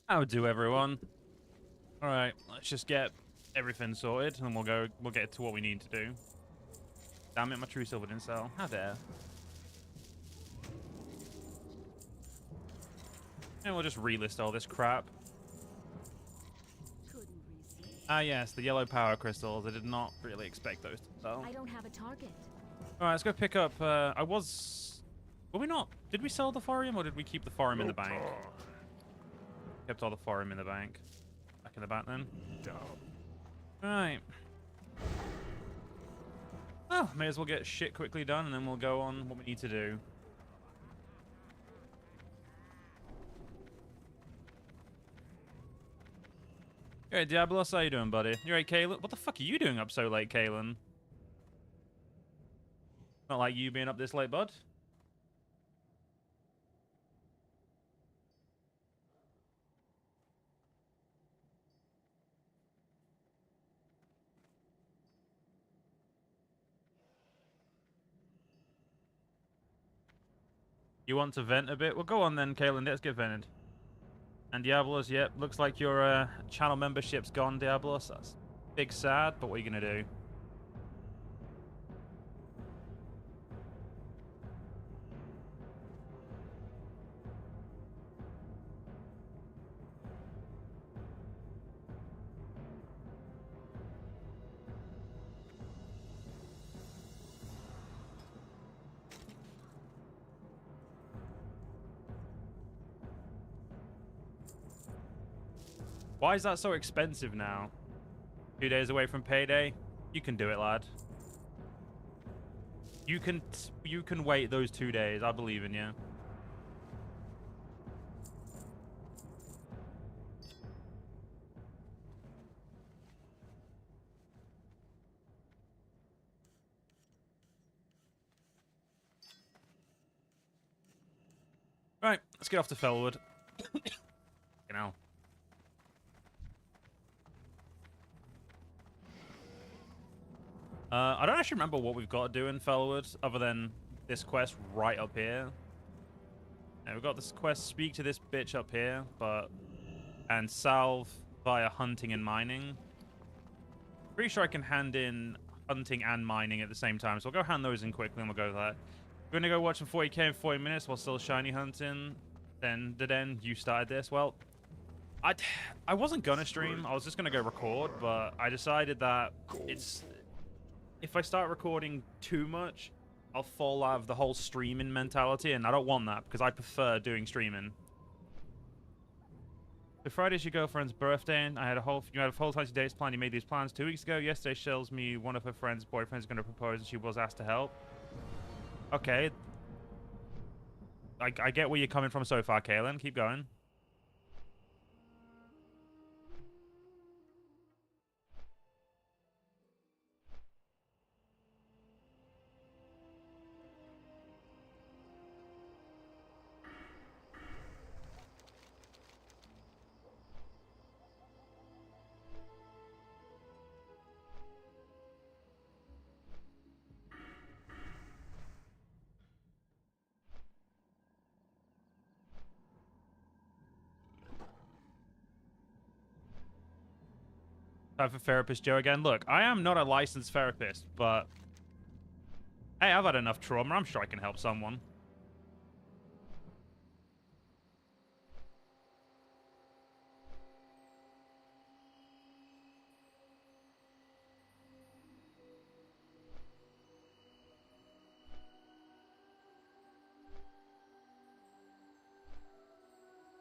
How do, everyone? All right, let's just get everything sorted, and we'll get to what we need to do. Damn it, my true silver didn't sell. How dare. And we'll just relist all this crap. Ah, yes, the yellow power crystals. I did not really expect those to sell. I don't have a target. All right, let's go pick up. Were we not? Did we sell the thorium, or did we keep the thorium in the bank? Kept all the thorium in the bank. Back in the bank then. Right. Oh, may as well get shit quickly done, and then we'll go on what we need to do. Hey, Diablos, how you doing, buddy? You right, Kalen? What the fuck are you doing up so late, Kalen? Not like you being up this late, bud. You want to vent a bit? Well, go on then, Kalen. Let's get vented. And Diablos, yep. Looks like your channel membership's gone, Diablos. That's big sad, but what are you going to do? Why is that so expensive now? 2 days away from payday? You can do it, lad. You can wait those 2 days. I believe in you. Right, let's get off to Felwood. You know. I don't actually remember what we've got to do in Felwood, other than this quest right up here. Yeah, we've got this quest, speak to this bitch up here, and salve via hunting and mining. Pretty sure I can hand in hunting and mining at the same time, so I'll go hand those in quickly and we'll go with that. We're gonna go watch some 40k in 40 minutes while still shiny hunting. Then you started this. Well, I wasn't gonna stream. I was just gonna go record, but I decided that if I start recording too much, I'll fall out of the whole streaming mentality, and I don't want that because I prefer doing streaming. So Friday's your girlfriend's birthday, and you had a whole 20 days planned. You made these plans 2 weeks ago. Yesterday, she tells me one of her friend's boyfriends is going to propose, and she was asked to help. Okay. I get where you're coming from so far, Kaylin. Keep going. Time for Therapist Joe again. Look, I am not a licensed therapist, but hey, I've had enough trauma. I'm sure I can help someone.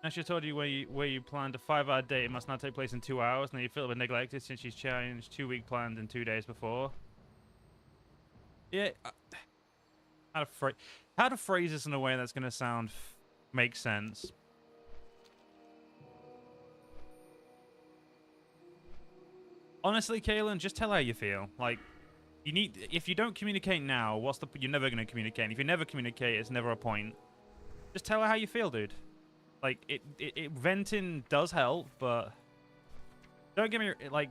And she told you where you planned a 5-hour date. It must not take place in 2 hours. And then you feel a bit neglected since she's changed 2-week planned in 2 days before. Yeah, how to phrase this in a way that's gonna sound make sense. Honestly, Kaylin, just tell her how you feel. Like, if you don't communicate now, you're never gonna communicate. And if you never communicate, it's never a point. Just tell her how you feel, dude. Like, venting does help, but don't get me, like,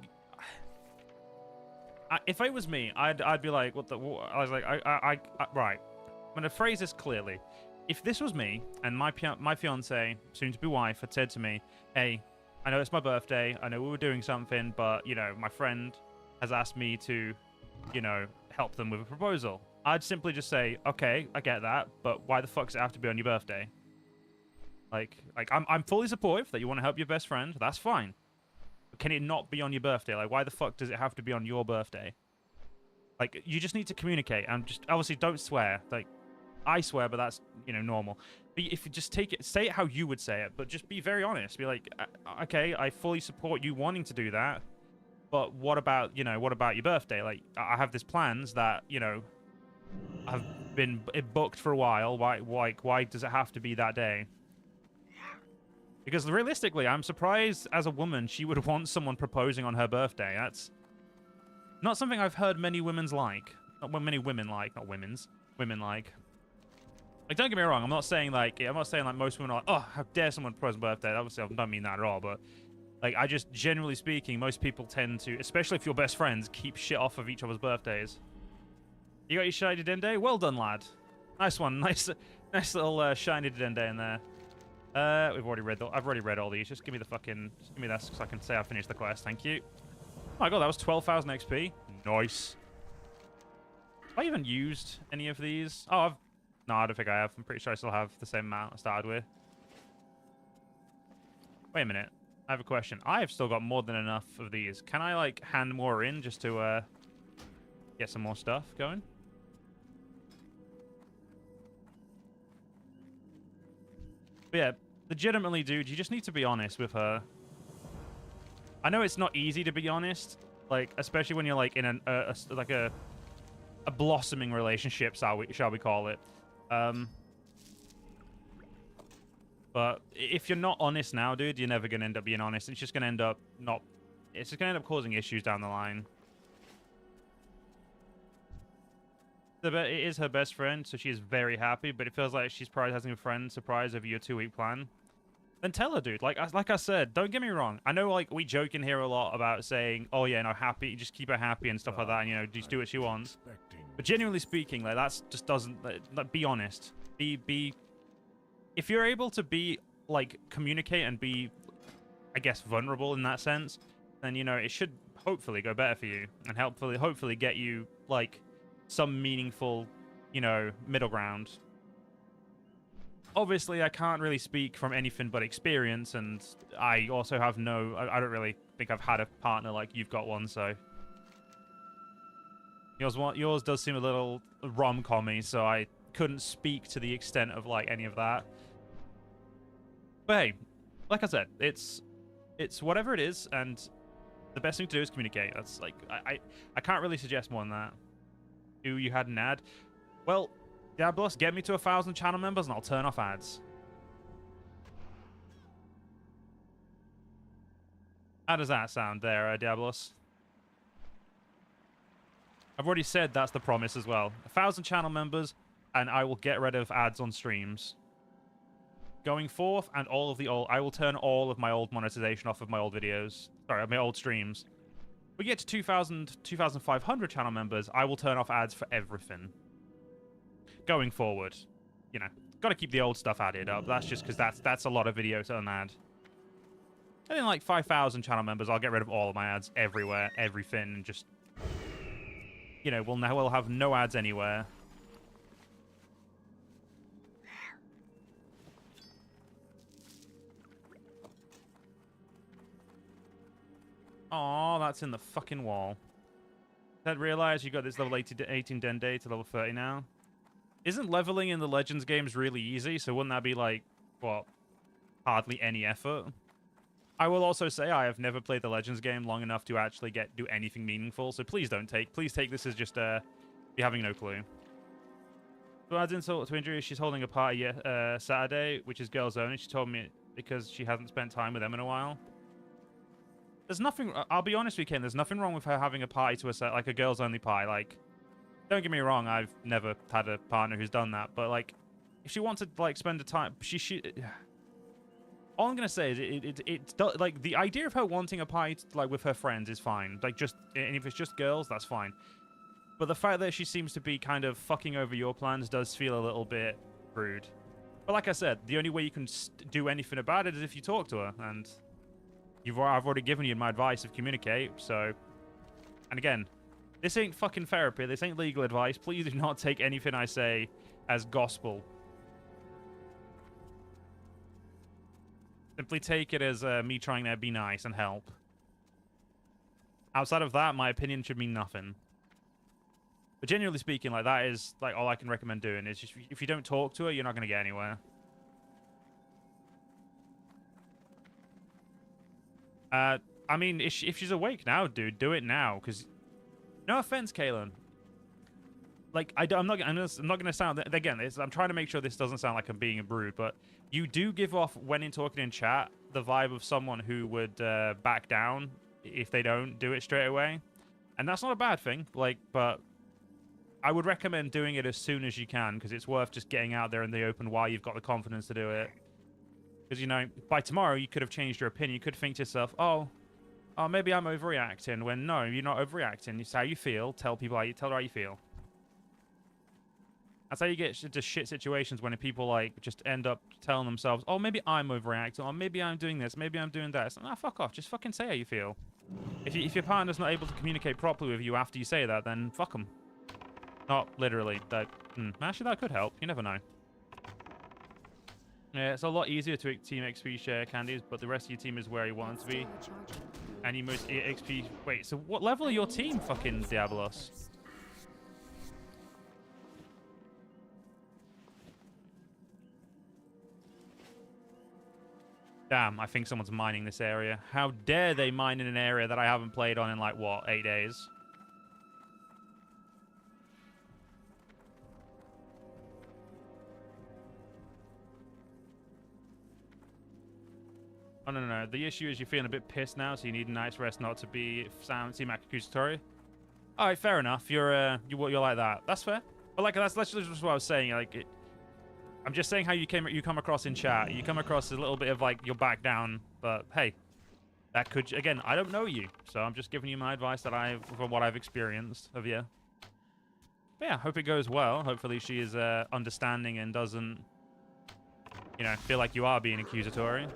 if it was me, I'd be like, what the, I was like, right, I'm gonna phrase this clearly. if this was me and my fiance, soon to be wife, had said to me, "Hey, I know it's my birthday. I know we were doing something, but you know, my friend has asked me to, you know, help them with a proposal." I'd simply just say, "Okay, I get that, but why the fuck does it have to be on your birthday?" Like I'm fully supportive that you want to help your best friend. That's fine. But can it not be on your birthday? Like, why the fuck does it have to be on your birthday? Like, you just need to communicate and just obviously don't swear. Like, I swear, but that's, you know, normal. But if you just take it, say it how you would say it, but just be very honest. Be like, okay, I fully support you wanting to do that, but what about, you know, what about your birthday? Like, I have these plans that, you know, have been booked for a while. Why does it have to be that day? Because realistically, I'm surprised as a woman she would want someone proposing on her birthday. That's not something I've heard many women's like. Not many women like, not women's. Women like. Like, don't get me wrong, I'm not saying like most women are like, oh, how dare someone propose on birthday. Obviously, I don't mean that at all, but like, I just, generally speaking, most people tend to, especially if you're best friends, keep shit off of each other's birthdays. You got your shiny dende? Well done, lad. Nice one. Nice little shiny dende in there. I've already read all these. Just give me the fucking... Just give me that so I can say I finished the quest. Thank you. Oh my god, that was 12,000 XP. Nice. Have I even used any of these? Oh, no, I don't think I have. I'm pretty sure I still have the same amount I started with. Wait a minute. I have a question. I have still got more than enough of these. Can I, like, hand more in just to, get some more stuff going? But yeah, legitimately, dude, you just need to be honest with her. I know it's not easy to be honest, like, especially when you're, like, in a blossoming relationship, shall we call it. But if you're not honest now, dude, you're never going to end up being honest. It's just going to end up it's just going to end up causing issues down the line. It is her best friend, so she is very happy, but it feels like she's prioritizing a friend surprise over your 2-week plan. Then tell her, dude. Like I said, don't get me wrong. I know, like, we joke in here a lot about saying, oh, yeah, no, happy, just keep her happy and stuff like that, and, you know, just do what she wants. But genuinely speaking, like, that's just doesn't... Like, be honest. Be... If you're able to be, like, communicate and be, I guess, vulnerable in that sense, then, you know, it should hopefully go better for you and hopefully get you, like, some meaningful, you know, middle ground. Obviously, I can't really speak from anything but experience, and I also have I don't really think I've had a partner like you've got one, so... Yours does seem a little rom-com-y, so I couldn't speak to the extent of, like, any of that. But hey, like I said, it's whatever it is, and the best thing to do is communicate. That's, like, I can't really suggest more than that. You had an ad? Well, Diablos, get me to 1,000 channel members and I'll turn off ads. How does that sound there, Diablos? I've already said that's the promise as well. 1,000 channel members and I will get rid of ads on streams. Going forth, and I will turn all of my old monetization off of my old videos. Sorry, my old streams. We get to 2,500 channel members, I will turn off ads for everything. Going forward, you know, got to keep the old stuff added up. That's just because that's a lot of videos to un-add. And then, like, 5,000 channel members, I'll get rid of all of my ads everywhere, everything, and just, you know, we'll have no ads anywhere. Oh, that's in the fucking wall. Did realize you got this level 18 Dende to level 30 now? Isn't leveling in the Legends games really easy? So wouldn't that be like, what, hardly any effort? I will also say I have never played the Legends game long enough to actually do anything meaningful. So please take this as just you having no clue. To add insult to injury, she's holding a party Saturday, which is girls only. She told me because she hasn't spent time with them in a while. There's nothing... I'll be honest with you, Ken. There's nothing wrong with her having a party to a like a girls-only party. Like, don't get me wrong. I've never had a partner who's done that. But, like, if she wants to, like, spend the time... All I'm going to say is it's like, the idea of her wanting a party, like, with her friends is fine. Like, just... And if it's just girls, that's fine. But the fact that she seems to be kind of fucking over your plans does feel a little bit rude. But like I said, the only way you can do anything about it is if you talk to her, and I've already given you my advice of communicate, so... And again, this ain't fucking therapy, this ain't legal advice. Please do not take anything I say as gospel. Simply take it as me trying to be nice and help. Outside of that, my opinion should mean nothing. But generally speaking, like, that is like all I can recommend doing. Is just, if you don't talk to her, you're not going to get anywhere. I mean, if she's awake now, dude, do it now. Because, no offense, Kaylin. Like, I'm not going to sound... Again, I'm trying to make sure this doesn't sound like I'm being rude, but you do give off, when in talking in chat, the vibe of someone who would back down if they don't do it straight away. And that's not a bad thing, like, but I would recommend doing it as soon as you can, because it's worth just getting out there in the open while you've got the confidence to do it. Because, you know, by tomorrow, you could have changed your opinion. You could think to yourself, oh, maybe I'm overreacting. When, no, you're not overreacting. It's how you feel. Tell her how you feel. That's how you get into shit situations when people, like, just end up telling themselves, oh, maybe I'm overreacting, or maybe I'm doing this, maybe I'm doing that. It's like, nah, fuck off. Just fucking say how you feel. If your partner's not able to communicate properly with you after you say that, then fuck them. Not literally. Actually, that could help. You never know. Yeah, it's a lot easier to team XP share candies, but the rest of your team is where you want it to be. And you most XP... Wait, so what level are your team, fucking Diabolos? Damn, I think someone's mining this area. How dare they mine in an area that I haven't played on in, like, what, 8 days? Oh, no. The issue is you're feeling a bit pissed now, so you need a night's rest not to be team accusatory. All right, fair enough. You're like that. That's fair. But, like, that's literally just what I was saying. Like, I'm just saying how you come across in chat. You come across a little bit of, like, you're back down. But, hey, that could... Again, I don't know you. So I'm just giving you my advice from what I've experienced of you. But, yeah, hope it goes well. Hopefully she is understanding and doesn't, you know, feel like you are being accusatory.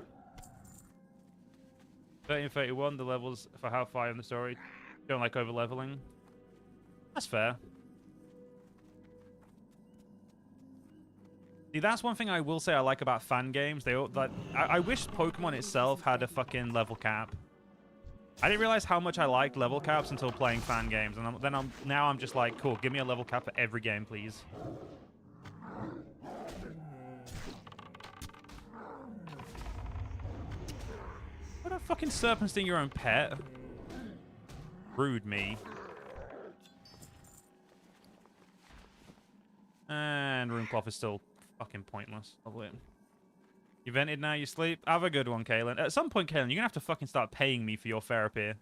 30 and 31, the levels for how far in the story. Don't like over-leveling. That's fair. See, that's one thing I will say I like about fan games. I wish Pokemon itself had a fucking level cap. I didn't realize how much I liked level caps until playing fan games, and now I'm just like, cool, give me a level cap for every game, please. What a fucking serpent sting your own pet. Rude me. And Runecloth is still fucking pointless. You vented, now you sleep. Have a good one, Kaylin. At some point, Kaylin, you're gonna have to fucking start paying me for your therapy.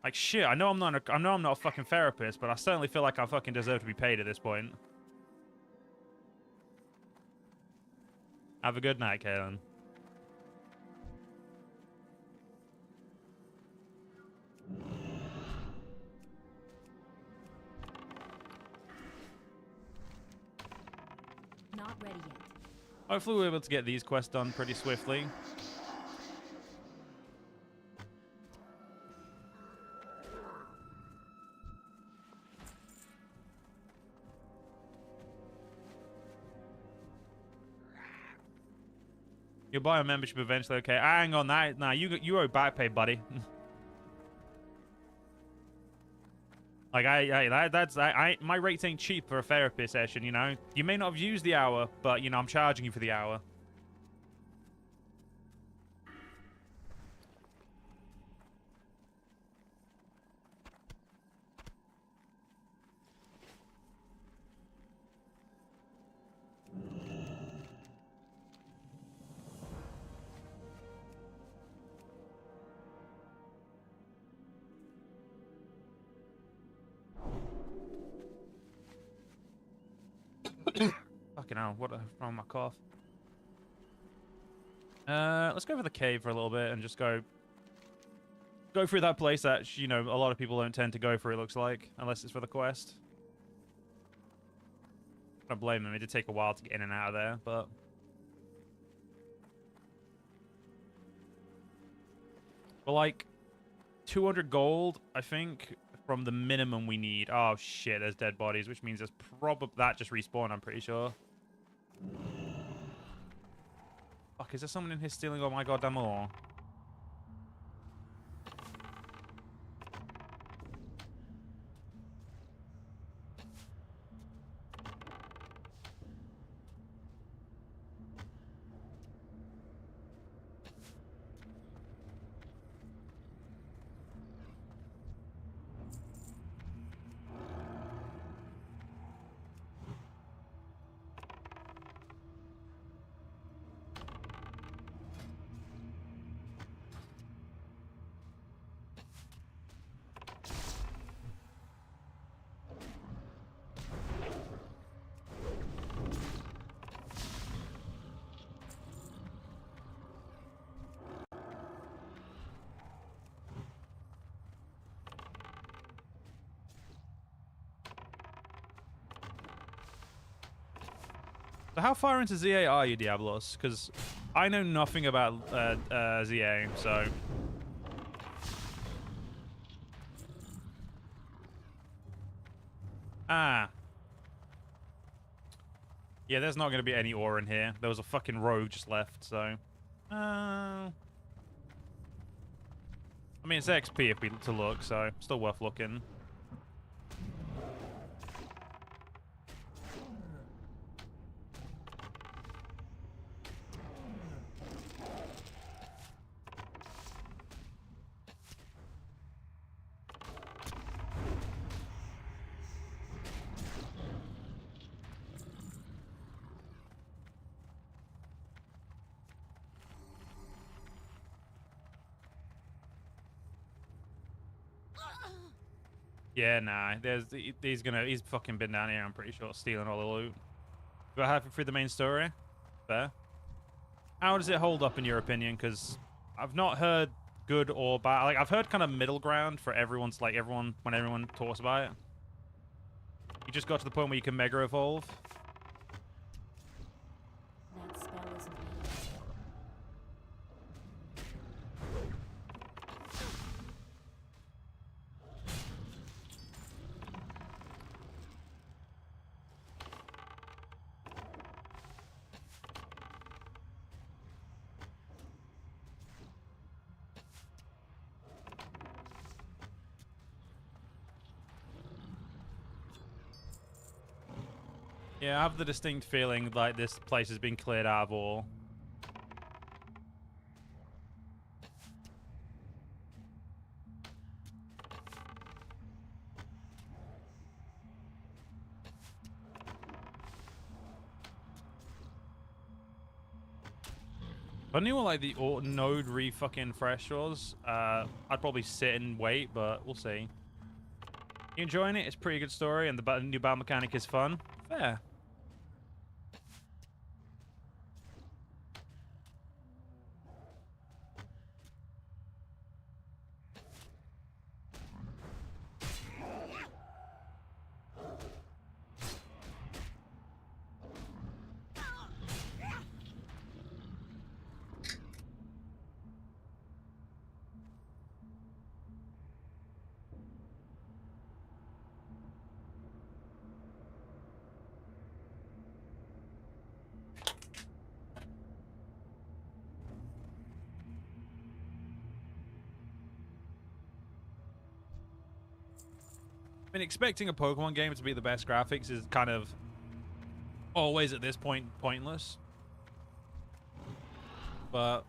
Like, shit, I know I'm not a fucking therapist, but I certainly feel like I fucking deserve to be paid at this point. Have a good night, Kaylin. Not ready yet. Hopefully we're able to get these quests done pretty swiftly. You'll buy a membership eventually, okay? Hang on, nah, you owe back pay, buddy. Like, my rates ain't cheap for a therapy session, you know? You may not have used the hour, but, you know, I'm charging you for the hour. Fucking hell, what a wrong with my cough. Let's go for the cave for a little bit and just go through that place that, you know, a lot of people don't tend to go through, it looks like, unless it's for the quest. I don't blame them, it did take a while to get in and out of there, but For like 200 gold, I think, from the minimum we need. Oh shit, there's dead bodies, which means there's probably that just respawned, I'm pretty sure. Fuck, is there someone in here stealing all my goddamn ore? So how far into ZA are you, Diablos? Because I know nothing about ZA, so... Ah. Yeah, there's not going to be any ore in here. There was a fucking rogue just left, so... I mean, it's XP if we to look, so still worth looking. Yeah, nah. He's fucking been down here, I'm pretty sure, stealing all the loot. Got halfway through the main story. Fair. How does it hold up in your opinion? Because I've not heard good or bad. Like, I've heard kind of middle ground for everyone's, like, when everyone talks about it. You just got to the point where you can mega evolve. That spell isn't Yeah, I have the distinct feeling like this place has been cleared out of ore. If I knew what like the node re-fucking fresh was, I'd probably sit and wait, but we'll see. You enjoying it? It's a pretty good story, and the new battle mechanic is fun. Fair. I mean, expecting a Pokemon game to be the best graphics is kind of always at this point pointless. But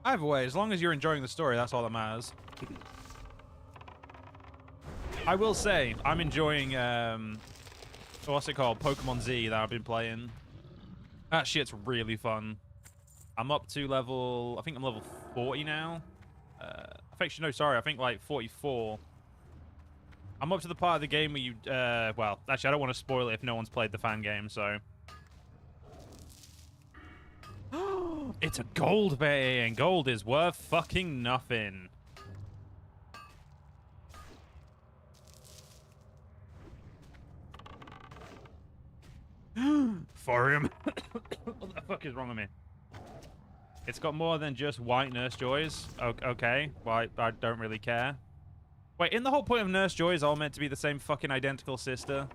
either way, as long as you're enjoying the story, that's all that matters. I will say, I'm enjoying, what's it called? Pokemon Z that I've been playing. That shit's really fun. I'm up to level, I think I'm level 40 now. Actually, no, sorry, I think like 44. I'm up to the part of the game where you, well, actually, I don't want to spoil it if no one's played the fan game, so. It's a gold bay, and gold is worth fucking nothing. For him. What the fuck is wrong with me? It's got more than just white Nurse Joys. Okay, well, I don't really care. Wait, in the whole point of Nurse Joy is all meant to be the same fucking identical sister?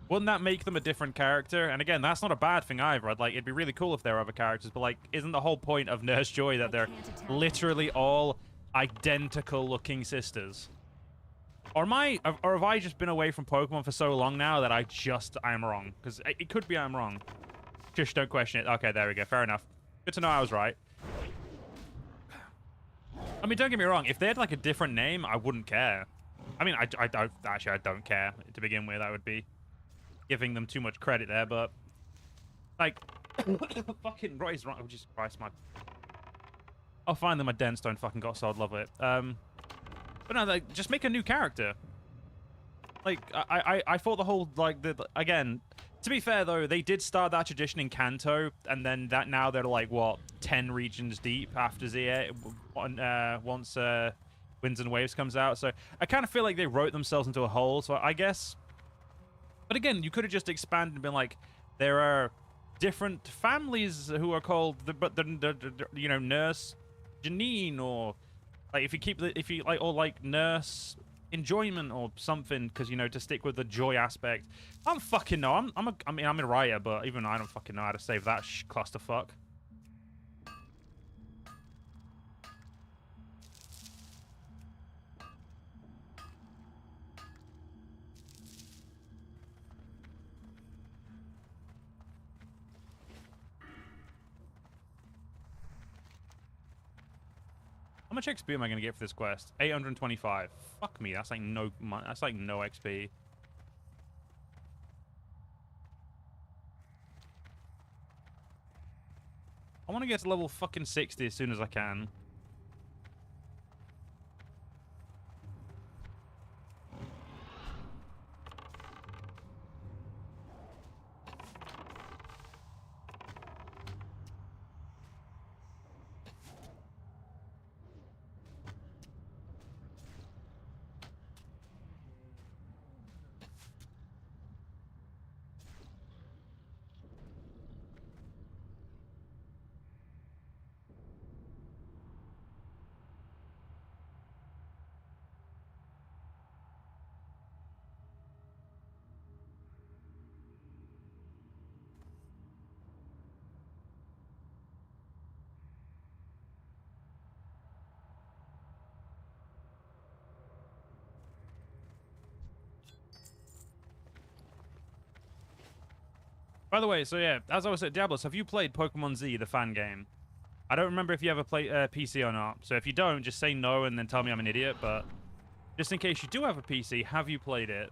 Wouldn't that make them a different character? And again, that's not a bad thing either. It'd be really cool if there were other characters, but like, isn't the whole point of Nurse Joy that they're literally all identical looking sisters? Or have I just been away from Pokemon for so long now that I'm wrong? Because it could be I'm wrong. Just don't question it. Okay, there we go. Fair enough. Good to know I was right. I mean, don't get me wrong. If they had like a different name, I wouldn't care. I mean, I don't care to begin with. I would be giving them too much credit there, but like, fucking right is wrong. Oh, Jesus Christ, I'll find them. My Denstone fucking got so I'd love it. But no, like, just make a new character. Like, I thought the whole again. To be fair, though, they did start that tradition in Kanto, and then now they're like, what, 10 regions deep after ZA once Winds and Waves comes out. So I kind of feel like they wrote themselves into a hole, so I guess. But again, you could have just expanded and been like, there are different families who are called, you know, Nurse Janine, or like or like Nurse Enjoyment or something, because, you know, to stick with the joy aspect. I don't fucking know. I mean, I'm a writer, but even I don't fucking know how to save that clusterfuck. How much XP am I gonna get for this quest? 825. Fuck me. That's like no money. That's like no XP. I want to get to level fucking 60 as soon as I can. By the way, so yeah, as I was saying, Diablos, have you played Pokemon Z, the fan game? I don't remember if you ever played PC or not. So if you don't, just say no and then tell me I'm an idiot. But just in case you do have a PC, have you played it?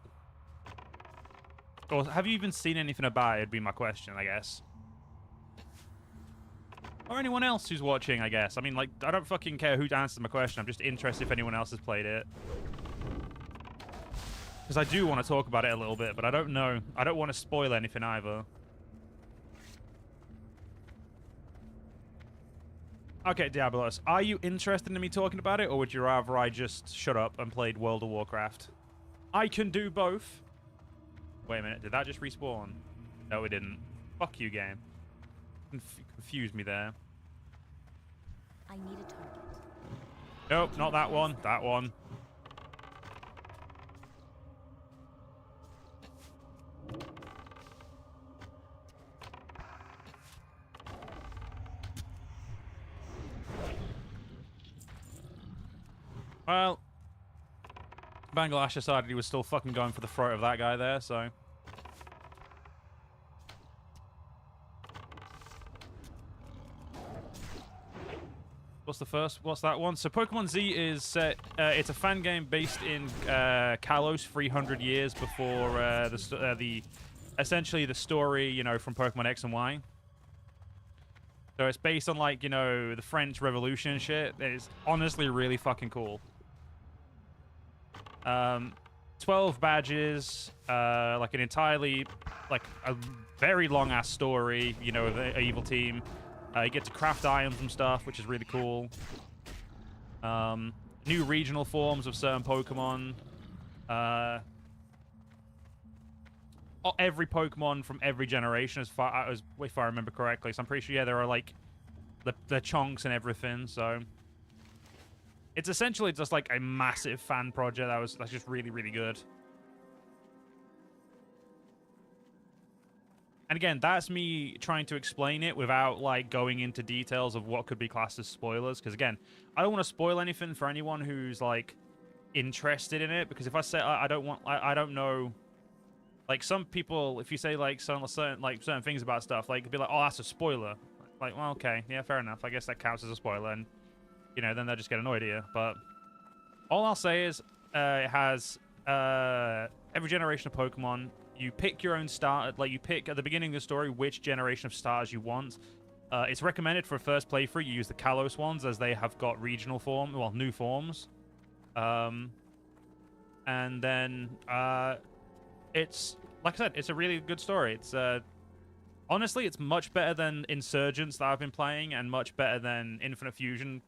Or have you even seen anything about it, would be my question, I guess. Or anyone else who's watching, I guess. I mean, like, I don't fucking care who answers my question. I'm just interested if anyone else has played it. Because I do want to talk about it a little bit, but I don't know. I don't want to spoil anything either. Okay, Diablos, are you interested in me talking about it, or would you rather I just shut up and played World of Warcraft? I can do both. Wait a minute, did that just respawn? No, it didn't. Fuck you, game. Confused me there. I need a target. Nope, not that one. That one. Well, Bangladesh decided he was still fucking going for the throat of that guy there, so. What's that one? So Pokemon Z is set, it's a fan game based in Kalos 300 years before essentially the story, you know, from Pokemon X and Y. So it's based on, like, you know, the French Revolution and shit. It's honestly really fucking cool. 12 badges, like an entirely, like a very long ass story, you know, of the evil team. You get to craft items and stuff, which is really cool. New regional forms of certain Pokemon. every Pokemon from every generation, as far as if I remember correctly. So I'm pretty sure, yeah, there are like the chonks and everything. So it's essentially just like a massive fan project that's just really, really good. And again, that's me trying to explain it without like going into details of what could be classed as spoilers. Because again, I don't want to spoil anything for anyone who's like interested in it. Because if I say I don't know, like some people, if you say like certain things about stuff, like be like, oh, that's a spoiler. Like, well, okay, yeah, fair enough. I guess that counts as a spoiler, and you know, then they'll just get annoyed at you. But all I'll say is, it has every generation of Pokemon. You pick your own start, like you pick at the beginning of the story which generation of starters you want. It's recommended for a first playthrough you use the Kalos ones, as they have got regional form, well, new forms. And then it's like I said, it's a really good story. It's honestly, it's much better than Insurgents that I've been playing, and much better than Infinite Fusion.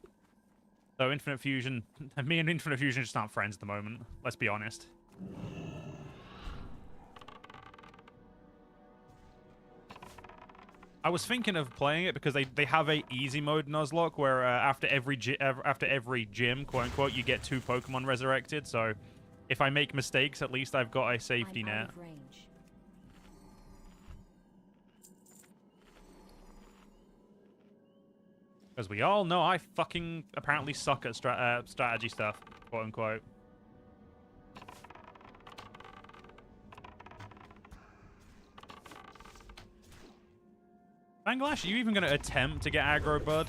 So Infinite Fusion, me and Infinite Fusion just aren't friends at the moment. Let's be honest. I was thinking of playing it because they have a easy mode Nuzlocke where after every gym, quote unquote, you get 2 Pokemon resurrected. So if I make mistakes, at least I've got a safety net. As we all know, I fucking apparently suck at strategy stuff, quote unquote. Banglash, are you even going to attempt to get aggro, bud?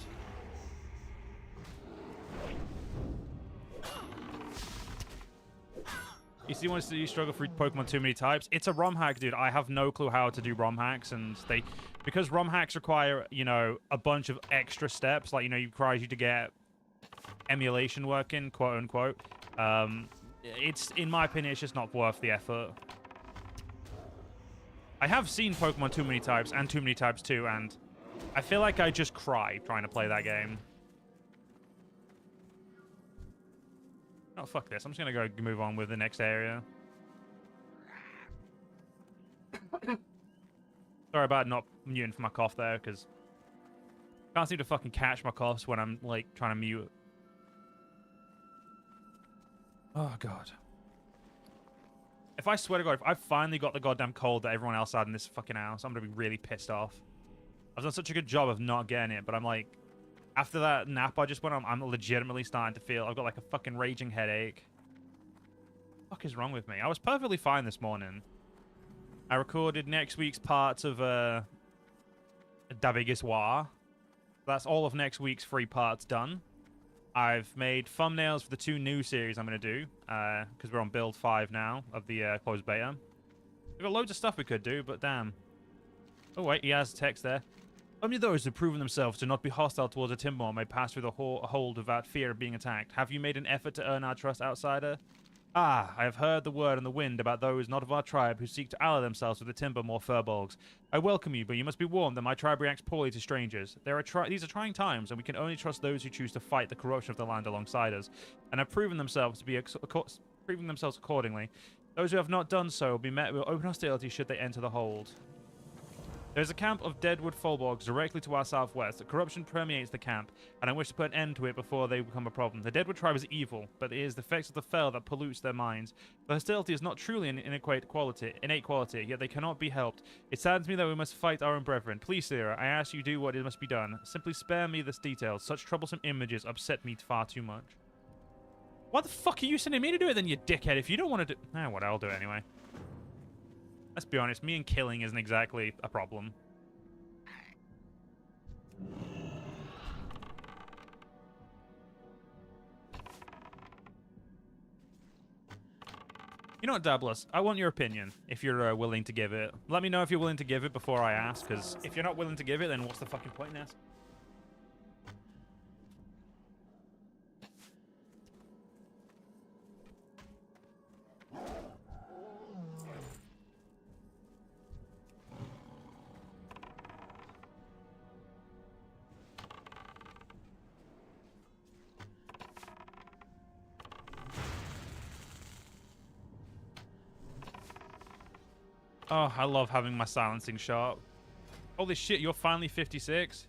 You see, once you struggle for Pokemon too many types, it's a ROM hack, dude. I have no clue how to do ROM hacks, and because ROM hacks require, you know, a bunch of extra steps, like, you know, it requires you to get emulation working, quote unquote. It's, in my opinion, it's just not worth the effort. I have seen Pokemon Too Many Types and Too Many Types 2, and I feel like I just cry trying to play that game. Oh, fuck this. I'm just going to go move on with the next area. Sorry about not muting for my cough there, because I can't seem to fucking catch my coughs when I'm, like, trying to mute. Oh, God. If I swear to God, if I finally got the goddamn cold that everyone else had in this fucking house, I'm going to be really pissed off. I've done such a good job of not getting it, but I'm like, after that nap I just went on, I'm legitimately starting to feel, I've got like a fucking raging headache. What the fuck is wrong with me? I was perfectly fine this morning. I recorded next week's parts of Davigiswa. That's all of next week's 3 parts done. I've made thumbnails for the 2 new series I'm going to do, because we're on build 5 now of the closed beta. We've got loads of stuff we could do, but damn. Oh wait, he has text there. Only those who've proven themselves to not be hostile towards a Timber may pass through the hold without fear of being attacked. Have you made an effort to earn our trust, outsider? Ah, I have heard the word on the wind about those not of our tribe who seek to ally themselves with the Timbermore furbolgs. I welcome you, but you must be warned that my tribe reacts poorly to strangers. These are trying times, and we can only trust those who choose to fight the corruption of the land alongside us, and have proven themselves to be proving themselves accordingly. Those who have not done so will be met with open hostility should they enter the hold. There is a camp of deadwood furbolgs directly to our southwest. The corruption permeates the camp, and I wish to put an end to it before they become a problem. The deadwood tribe is evil, but it is the effects of the fell that pollutes their minds. The hostility is not truly an innate quality, yet they cannot be helped. It saddens me that we must fight our own brethren. Please, Sarah, I ask you do what it must be done. Simply spare me this details. Such troublesome images upset me far too much. What the fuck are you sending me to do it then, you dickhead? If you don't want to do... Eh, what, I'll do it anyway. Let's be honest, me and killing isn't exactly a problem. You know what, Dabless? I want your opinion, if you're willing to give it. Let me know if you're willing to give it before I ask, because if you're not willing to give it, then what's the fucking point in asking? Oh, I love having my silencing sharp. Holy shit, you're finally 56?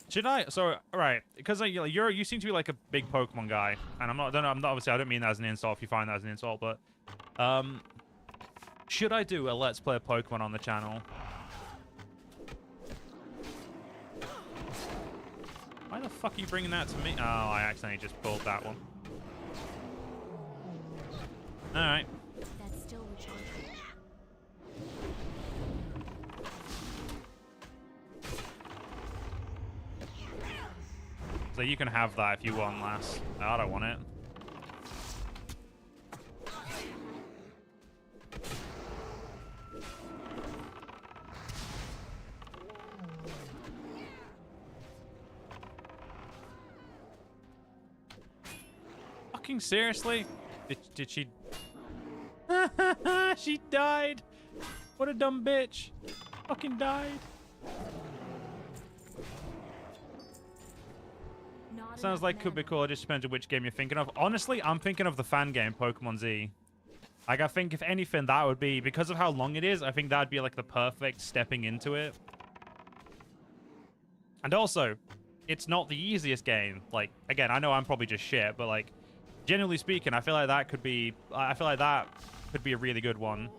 Should I? So, right, because you seem to be like a big Pokemon guy, and I'm not obviously I don't mean that as an insult if you find that as an insult, but should I do a Let's Play Pokemon on the channel? Why the fuck are you bringing that to me? Oh, I accidentally just pulled that one. All right. That's still recharging. So you can have that if you want, lass. No, I don't want it. Fucking seriously? Did she... She died! What a dumb bitch. Fucking died. Sounds like could be cool. It just depends on which game you're thinking of. Honestly, I'm thinking of the fan game, Pokemon Z. Like, I think if anything, that would be... Because of how long it is, I think that'd be, like, the perfect stepping into it. And also, it's not the easiest game. Like, again, I know I'm probably just shit, but, like, generally speaking, I feel like that could be... I feel like that could be a really good one.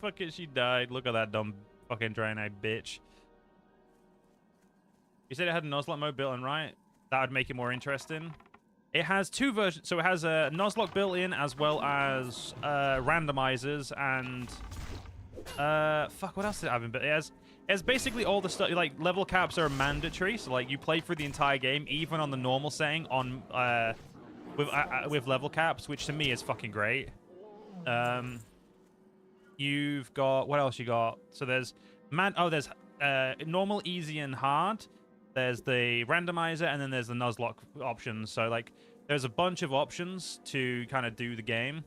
Fuck it, she died. Look at that dumb fucking Draenei bitch. You said it had a Nuzlocke mode built in, right? That would make it more interesting. It has two versions. So it has a Nuzlocke built in as well as randomizers and... fuck, what else did it have in? But it has basically all the stuff. Like, level caps are mandatory. So, like, you play through the entire game, even on the normal setting, on with level caps, which to me is fucking great. You've got... What else you got? So there's... there's normal, easy, and hard. There's the randomizer, and then there's the Nuzlocke options. So, like, there's a bunch of options to kind of do the game.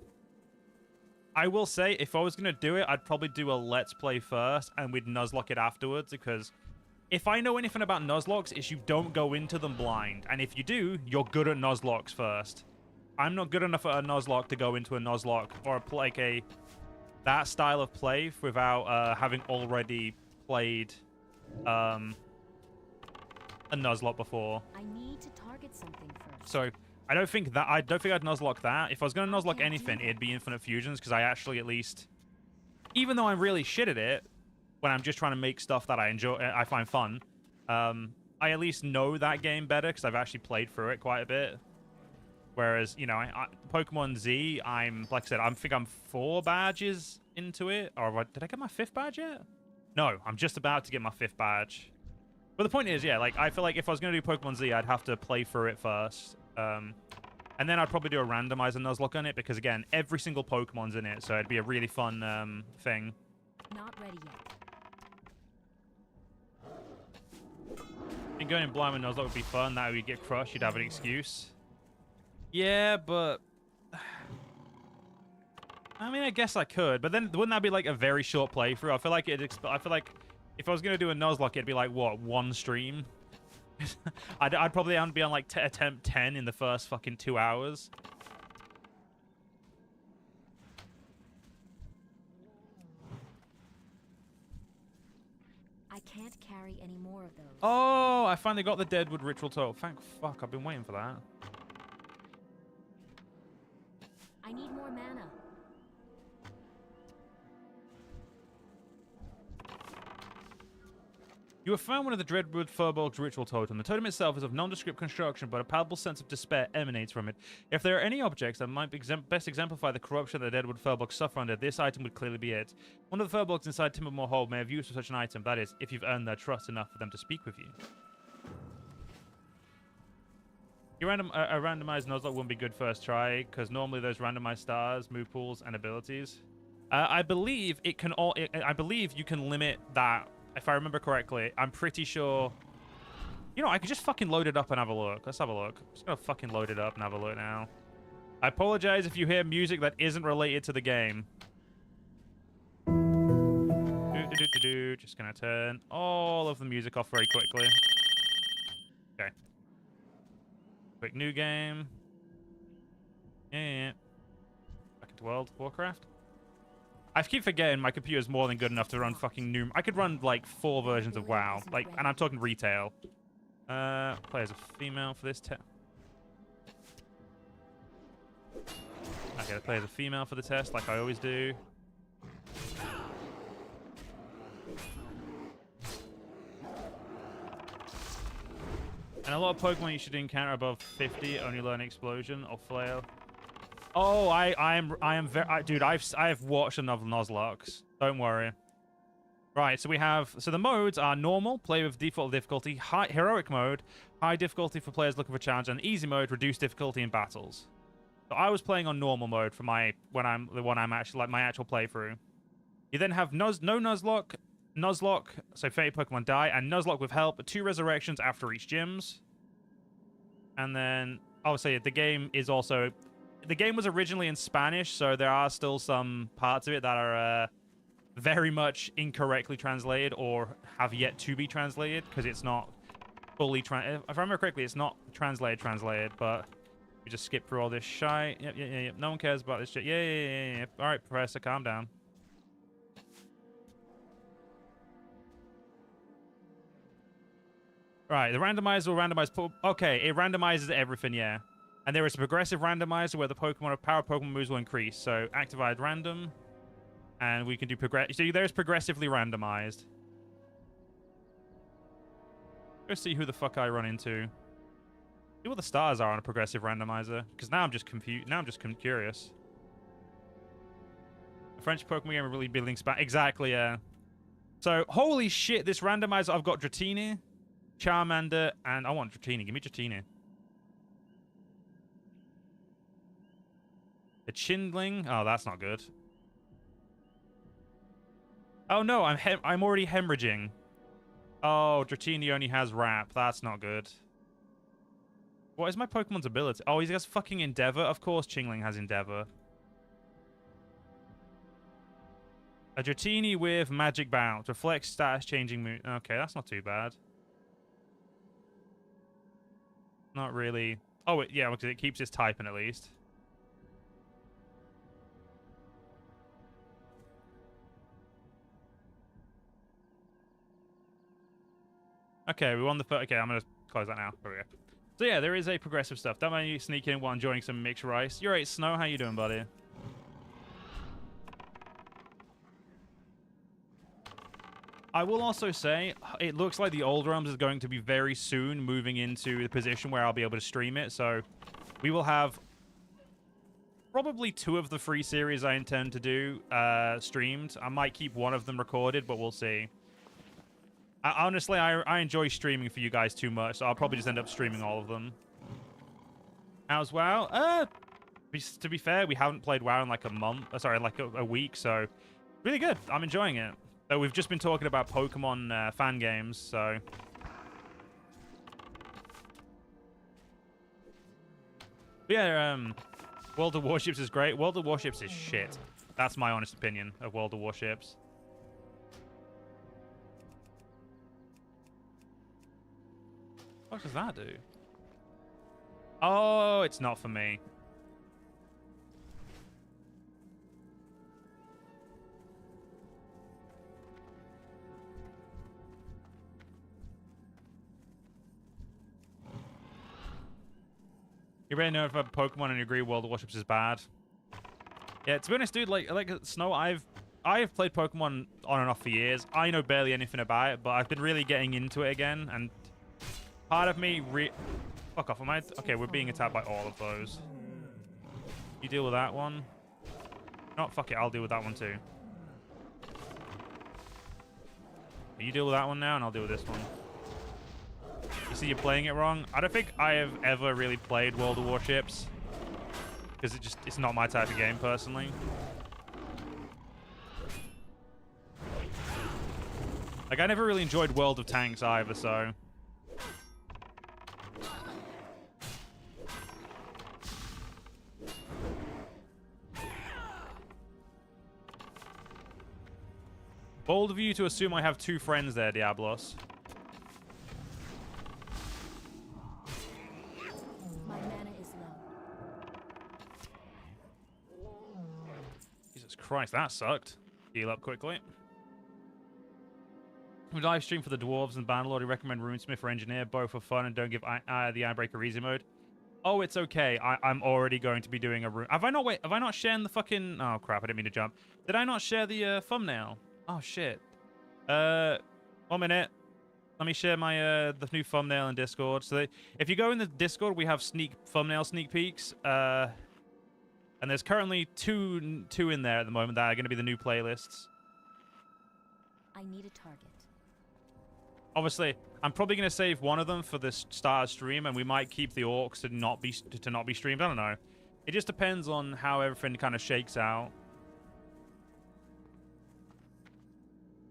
I will say, if I was going to do it, I'd probably do a Let's Play first, and we'd Nuzlocke it afterwards, because if I know anything about Nuzlocks, it's you don't go into them blind. And if you do, you're good at Nuzlocks first. I'm not good enough at a Nuzlocke to go into a Nuzlocke or like that style of play without having already played a Nuzlocke before. I need to target something first. So I don't think I'd Nuzlocke that. If I was going to Nuzlocke anything, it'd be Infinite Fusions, because I actually at least, even though I'm really shit at it, when I'm just trying to make stuff that I enjoy, I find fun, I at least know that game better because I've actually played through it quite a bit. Whereas, you know, Pokemon Z, like I said, I think I'm 4 badges into it. Or did I get my 5th badge yet? No, I'm just about to get my 5th badge. But the point is, yeah, like, I feel like if I was going to do Pokemon Z, I'd have to play through it first. And then I'd probably do a randomizer Nuzlocke on it, because, again, every single Pokemon's in it, so it'd be a really fun thing. Not ready yet. I think going in blind with Nuzlocke would be fun. That would get crushed. You'd have an excuse. Yeah, but... I mean, I guess I could, but then wouldn't that be like a very short playthrough? I feel like if I was gonna do a Nuzlocke, it'd be like what, 1 stream? I'd probably be on like attempt 10 in the first fucking 2 hours. I can't carry any more of those. Oh, I finally got the Deadwood Ritual Totem. Thank fuck, I've been waiting for that. I need more mana. You have found one of the Deadwood Furbolg's ritual totem. The totem itself is of nondescript construction, but a palpable sense of despair emanates from it. If there are any objects that might best exemplify the corruption that the Deadwood Furbolgs suffer under, this item would clearly be it. One of the Furbolgs inside Timbermore Hold may have use for such an item, that is, if you've earned their trust enough for them to speak with you. A randomized Nuzlocke wouldn't be good first try, because normally there's randomized stars, move pools, and abilities. I believe it can all. I believe you can limit that, if I remember correctly. I'm pretty sure. You know, I could just fucking load it up and have a look. Let's have a look. I'm just gonna fucking load it up and have a look now. I apologize if you hear music that isn't related to the game. Just gonna turn all of the music off very quickly. Okay. Quick new game. Yeah. Back into World Warcraft. I keep forgetting my computer's more than good enough to run fucking new. I could run like 4 versions of WoW, like, and I'm talking retail. Play as a female for this test. Okay, I play as a female for the test, like I always do. And a lot of Pokemon you should encounter above 50 only learn Explosion or Flail. Oh, I am very dude. I have watched enough Nuzlocks. Don't worry. Right, so we have the modes are normal, play with default difficulty, high heroic mode, high difficulty for players looking for challenge, and easy mode, reduced difficulty in battles. So I was playing on normal mode for my my actual playthrough. You then have no Nuzlocke, so 30 Pokemon die, and Nuzlocke with help, 2 resurrections after each gyms. And then, obviously, the game was originally in Spanish, so there are still some parts of it that are very much incorrectly translated or have yet to be translated, because it's not fully if I remember correctly, it's not translated, but we just skip through all this shite. Yep. No one cares about this shit. Yeah. All right, Professor, calm down. Right, the randomizer will randomize... Okay, it randomizes everything, yeah. And there is a progressive randomizer where the power Pokemon moves will increase. So, activate random. And we can do So, there's progressively randomized. Let's see who the fuck I run into. See what the stars are on a progressive randomizer. Because now I'm just confused. Now I'm just curious. A French Pokemon game really building span. Exactly, yeah. So, holy shit, this randomizer, I've got Dratini, Charmander, and I want Dratini. Give me Dratini. The Chindling. Oh, that's not good. Oh no, I'm already hemorrhaging. Oh, Dratini only has Wrap. That's not good. What is my Pokemon's ability? Oh, he has fucking Endeavor. Of course, Chingling has Endeavor. A Dratini with Magic Bounce. Reflects status changing mood. Okay, that's not too bad. Not really. Oh, yeah, because it keeps its typing at least. Okay, we won the first. Okay, I'm going to close that now. There we go. So yeah, there is a progressive stuff. Don't mind you sneak in while enjoying some mixed rice. You're right, Snow. How you doing, buddy? I will also say, it looks like the Old Realms is going to be very soon moving into the position where I'll be able to stream it. So we will have probably 2 of the 3 series I intend to do streamed. I might keep one of them recorded, but we'll see. Honestly, I enjoy streaming for you guys too much, so I'll probably just end up streaming all of them. How's WoW? To be fair, we haven't played WoW in like a month. Sorry, like a week, so really good. I'm enjoying it. So we've just been talking about Pokemon fan games, so... But yeah, World of Warships is great. World of Warships is shit. That's my honest opinion of World of Warships. What does that do? Oh, it's not for me. You already know if I have Pokemon and you agree World of Warships is bad. Yeah, to be honest, dude, like Snow, I have played Pokemon on and off for years. I know barely anything about it, but I've been really getting into it again, and part of me fuck off, am I? Okay, we're being attacked by all of those. You deal with that one. No, fuck it, I'll deal with that one too. You deal with that one now, and I'll deal with this one. obviously you're playing it wrong. I don't think I have ever really played World of Warships because it's not my type of game personally. Like, I never really enjoyed World of Tanks either, so... Bold of you to assume I have 2 friends there, Diablos. My mana is low. Jesus Christ, that sucked. Heal up quickly. We live stream for the dwarves and Bannerlord. We recommend Runesmith or Engineer, both for fun, and don't give the Ironbreaker easy mode. Oh, it's okay. I'm already going to be doing a rune. Have I not shared the fucking... Oh, crap. I didn't mean to jump. Did I not share the thumbnail? Oh, shit. 1 minute. Let me share my the new thumbnail in Discord. So if you go in the Discord, we have thumbnail sneak peeks. And there's currently two in there at the moment that are going to be the new playlists. I need a target. Obviously, I'm probably going to save one of them for this start stream, and we might keep the orcs to not be streamed. I don't know. It just depends on how everything kind of shakes out.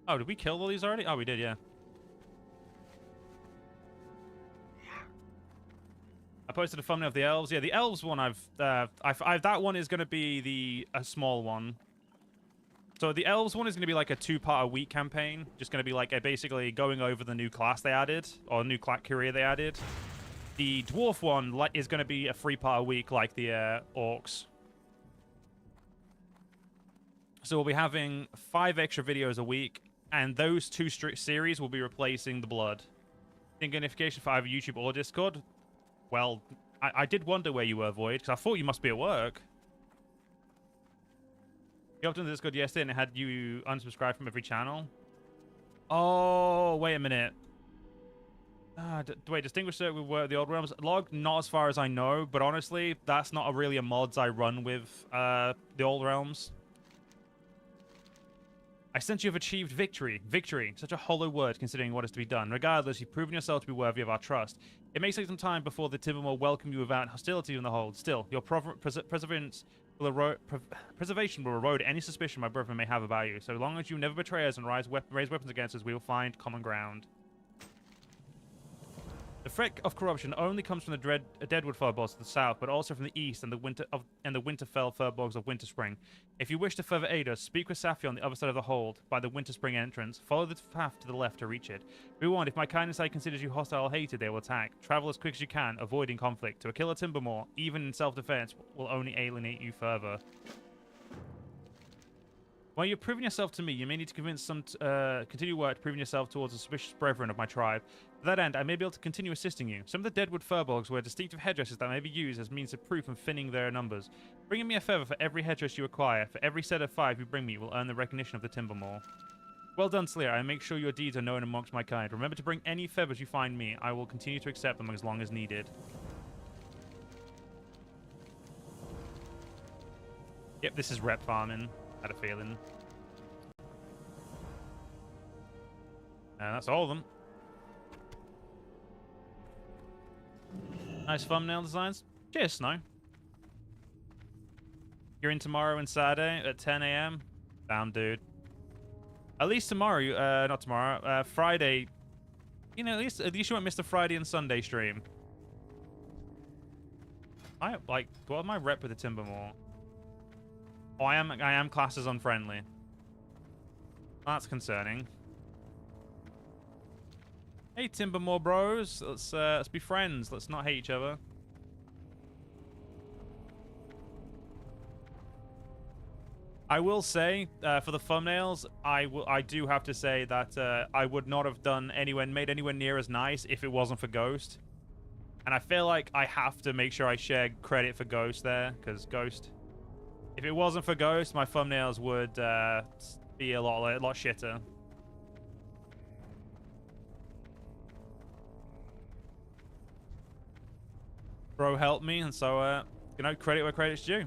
Oh, did we kill all these already? Oh, we did, yeah. I posted a thumbnail of the elves. Yeah, the elves one that one is going to be a small one. So the elves one is going to be like a 2-part-a-week campaign. Just going to be like basically going over the new class they added, or new career they added. The dwarf one is going to be a 3-part-a-week like the orcs. So we'll be having 5 extra videos a week, and those 2 series will be replacing the blood. Think notification for either YouTube or Discord? Well, I did wonder where you were, Void, because I thought you must be at work. You hopped into Discord yesterday and it had you unsubscribed from every channel. Oh, wait a minute. Wait, distinguish it with the old realms. Log, not as far as I know, but honestly, that's not really a mods I run with the old realms. I sense you have achieved victory. Victory. Such a hollow word considering what is to be done. Regardless, you've proven yourself to be worthy of our trust. It may take some time before the Timbermore welcome you without hostility in the hold. Still, your preservation will erode any suspicion my brethren may have about you. So long as you never betray us and raise weapons against us, we will find common ground. The threat of corruption only comes from the Deadwood firbolgs to the south, but also from the east and the Winterfell firbolgs of Winterspring. If you wish to further aid us, speak with Safi on the other side of the hold, by the Winterspring entrance. Follow the path to the left to reach it. Be warned, if my kindness eye considers you hostile or hated, they will attack. Travel as quick as you can, avoiding conflict. To kill a Timbermore, even in self-defense, will only alienate you further. While you're proving yourself to me, you may need to convince some continue work proving yourself towards the suspicious brethren of my tribe. To that end, I may be able to continue assisting you. Some of the Deadwood firbolgs wear distinctive headdresses that may be used as means of proof and thinning their numbers. Bringing me a feather for every headdress you acquire, for every set of 5 you bring me, will earn the recognition of the Timbermore. Well done, Slayer. I make sure your deeds are known amongst my kind. Remember to bring any feathers you find me. I will continue to accept them as long as needed. Yep, this is rep farming. Had a feeling. And that's all of them. Nice thumbnail designs. Cheers, Snow. You're in tomorrow and Saturday at 10 a.m. Down, dude. At least tomorrow, not tomorrow, Friday. You know, at least you won't miss the Friday and Sunday stream. What am I rep with the Timbermore? Oh, I am classed as unfriendly. That's concerning. Hey, Timbermore bros. Let's be friends. Let's not hate each other. I will say, for the thumbnails, I do have to say that I would not have made anywhere near as nice if it wasn't for Ghost. And I feel like I have to make sure I share credit for Ghost there, because Ghost... If it wasn't for Ghost, my thumbnails would be a lot shitter. Bro helped me, and so, you know, credit where credit's due.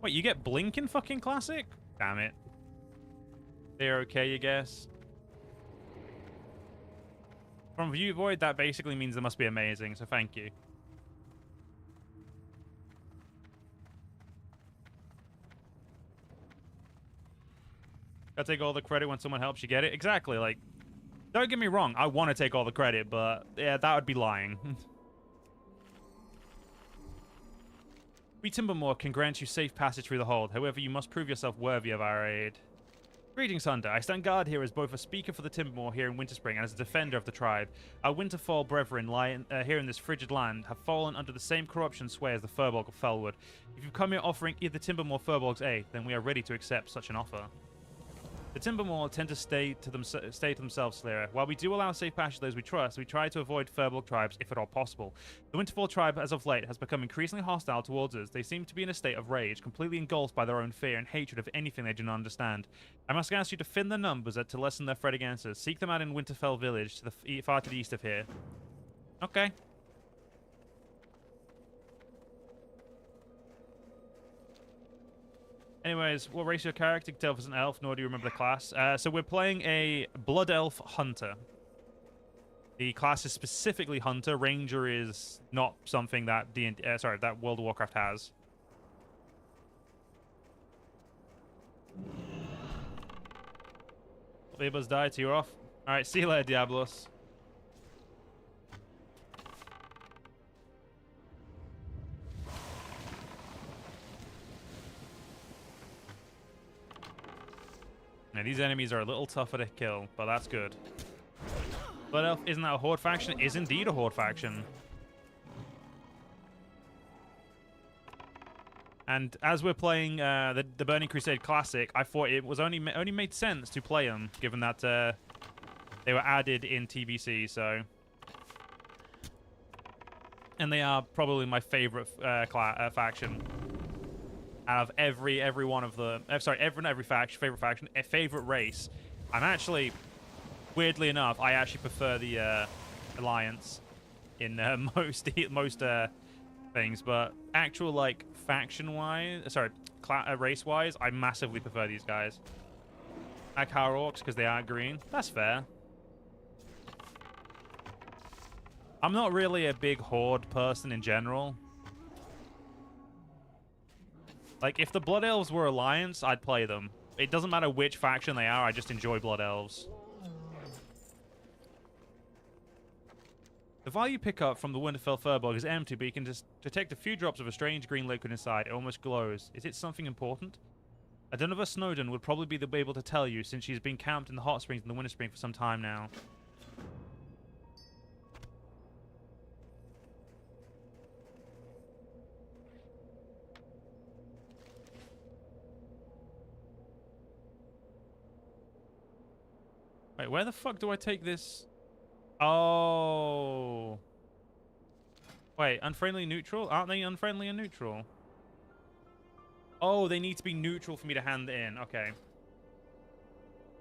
Wait, you get Blink in fucking Classic? Damn it. They're okay, I guess. From View Void, that basically means they must be amazing, so thank you. Gotta take all the credit when someone helps you get it. Exactly, like, don't get me wrong, I want to take all the credit, but yeah, that would be lying. We Timbermore can grant you safe passage through the hold. However, you must prove yourself worthy of our aid. Greetings, Hunter. I stand guard here as both a speaker for the Timbermore here in Winterspring and as a defender of the tribe. Our Winterfall brethren here in this frigid land have fallen under the same corruption sway as the Furbolg of Felwood. If you've come here offering either Timbermore or Furbolg's aid, then we are ready to accept such an offer. The Timbermore tend to stay to themselves, Slayer. While we do allow safe passage to those we trust, we try to avoid Furbolg tribes if at all possible. The Winterfall tribe, as of late, has become increasingly hostile towards us. They seem to be in a state of rage, completely engulfed by their own fear and hatred of anything they do not understand. I must ask you to thin their numbers to lessen their threat against us. Seek them out in Winterfell village, far to the east of here. Okay. Anyways, what race your character? You can tell if it's an elf, nor do you remember the class. So we're playing a Blood Elf Hunter. The class is specifically Hunter. Ranger is not something that that World of Warcraft has. Labels die, so you're off. Alright, see you later, Diablos. Now, these enemies are a little tougher to kill, but that's good. Blood Elf, isn't that a Horde faction? It is indeed a Horde faction. And as we're playing the Burning Crusade Classic, I thought it was only made sense to play them, given that they were added in TBC. So, and they are probably my favorite faction. Out of every one of the favorite faction, a favorite race. I'm actually, weirdly enough, I actually prefer the Alliance in most things, but actual like faction wise, race wise, I massively prefer these guys. Aghar Orcs because they are green. That's fair. I'm not really a big Horde person in general. Like, if the Blood Elves were Alliance, I'd play them. It doesn't matter which faction they are, I just enjoy Blood Elves. The value you pick up from the Winterfell Furbolg is empty, but you can just detect a few drops of a strange green liquid inside. It almost glows. Is it something important? Adunova Snowden would probably be able to tell you, since she's been camped in the hot springs in the Winterspring for some time now. Wait, where the fuck do I take this? Oh. Wait, unfriendly neutral? Aren't they unfriendly and neutral? Oh, they need to be neutral for me to hand it in. Okay.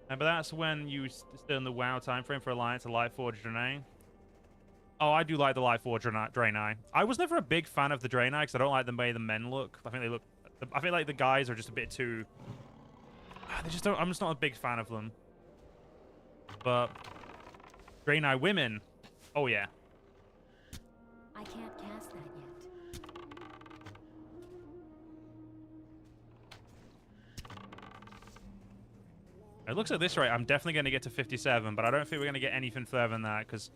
But that's when you still in the WoW time frame for Alliance, a Lightforged Draenei. Oh, I do like the Lightforged Draenei. I was never a big fan of the Draenei because I don't like the way the men look. I feel like the guys are just a bit too... They just don't... I'm just not a big fan of them. But Draenei women, oh yeah. I can't cast that yet. It looks at this rate, I'm definitely going to get to 57, but I don't think we're going to get anything further than that because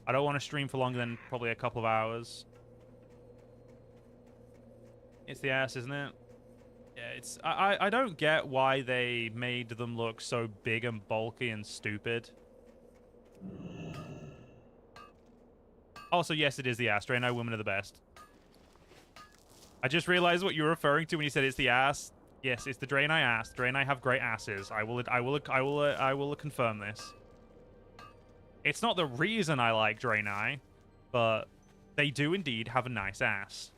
I don't want to stream for longer than probably a couple of hours. It's the ass, isn't it? Yeah, it's... I don't get why they made them look so big and bulky and stupid. Also, yes, it is the ass. Draenei women are the best. I just realized what you were referring to when you said it's the ass. Yes, it's the Draenei ass. Draenei have great asses. I will confirm this. It's not the reason I like Draenei, but they do indeed have a nice ass.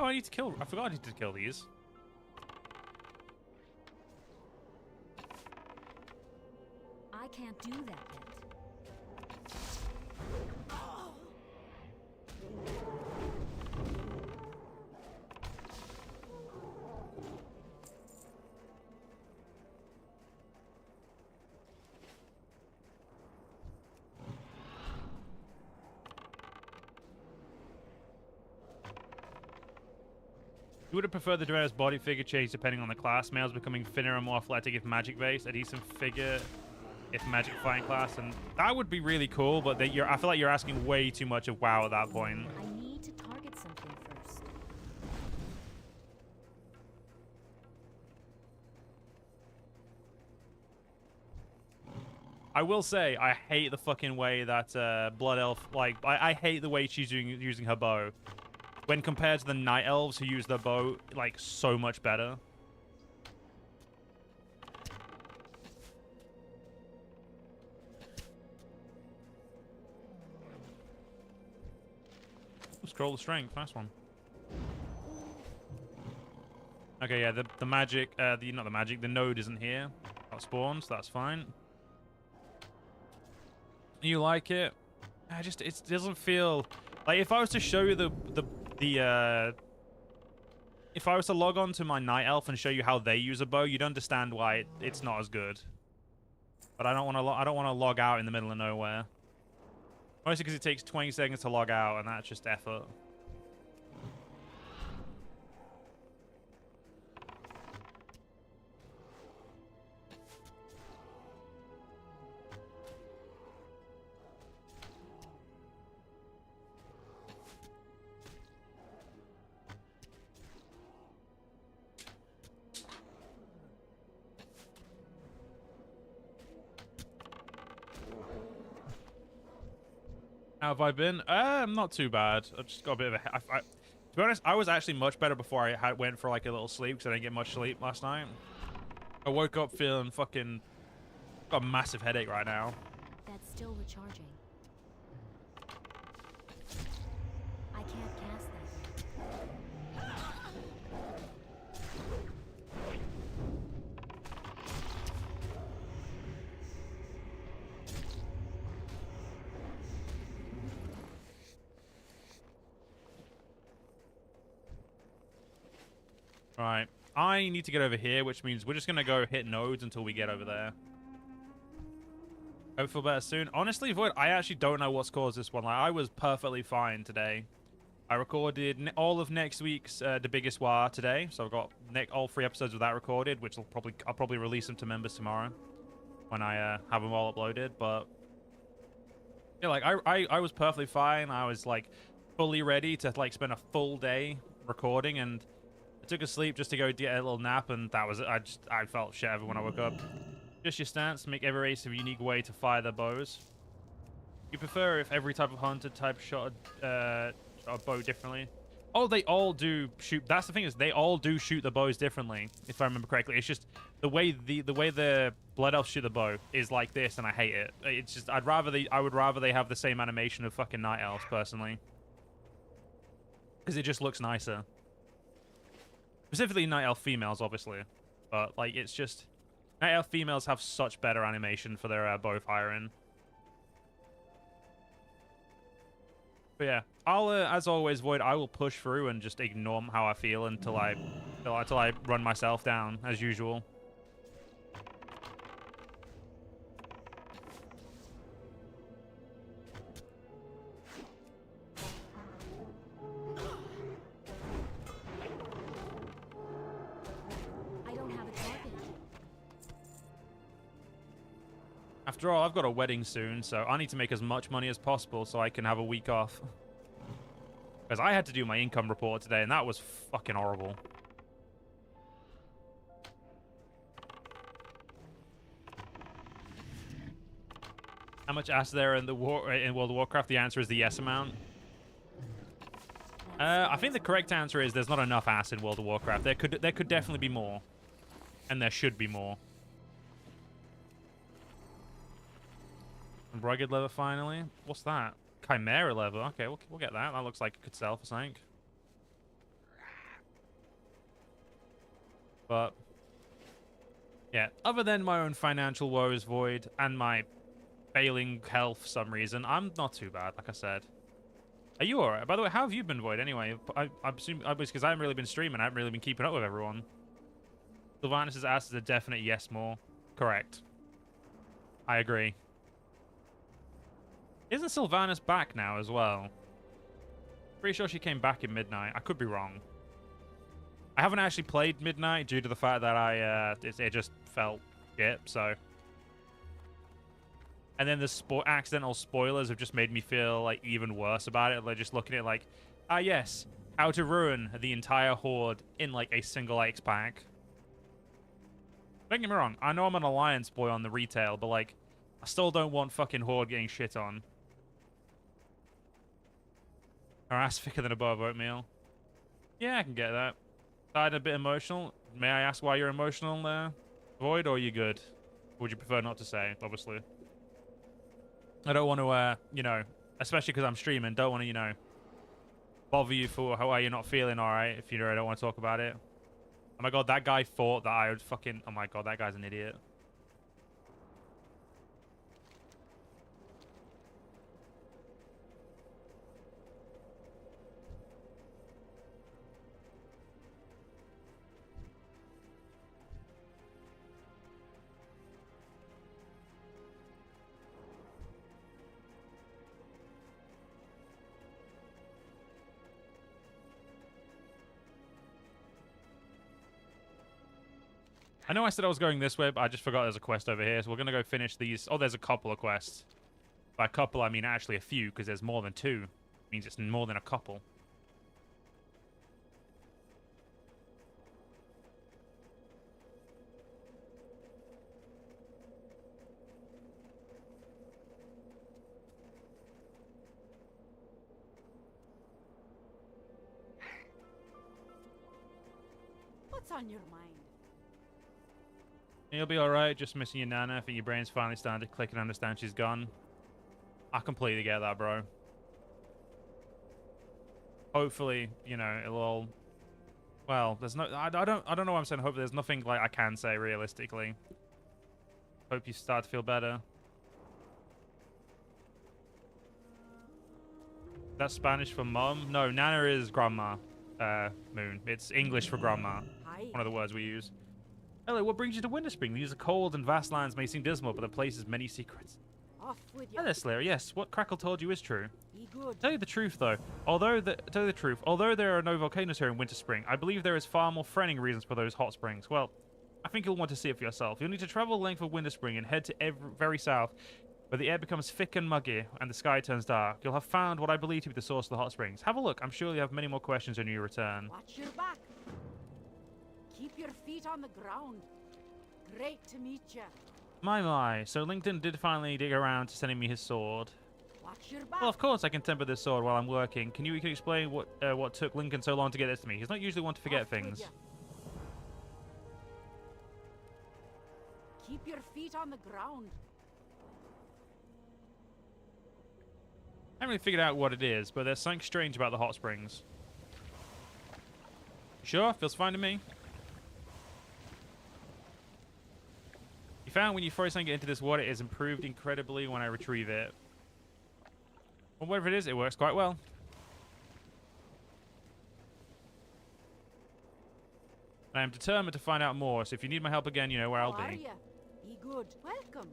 I need to kill... I forgot I needed to kill these. I can't do that yet. You would have preferred the Duena's body figure change depending on the class. Males becoming thinner and more athletic if magic based. A decent figure if magic fighting class, and that would be really cool. But I feel like you're asking way too much of WoW at that point. I need to target something first. I will say I hate the fucking way that Blood Elf, like I hate the way she's using her bow. When compared to the Night Elves who use their bow, like, so much better. Scroll the strength, nice one. Okay, yeah, the magic, not the magic, the node isn't here. Got spawned, so that's fine. You like it? It doesn't feel... Like, if I was to show you if I was to log on to my Night Elf and show you how they use a bow, you'd understand why it's not as good. But I don't want to log out in the middle of nowhere. Mostly because it takes 20 seconds to log out, and that's just effort. How have I been? Not too bad. I just got a bit of a... to be honest, I was actually much better before I went for like a little sleep because I didn't get much sleep last night. I woke up feeling fucking... Got a massive headache right now. That's still recharging. I can't cast that yet. Right. I need to get over here, which means we're just going to go hit nodes until we get over there. Hope feel better soon. Honestly, Void, I actually don't know what's caused this one. Like, I was perfectly fine today. I recorded all of next week's The Biggest War today, so I've got all 3 episodes of that recorded, which I'll probably release them to members tomorrow when I have them all uploaded. But yeah, like I was perfectly fine. I was like fully ready to like spend a full day recording, and I took a sleep just to go get a little nap, and that was it. I felt shit when I woke up. Just your stance, make every race a unique way to fire their bows. You prefer if every type of hunter type shot a bow differently? Oh, they all do shoot. That's the thing, is they all do shoot the bows differently, if I remember correctly. It's just the way the Blood Elves shoot the bow is like this, and I hate it. It's just I would rather they have the same animation of fucking Night Elves personally, because it just looks nicer. Specifically Night Elf females, obviously, but like it's just Night Elf females have such better animation for their bow firing. But yeah, I'll as always, Void, I will push through and just ignore how I feel until I run myself down as usual. After all, I've got a wedding soon, so I need to make as much money as possible so I can have a week off. Because I had to do my income report today, and that was fucking horrible. How much ass there in World of Warcraft? The answer is the yes amount. I think the correct answer is there's not enough ass in World of Warcraft. There could definitely be more, and there should be more. Rugged leather, finally. What's that? Chimera leather. Okay, we'll get that. That looks like it could sell for something. But yeah, other than my own financial woes, Void, and my failing health for some reason, I'm not too bad, like I said. Are you alright? By the way, how have you been, Void, anyway? I assume, because I haven't really been streaming, I haven't really been keeping up with everyone. Sylvanus' ass is a definite yes more. Correct. I agree. Isn't Sylvanus back now as well? Pretty sure she came back in Midnight. I could be wrong. I haven't actually played Midnight due to the fact that it just felt shit, so. And then the accidental spoilers have just made me feel like even worse about it. They're just looking at it like, ah yes, how to ruin the entire horde in like a single X pack. Don't get me wrong, I know I'm an Alliance boy on the retail, but like, I still don't want fucking horde getting shit on. Her ass thicker than a bowl of oatmeal. Yeah, I can get that. Died a bit emotional. May I ask why you're emotional there, Void, or are you good? Or would you prefer not to say, obviously? I don't want to, you know, especially because I'm streaming, don't want to, you know, bother you for how you're not feeling alright if you don't want to talk about it. Oh my god, that guy thought that I would fucking... Oh my god, that guy's an idiot. I know I said I was going this way, but I just forgot there's a quest over here. So we're going to go finish these. Oh, there's a couple of quests. By a couple, I mean actually a few, because there's more than two. It means it's more than a couple. What's on your mind? You'll be alright, just missing your Nana. I think your brain's finally starting to click and understand she's gone. I completely get that, bro. Hopefully, you know, it'll all... Well, there's no... I don't know what I'm saying. Hopefully there's nothing like I can say realistically. Hope you start to feel better. That's Spanish for mum? No, Nana is grandma, Moon. It's English for grandma. Hi. One of the words we use. Hello, what brings you to Winterspring? These are cold and vast lands may seem dismal, but the place has many secrets. Off with you. Hi there, Slayer. Yes, what Crackle told you is true. Be good. Tell you the truth, though. Although there are no volcanoes here in Winterspring, I believe there is far more friendly reasons for those hot springs. Well, I think you'll want to see it for yourself. You'll need to travel the length of Winterspring and head to very south, where the air becomes thick and muggy and the sky turns dark. You'll have found what I believe to be the source of the hot springs. Have a look. I'm sure you have many more questions when you return. Watch your back. Keep your feet on the ground. Great to meet you. My. So LinkedIn did finally dig around to sending me his sword. Watch your back. Well, of course I can temper this sword while I'm working. Can you explain what took Lincoln so long to get this to me? He's not usually one to forget Off with things. ya. Keep your feet on the ground. I haven't really figured out what it is, but there's something strange about the hot springs. Sure, feels fine to me. You found when you first get into this water, it is improved incredibly when I retrieve it. Well, whatever it is, it works quite well. I am determined to find out more, so if you need my help again, you know where I'll How are be. ya? Be good. Welcome.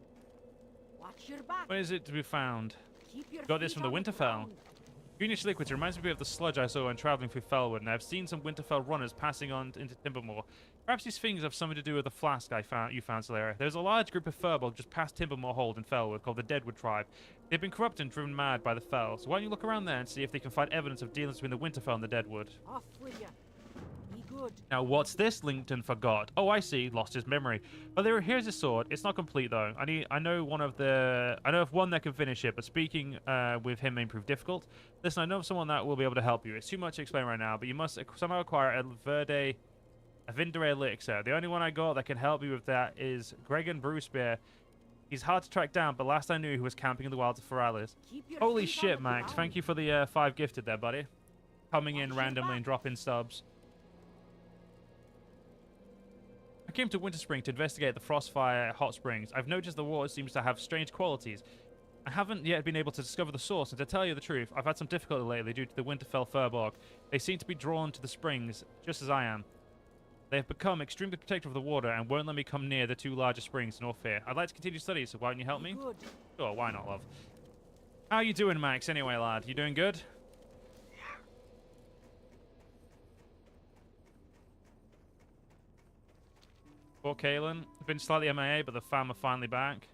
Watch your back. Where is it to be found? Keep your Got this feet from the on Winterfell. ground. Greenish liquids reminds me of the sludge I saw when traveling through Felwood, and I've seen some Winterfell runners passing on into Timbermore. Perhaps these things have something to do with the flask you found, Slayer. There's a large group of Furbolg just past Timbermore Hold in Felwood called the Deadwood Tribe. They've been corrupted and driven mad by the Fell, so why don't you look around there and see if they can find evidence of dealings between the Winterfell and the Deadwood. Off with ya. Be good. Now, what's this? Lincoln forgot. Oh, I see. Lost his memory. But here's his sword. It's not complete though. I know of one that can finish it, but speaking with him may prove difficult. Listen, I know of someone that will be able to help you. It's too much to explain right now, but you must somehow acquire a Vindere elixir. The only one I got that can help you with that is Gregan Brewspear. He's hard to track down, but last I knew he was camping in the wilds of Feralis. Keep your Holy feet on shit, the Max. ground. Thank you for the 5 gifted there, buddy. Coming in Watch your randomly back. and dropping subs. I came to Winter Spring to investigate the Frostfire hot springs. I've noticed the water seems to have strange qualities. I haven't yet been able to discover the source, and to tell you the truth, I've had some difficulty lately due to the Winterfell Furbog. They seem to be drawn to the springs, just as I am. They have become extremely protective of the water and won't let me come near the two larger springs north here. I'd like to continue studies, so why don't you help me? Good. Sure, why not, love? How you doing, Max, anyway, lad? You doing good? Poor Kalen. Been slightly MIA, but the fam are finally back.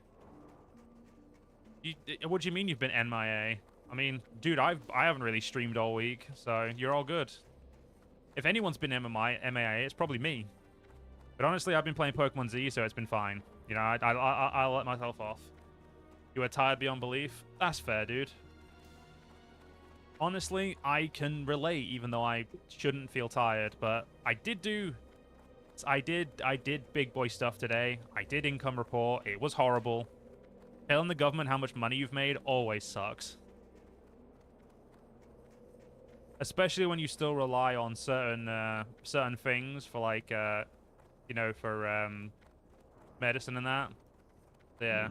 What do you mean you've been MIA? I mean, dude, I haven't really streamed all week, so you're all good. If anyone's been MIA, it's probably me. But honestly, I've been playing Pokemon Z, so it's been fine. You know, I'll let myself off. You are tired beyond belief? That's fair, dude. Honestly, I can relate, even though I shouldn't feel tired. But I did big boy stuff today. I did income report. It was horrible. Telling the government how much money you've made always sucks. Especially when you still rely on certain things for, like, you know, for medicine and that. Yeah.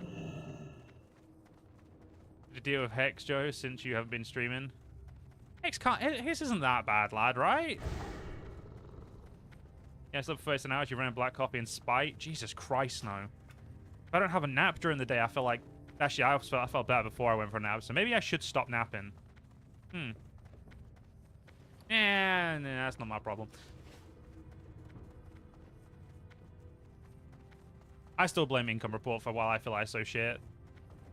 Did you deal with Hex, Joe, since you haven't been streaming? Hex isn't that bad, lad, right? Yeah, it's up first an hour. You ran a black coffee and spite. Jesus Christ, no. If I don't have a nap during the day, I feel like... Actually, I felt better before I went for a nap, so maybe I should stop napping. Nah, that's not my problem. I still blame income report for why I feel like so shit.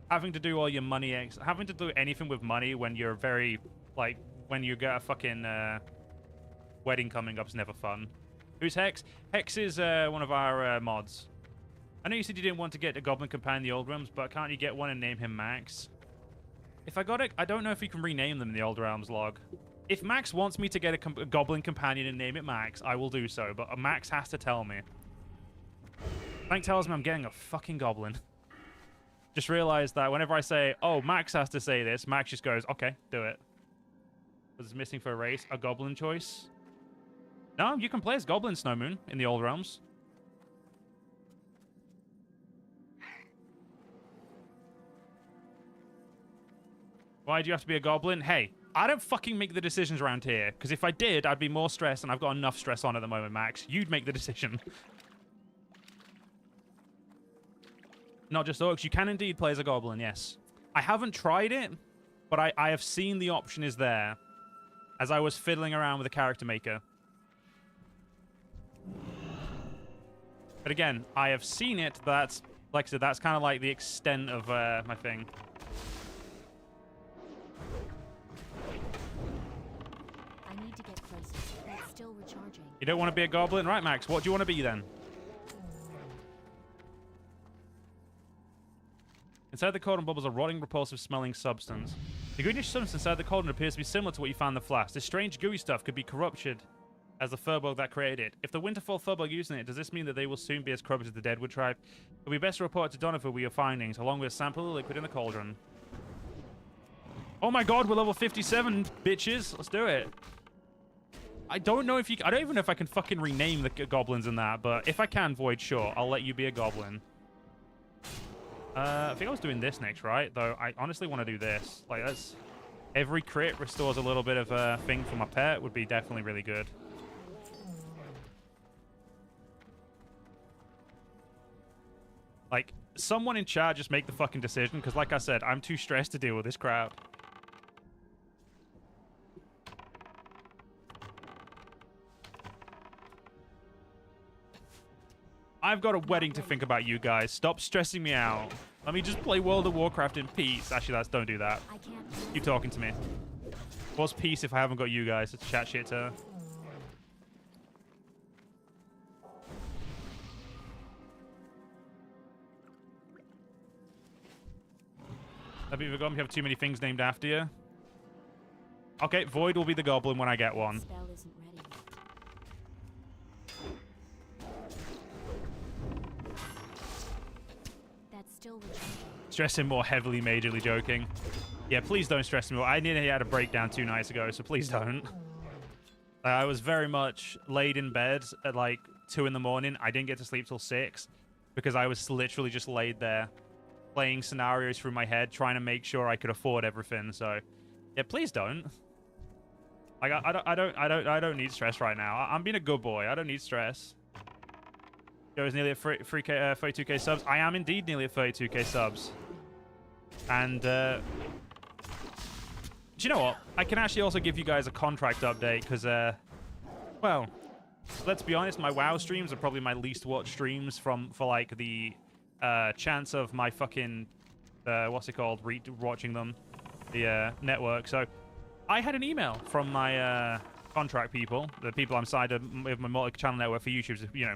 Having to do all your money... having to do anything with money when you're very... Like, when you get a fucking wedding coming up is never fun. Who's Hex? Hex is one of our mods. I know you said you didn't want to get a Goblin Companion in the Old Realms, but can't you get one and name him Max? If I got it, I don't know if you can rename them in the Old Realms log. If Max wants me to get a Goblin Companion and name it Max, I will do so, but Max has to tell me. Frank tells me I'm getting a fucking Goblin. Just realized that whenever I say, oh, Max has to say this, Max just goes, okay, do it. Was missing for a race? A Goblin choice? No, you can play as Goblin Snowmoon in the Old Realms. Why do you have to be a goblin? Hey, I don't fucking make the decisions around here. Because if I did, I'd be more stressed, and I've got enough stress on at the moment, Max. You'd make the decision. Not just orcs. You can indeed play as a goblin, yes. I haven't tried it, but I have seen the option is there as I was fiddling around with the character maker. But again, I have seen it. That's, like I said, that's kind of like the extent of my thing. You don't want to be a goblin? Right, Max. What do you want to be then? Inside the cauldron bubbles a rotting, repulsive smelling substance. The greenish substance inside the cauldron appears to be similar to what you found in the flask. This strange gooey stuff could be corrupted as the Furbog that created it. If the Winterfell Furbog using it, does this mean that they will soon be as corrupted as the Deadwood tribe? It would be best to report to Donovan with your findings, along with a sample of the liquid in the cauldron. Oh my god, we're level 57, bitches. Let's do it. I don't know if you... I don't even know if I can fucking rename the goblins in that, but if I can, Void, sure, I'll let you be a goblin. I think I was doing this next, right? Though I honestly want to do this. Like, that's... Every crit restores a little bit of a thing for my pet would be definitely really good. Like, someone in chat just make the fucking decision, because like I said, I'm too stressed to deal with this crap. I've got a wedding to think about, you guys. Stop stressing me out. Let me just play World of Warcraft in peace. Actually, don't do that. Keep talking to me. What's peace if I haven't got you guys to chat shit to? Have you forgotten you have too many things named after you? Okay, Void will be the goblin when I get one. Spell isn't ready. Stress him more heavily, majorly joking. Yeah, please don't stress me more. I nearly had a breakdown 2 nights ago, so please don't. I was very much laid in bed at like 2 in the morning. I didn't get to sleep till 6 because I was literally just laid there playing scenarios through my head, trying to make sure I could afford everything. So, yeah, please don't. Like, I don't need stress right now. I'm being a good boy. I don't need stress. Joe is nearly at 32k subs. I am indeed nearly at 32k subs. And, do you know what? I can actually also give you guys a contract update because, well, let's be honest, my WoW streams are probably my least watched streams for like the chance of my fucking, what's it called, watching them, the network. So I had an email from my contract people, the people I'm signed with my multi-channel network for YouTube. You know,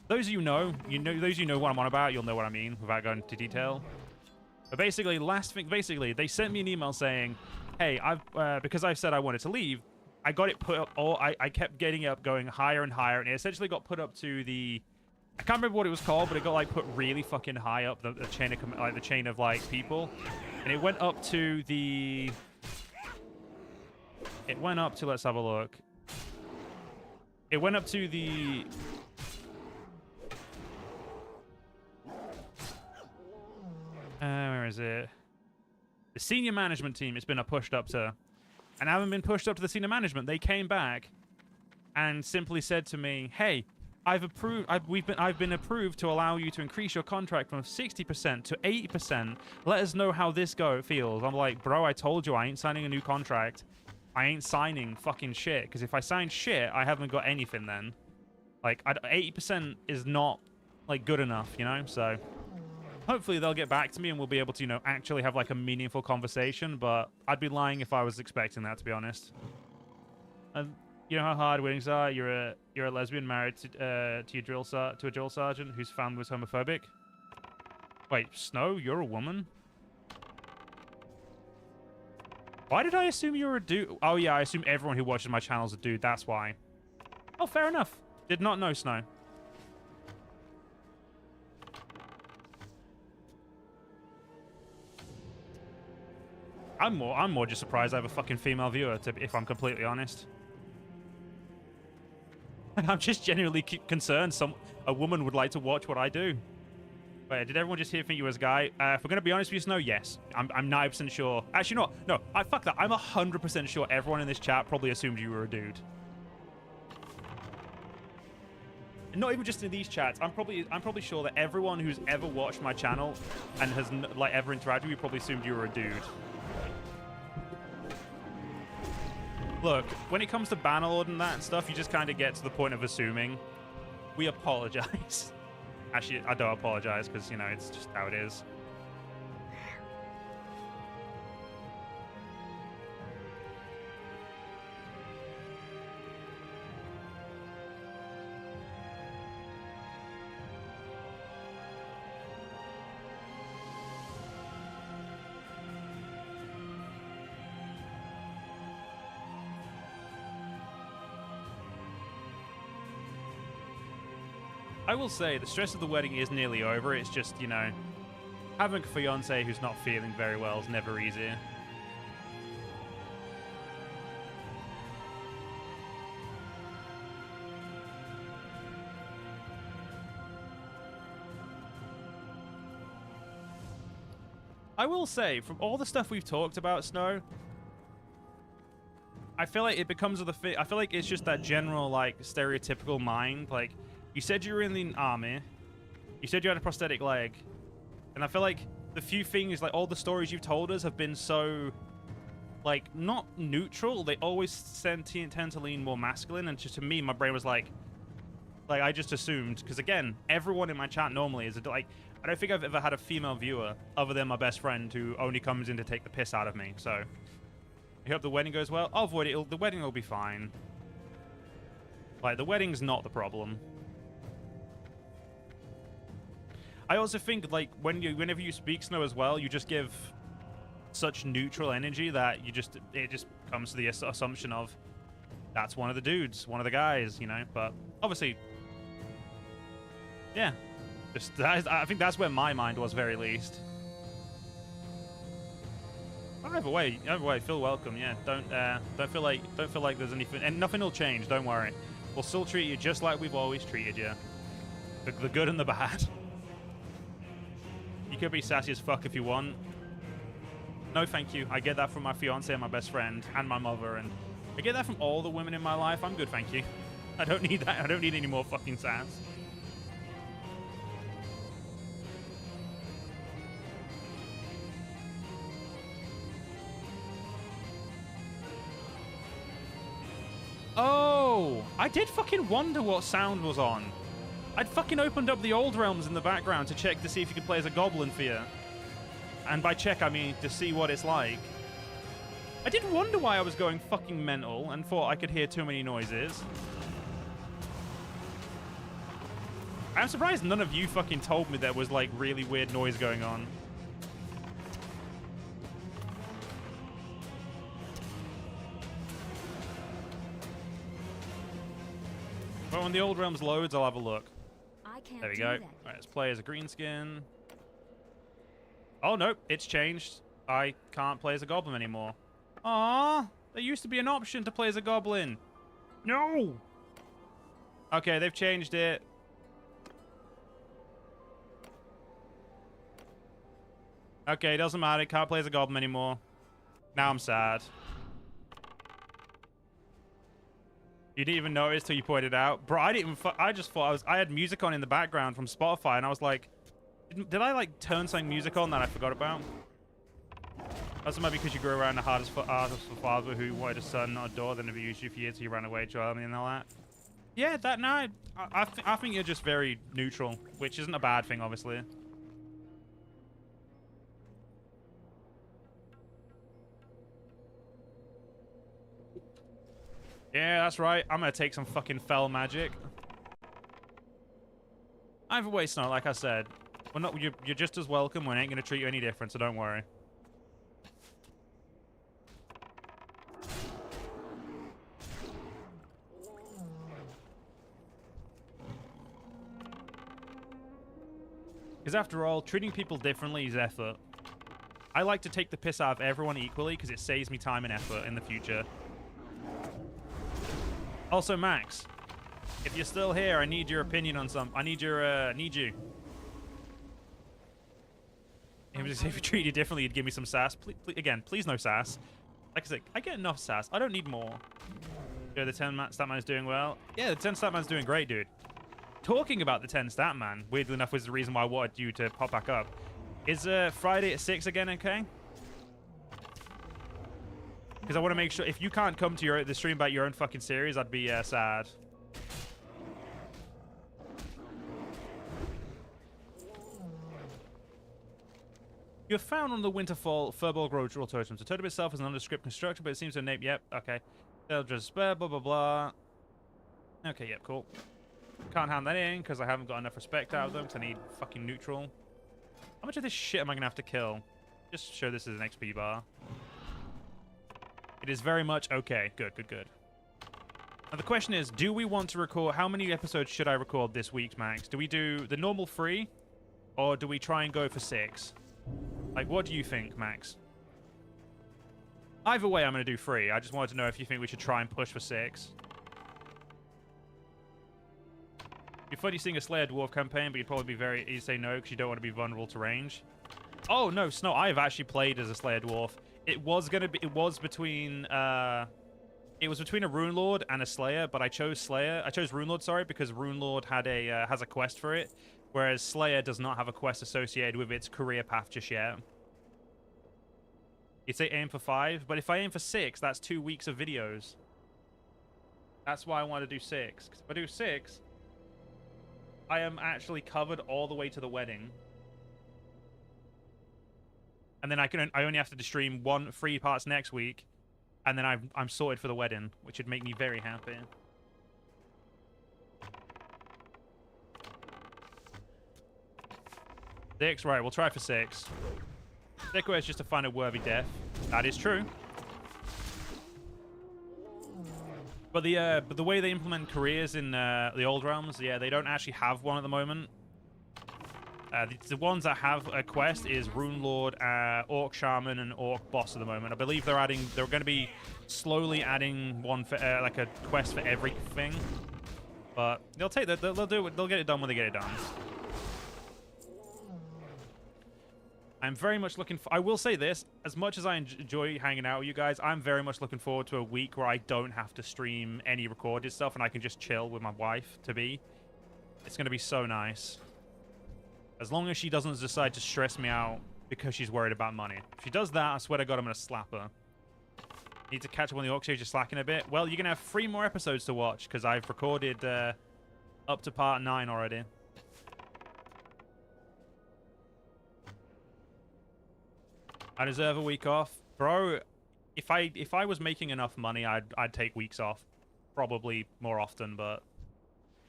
those of you know, those of you know what I'm on about, you'll know what I mean without going into detail. But basically, they sent me an email saying, hey, because I said I wanted to leave, I got it put up, I kept getting it up, going higher and higher, and it essentially got put up to the, I can't remember what it was called, but it got like put really fucking high up the chain of the chain of like people, and it went up to the, let's have a look. It went up to the, where is it? The senior management team. It's been pushed up to, and I haven't been pushed up to the senior management. They came back and simply said to me, "Hey, I've been approved to allow you to increase your contract from 60% to 80%. Let us know how this feels." I'm like, bro, I told you I ain't signing a new contract. I ain't signing fucking shit. Because if I sign shit, I haven't got anything then. Like, 80% is not like good enough, you know. So hopefully they'll get back to me and we'll be able to, you know, actually have like a meaningful conversation. But I'd be lying if I was expecting that, to be honest. And you know how hard weddings are. You're a lesbian married to a drill sergeant whose family was homophobic. Wait, Snow, you're a woman? Why did I assume you were a dude? Oh yeah, I assume everyone who watches my channel is a dude. That's why. Oh, fair enough. Did not know, Snow. I'm more just surprised I have a fucking female viewer, if I'm completely honest. I'm just genuinely concerned a woman would like to watch what I do. Wait, did everyone just think you was a guy? If we're going to be honest with you, Snow, yes. I'm 90% sure. Actually, no. Fuck that. I'm 100% sure everyone in this chat probably assumed you were a dude. And not even just in these chats. I'm probably sure that everyone who's ever watched my channel and has like ever interacted with you probably assumed you were a dude. Look, when it comes to Bannerlord and that and stuff, you just kind of get to the point of assuming. We apologize. Actually, I don't apologize because, you know, it's just how it is. I will say, the stress of the wedding is nearly over. It's just, you know, having a fiance who's not feeling very well is never easy. I will say, from all the stuff we've talked about, Snow, I feel like it becomes I feel like it's just that general, like, stereotypical mind, like, you said you were in the army. You said you had a prosthetic leg. And I feel like the few things, like all the stories you've told us have been so, like, not neutral. They always tend to lean more masculine. And just to me, my brain was like I just assumed. Because again, everyone in my chat normally is, like, I don't think I've ever had a female viewer other than my best friend who only comes in to take the piss out of me. So, I hope the wedding goes well. I'll avoid it. The wedding will be fine. Like, the wedding's not the problem. I also think, like, whenever you speak, Snow, as well, you just give such neutral energy that it just comes to the assumption of that's one of the dudes, one of the guys, you know. But obviously, yeah, I think that's where my mind was, very least. Either way, feel welcome. Yeah, don't feel like there's anything, and nothing will change. Don't worry. We'll still treat you just like we've always treated you. The good and the bad. You could be sassy as fuck if you want. No, thank you. I get that from my fiance and my best friend and my mother, and I get that from all the women in my life. I'm good, thank you. I don't need that. I don't need any more fucking sass. Oh, I did fucking wonder what sound was on. I'd fucking opened up the old realms in the background to check to see if you could play as a goblin for you. And by check, I mean to see what it's like. I did wonder why I was going fucking mental and thought I could hear too many noises. I'm surprised none of you fucking told me there was, like, really weird noise going on. Well, when the old realms loads, I'll have a look. I can't There we do go. that All right, yet. let's play as a green skin. Oh, no, it's changed. I can't play as a goblin anymore. Aww, there used to be an option to play as a goblin. No! Okay, they've changed it. Okay, doesn't matter. Can't play as a goblin anymore. Now I'm sad. You didn't even notice till you pointed out. Bro, I didn't even... I just thought I had music on in the background from Spotify, and I was like... Did I, like, turn some music on that I forgot about? Also, maybe because you grew around the hardest for father who wanted a son, not a daughter, then abused you for years, so you ran away, child, and all that. Yeah, that night, I think you're just very neutral, which isn't a bad thing, obviously. Yeah, that's right. I'm gonna take some fucking fell magic. Either way, Snow, like I said, you're just as welcome. We ain't gonna treat you any different, so don't worry. Because after all, treating people differently is effort. I like to take the piss out of everyone equally because it saves me time and effort in the future. Also, Max, if you're still here, I need your opinion on something. I need you. If you treat you differently, you'd give me some sass. Please no sass. Like I said, I get enough sass. I don't need more. Yeah, the 10 stat man is doing well. Yeah, the 10 stat man's doing great, dude. Talking about the 10 stat man, weirdly enough, was the reason why I wanted you to pop back up. Is Friday at 6 again okay? Because I want to make sure, if you can't come to the stream about your own fucking series, I'd be sad. You're found on the Winterfall Furball Grove totems. The totem itself is an nondescript construction, but it seems to name. Yep, okay. They'll just spare, blah, blah, blah. Okay, yep, cool. Can't hand that in because I haven't got enough respect out of them, because I need fucking neutral. How much of this shit am I going to have to kill? Just show this as an XP bar. It is very much okay. Good, good, good. Now the question is, do we want to record... How many episodes should I record this week, Max? Do we do the normal 3? Or do we try and go for 6? Like, what do you think, Max? Either way, I'm going to do 3. I just wanted to know if you think we should try and push for 6. You're funny seeing a Slayer Dwarf campaign, but you'd probably be very... You say no because you don't want to be vulnerable to range. Oh, no, Snow, I have actually played as a Slayer Dwarf. It was between a Rune Lord and a Slayer, but I chose Slayer. I chose Rune Lord, sorry, because Rune Lord has a quest for it, whereas Slayer does not have a quest associated with its career path just yet. You'd say aim for 5, but if I aim for 6, that's 2 weeks of videos. That's why I want to do 6. Because if I do 6, I am actually covered all the way to the wedding. And then I only have to stream 3 parts next week, and then I'm sorted for the wedding, which would make me very happy. Six, right? We'll try for 6. Sick way is just to find a worthy death. That is true. But the way they implement careers in the old realms, yeah, they don't actually have one at the moment. The ones that have a quest is Rune Lord, Orc Shaman, and Orc Boss at the moment. I believe they're going to be slowly adding one for like a quest for everything. But they'll take that. They'll do it. They'll get it done when they get it done. I'm very much looking for... I will say this. As much as I enjoy hanging out with you guys, I'm very much looking forward to a week where I don't have to stream any recorded stuff and I can just chill with my wife-to-be. It's going to be so nice. As long as she doesn't decide to stress me out because she's worried about money. If she does that, I swear to God, I'm going to slap her. Need to catch up on the Orc Age, just slacking a bit. Well, you're going to have 3 more episodes to watch because I've recorded up to part 9 already. I deserve a week off, bro. If I was making enough money, I'd take weeks off, probably more often. But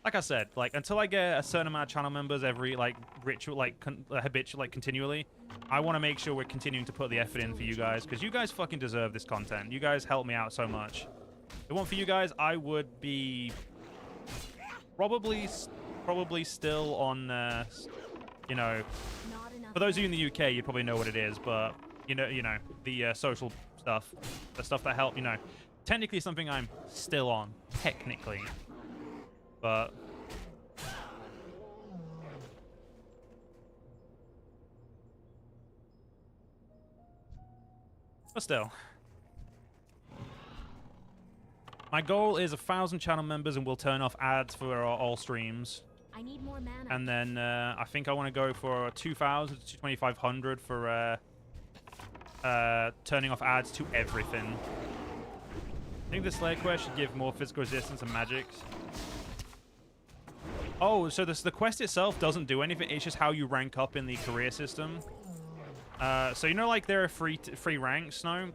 like I said, like until I get a certain amount of channel members every habitual continually, I want to make sure we're continuing to put the effort in for you guys because you guys fucking deserve this content. You guys help me out so much. If it weren't for you guys, I would be probably still on you know. For those of you in the UK, you probably know what it is, but you know the social stuff, the stuff that help. You know, technically something I'm still on, technically, but still. My goal is 1,000 channel members, and we'll turn off ads for all streams. I need more mana. And then I think I want to go for 2,000 to 2,500 for turning off ads to everything. I think the Slayer quest should give more physical resistance and magic. Oh, so the quest itself doesn't do anything. It's just how you rank up in the career system. So you know, like there are free ranks now.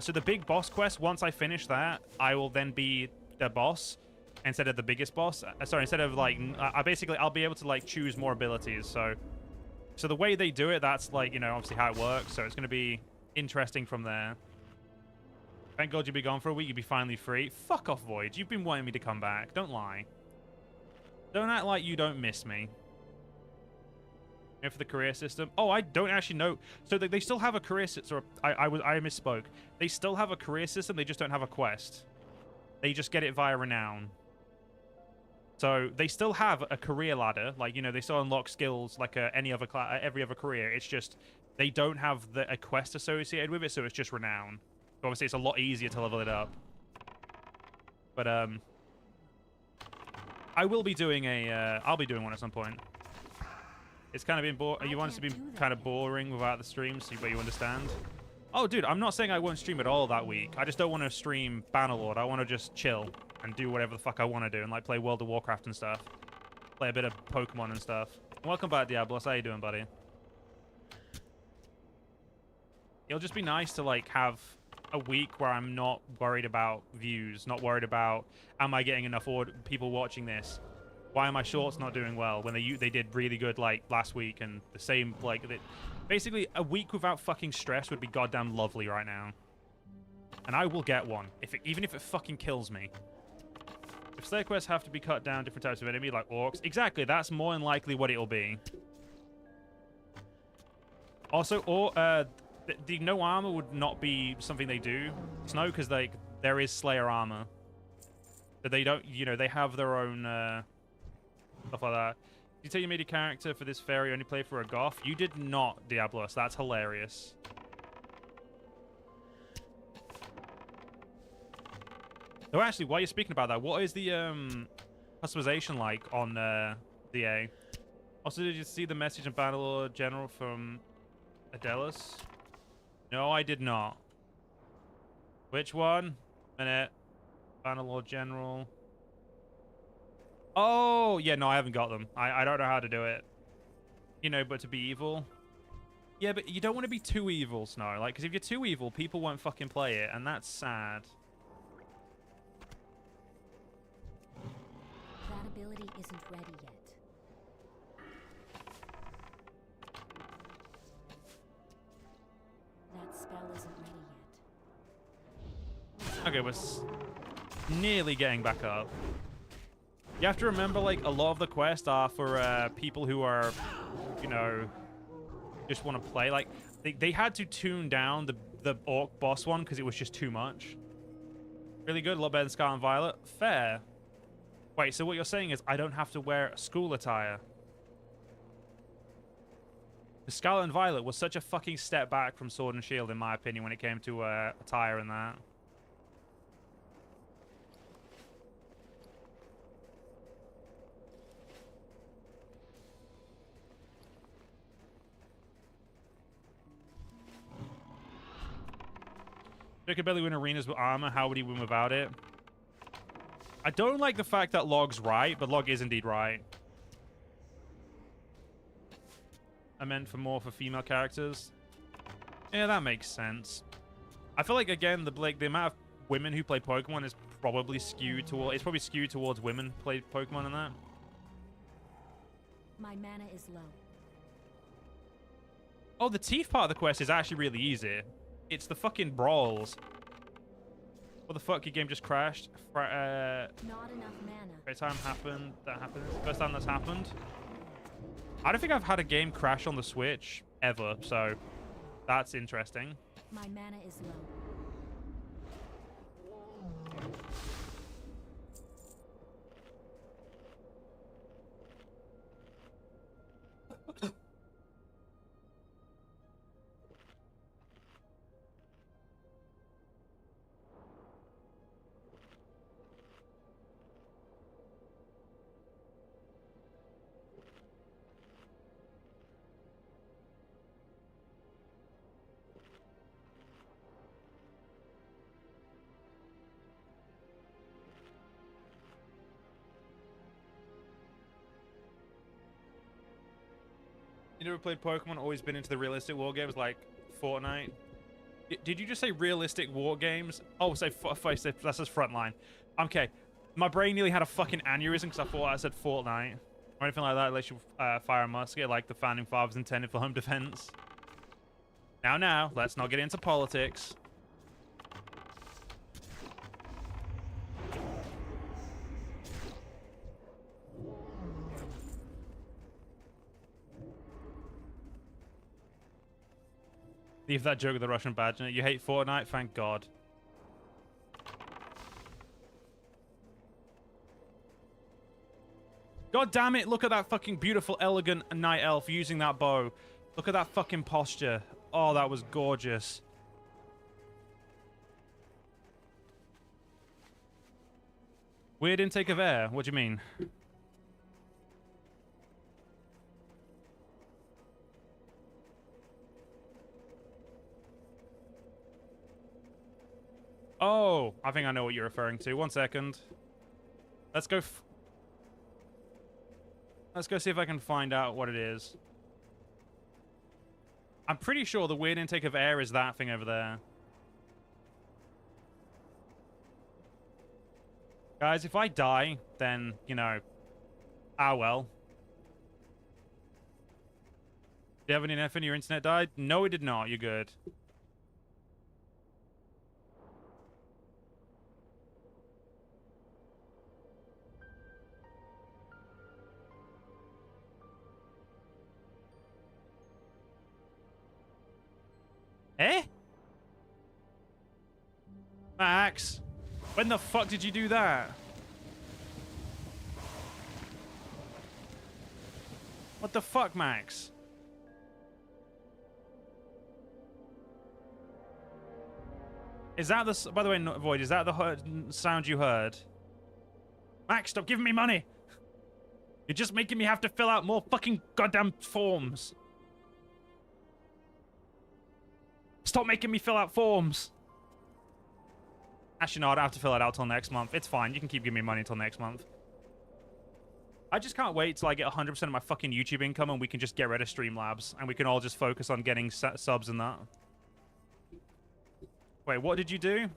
So the big boss quest, once I finish that, I will then be the boss instead of the biggest boss. Sorry, instead of like, I'll be able to like choose more abilities. So the way they do it, that's like, you know, obviously how it works. So it's going to be interesting from there. Thank God you'd be gone for a week. You'd be finally free. Fuck off, Void. You've been wanting me to come back. Don't lie. Don't act like you don't miss me. For the career system. Oh, I don't actually know. So they still have a career system. I misspoke. They still have a career system. They just don't have a quest. They just get it via renown. So they still have a career ladder. Like, you know, they still unlock skills like every other career. It's just they don't have a quest associated with it. So it's just renown. So obviously, it's a lot easier to level it up. But I will be doing I'll be doing one at some point. It's kind of been you want it to be kind of boring without the streams, but you understand. Oh, dude, I'm not saying I won't stream at all that week. I just don't want to stream Bannerlord. I want to just chill and do whatever the fuck I want to do and like play World of Warcraft and stuff. Play a bit of Pokemon and stuff. Welcome back, Diablos. How you doing, buddy? It'll just be nice to like have a week where I'm not worried about views, not worried about am I getting enough people watching this. Why are my shorts not doing well when they did really good like last week and the same like basically a week without fucking stress would be goddamn lovely right now. And I will get one even if it fucking kills me. If Slayer quests have to be cut down different types of enemy like orcs, exactly, that's more than likely what it'll be. Also, the no armor would not be something they do. Snow, because like there is Slayer armor. But they don't, you know, they have their own stuff like that. Did you tell you made a character for this fairy only play for a goth? You did not, Diablos. That's hilarious. Oh, actually, while you're speaking about that, what is the customization like on DA? Also, did you see the message in Bannerlord General from Adelis? No, I did not. Which one? Minute. Bannerlord General. Oh, yeah, no, I haven't got them. I don't know how to do it. You know, but to be evil. Yeah, but you don't want to be too evil, Snow. Like, because if you're too evil, people won't fucking play it, and that's sad. That ability isn't ready yet. That spell isn't ready yet. Okay, we're nearly getting back up. You have to remember, like, a lot of the quests are for people who are, you know, just want to play. Like, they had to tune down the orc boss one because it was just too much. Really good, a lot better than Scarlet and Violet. Fair. Wait, so what you're saying is I don't have to wear school attire? The Scarlet and Violet was such a fucking step back from Sword and Shield, in my opinion, when it came to attire and that. Joe could barely win arenas with armor. How would he win without it? I don't like the fact that Log's right, but Log is indeed right. I meant for female characters. Yeah, that makes sense. I feel like, again, the amount of women who play Pokemon is probably skewed toward... It's probably skewed towards women play Pokemon and that. My mana is low. Oh, the teeth part of the quest is actually really easy. It's the fucking brawls. What the fuck? Your game just crashed? Not enough mana. First time happened. That happened. First time that's happened. I don't think I've had a game crash on the Switch ever, so that's interesting. My mana is low. You never played Pokemon, always been into the realistic war games like Fortnite? Did you just say realistic war games? Oh, say that says Frontline. Okay, my brain nearly had a fucking aneurysm because I thought I said Fortnite. Or anything like that, unless you fire a musket like the founding fathers intended for home defense. Now, let's not get into politics. Leave that joke with the Russian badge in it. You hate Fortnite? Thank God. God damn it, look at that fucking beautiful, elegant night elf using that bow. Look at that fucking posture. Oh, that was gorgeous. Weird intake of air? What do you mean? Oh, I think I know what you're referring to. One second. Let's go see if I can find out what it is. I'm pretty sure the weird intake of air is that thing over there. Guys, if I die, then, you know, ah well. Do you have any F and your internet died? No, it did not. You're good. Eh? Max? When the fuck did you do that? What the fuck, Max? Is that the... By the way, Void, is that the sound you heard? Max, stop giving me money! You're just making me have to fill out more fucking goddamn forms. Stop making me fill out forms. Actually, no, I don't have to fill it out till next month. It's fine. You can keep giving me money until next month. I just can't wait till I get 100% of my fucking YouTube income and we can just get rid of Streamlabs. And we can all just focus on getting subs and that. Wait, what did you do?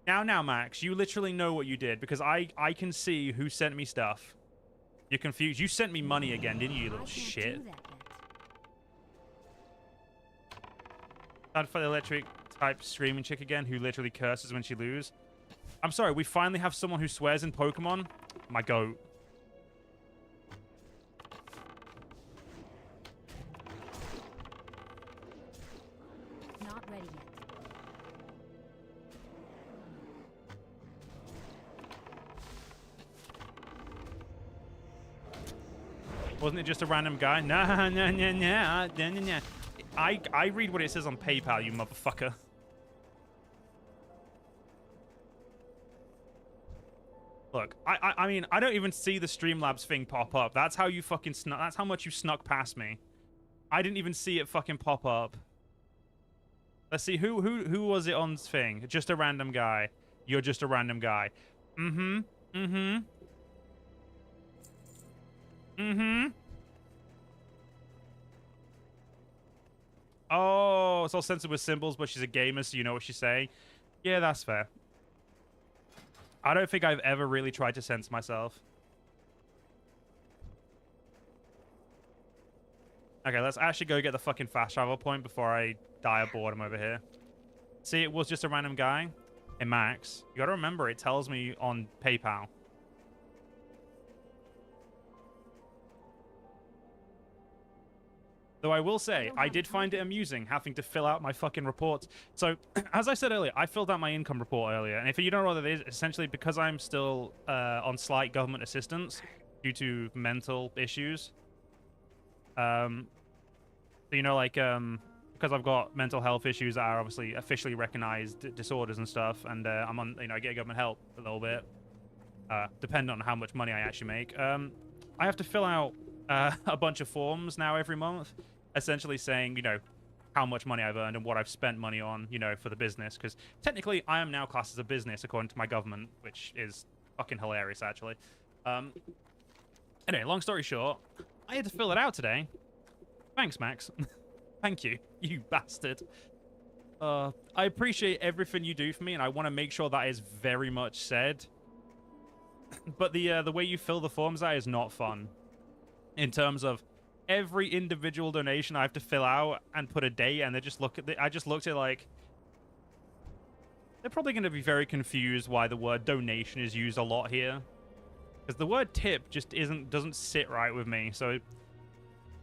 Now, Max, you literally know what you did. Because I can see who sent me stuff. You're confused. You sent me money again, didn't you, you little shit? Time for the electric type screaming chick again who literally curses when she loses. I'm sorry, we finally have someone who swears in Pokemon. My goat. Not ready yet. Wasn't it just a random guy? Nah, nah, nah, nah, nah, nah, nah. I read what it says on PayPal, you motherfucker. Look, I mean, I don't even see the Streamlabs thing pop up. That's how you fucking snuck. That's how much you snuck past me. I didn't even see it fucking pop up. Let's see, who was it on thing? Just a random guy. You're just a random guy. Mm-hmm. Mm-hmm. Mm-hmm. Oh, it's all censored with symbols, but she's a gamer, so you know what she's saying. Yeah, that's fair. I don't think I've ever really tried to censor myself. Okay, let's actually go get the fucking fast travel point before I die of boredom over here. See, it was just a random guy. Hey, Max, you gotta remember, it tells me on PayPal. Though I will say, I did find it amusing having to fill out my fucking reports. So, as I said earlier, I filled out my income report earlier. And if you don't know what it is, essentially because I'm still on slight government assistance due to mental issues. You know, like, because I've got mental health issues that are obviously officially recognized disorders and stuff. And I'm on, you know, I get government help a little bit. Depending on how much money I actually make. I have to fill out a bunch of forms now every month, essentially saying, you know, how much money I've earned and what I've spent money on, you know, for the business. Because technically, I am now classed as a business according to my government, which is fucking hilarious, actually. Anyway, long story short, I had to fill it out today. Thanks, Max. Thank you, you bastard. I appreciate everything you do for me, and I want to make sure that is very much said. But the way you fill the forms out is not fun. In terms of every individual donation I have to fill out and put a date, and they just look at I just looked at like, they're probably going to be very confused why the word donation is used a lot here, because the word tip just doesn't sit right with me. So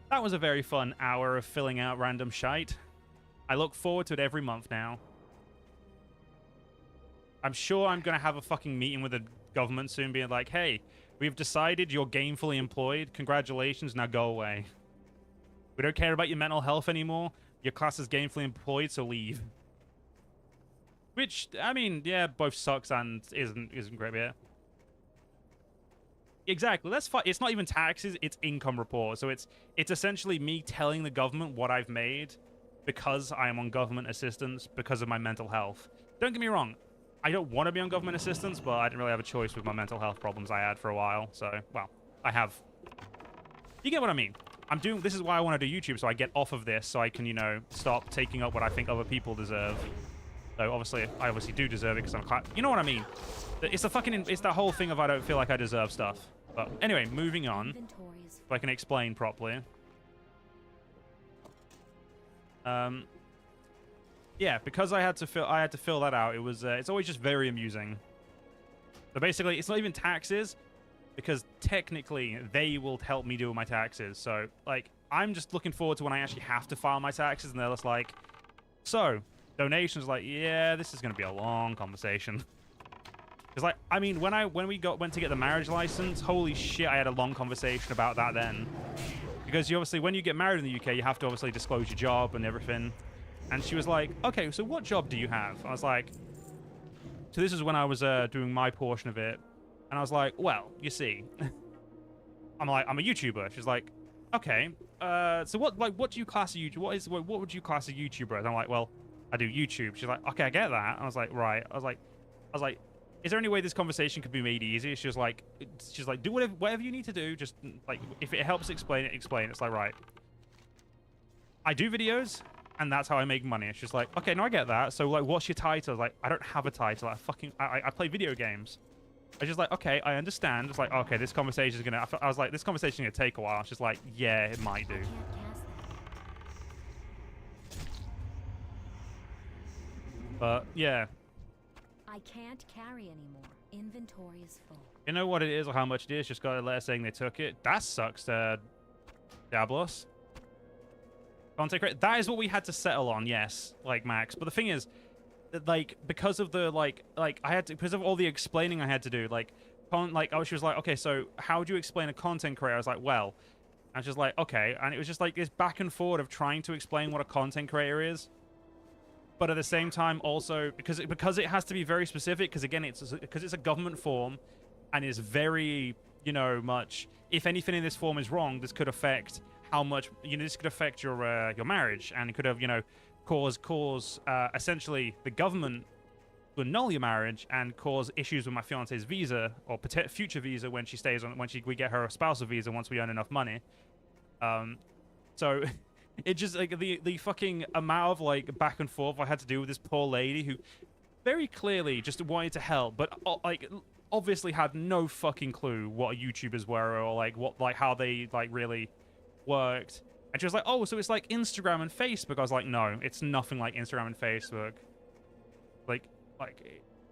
that was a very fun hour of filling out random shite. I look forward to it every month now. I'm sure I'm going to have a fucking meeting with the government soon, being like, hey, we've decided you're gainfully employed. Congratulations, now go away. We don't care about your mental health anymore. Your class is gainfully employed, so leave. Which, I mean, yeah, both sucks and isn't great, yeah. Exactly, that's fine. It's not even taxes, it's income report. So it's essentially me telling the government what I've made because I am on government assistance because of my mental health. Don't get me wrong. I don't want to be on government assistance, but I didn't really have a choice with my mental health problems I had for a while. So, well, I have. You get what I mean? This is why I want to do YouTube, so I get off of this, so I can, you know, stop taking up what I think other people deserve. So, obviously, I obviously do deserve it because I'm you know what I mean? It's that whole thing of I don't feel like I deserve stuff. But anyway, moving on, so I can explain properly. Yeah, because I had to fill that out. It was it's always just very amusing. So basically, it's not even taxes, because technically they will help me do my taxes. So like, I'm just looking forward to when I actually have to file my taxes, and they're just like, so donations. Like, yeah, this is gonna be a long conversation. Because like, I mean, when we went to get the marriage license, holy shit, I had a long conversation about that then. Because you obviously, when you get married in the UK, you have to obviously disclose your job and everything. And she was like, okay, so what job do you have? I was like, so this is when I was doing my portion of it. And I was like, well, you see, I'm a YouTuber. She's like, okay, so what do you class a YouTuber? What would you class a YouTuber as? I'm like, well, I do YouTube. She's like, okay, I get that. I was like, right. I was like, is there any way this conversation could be made easier? She's like, do whatever you need to do. Just like, if it helps explain it, explain. It's like, right. I do videos, and that's how I make money. It's just like, okay, no, I get that. So like, what's your title? I was like, I don't have a title. I play video games. I was just like, okay, I understand. It's like, okay, this conversation is gonna. I was like, this conversation is gonna take a while. It's just like, yeah, it might do. But yeah. I can't carry anymore. Inventory is full. You know what it is or how much it is? Just got a letter saying they took it. That sucks, Diablos. Content creator. That is what we had to settle on, yes, like Max. But the thing is, like, because of the because of all the explaining I had to do, she was like, okay, so how would you explain a content creator? I was like, well, I was just like, okay. And it was just like this back and forth of trying to explain what a content creator is. But at the same time, also, because it has to be very specific, because again, it's a government form, and is very, you know, much, if anything in this form is wrong, this could affect how much, you know, this could affect your marriage, and it could have, you know, cause essentially the government to annul your marriage and cause issues with my fiance's visa or future visa when she stays on, we get her a spousal visa once we earn enough money. So it just, like, the fucking amount of, like, back and forth I had to do with this poor lady who very clearly just wanted to help, but like obviously had no fucking clue what YouTubers were, or like what, like, how they, like, really worked. And she was like, oh, so it's like Instagram and Facebook. I was like, no, it's nothing like Instagram and Facebook. Like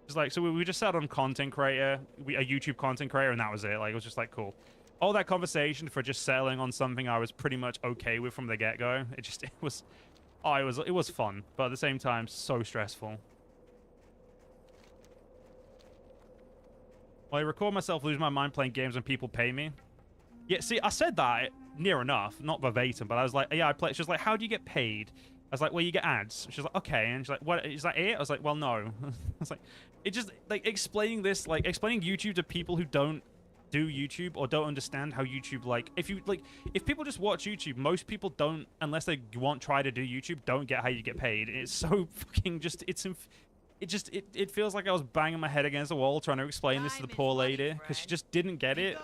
it's like, so we just sat on content creator, a YouTube content creator, and that was it. Like, it was just like, cool. All that conversation for just settling on something I was pretty much okay with from the get-go. It was fun, but at the same time, so stressful. Well, I record myself losing my mind playing games when people pay me. Yeah, see, I said that near enough, not verbatim, but I was like, yeah, I play. She was like, how do you get paid? I was like, well, you get ads. She's like, okay. And she's like, what, is that it? I was like, well, no. I was like, it just, like, explaining YouTube to people who don't do YouTube or don't understand how YouTube, like, if people just watch YouTube, most people don't, unless they try to do YouTube, don't get how you get paid. It's so fucking just, it feels like I was banging my head against the wall trying to explain this to the poor lady, because she just didn't get it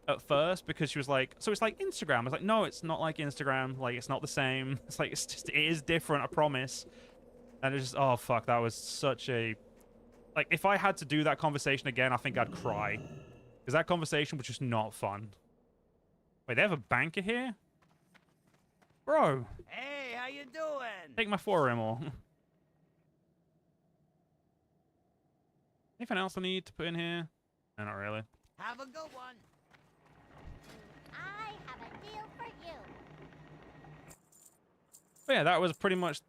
at first, because she was like, so it's like Instagram. I was like, no, it's not like Instagram. Like, it's not the same. It's like, it is different, I promise. And it's just, oh, fuck, that was such a, like, if I had to do that conversation again, I think I'd cry. Because that conversation was just not fun. Wait, they have a banker here? Bro. Hey, how you doing? Take my 4M or... Anything else I need to put in here? No, not really. Have a good one. I have a deal for you. But yeah, that was pretty much...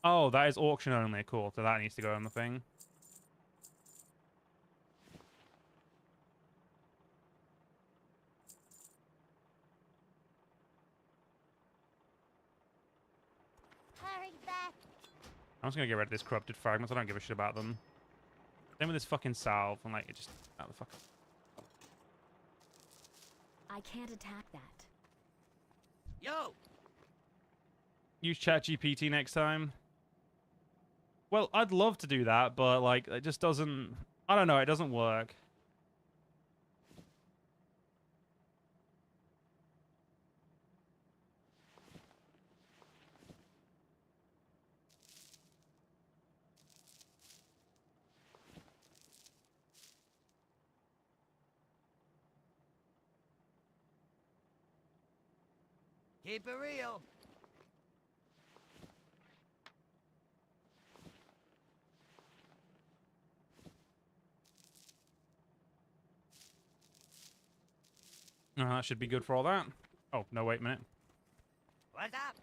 Oh, that is auction only. Cool. So that needs to go on the thing. Hurry back. I'm just gonna get rid of this corrupted fragments. I don't give a shit about them. Same with this fucking salve. I'm like, it just... Out the fuck. I can't attack that. Yo. Use ChatGPT next time. Well, I'd love to do that, but, like, it just doesn't... I don't know, it doesn't work. Keep it real. That should be good for all that. Oh, no, wait a minute. What's up?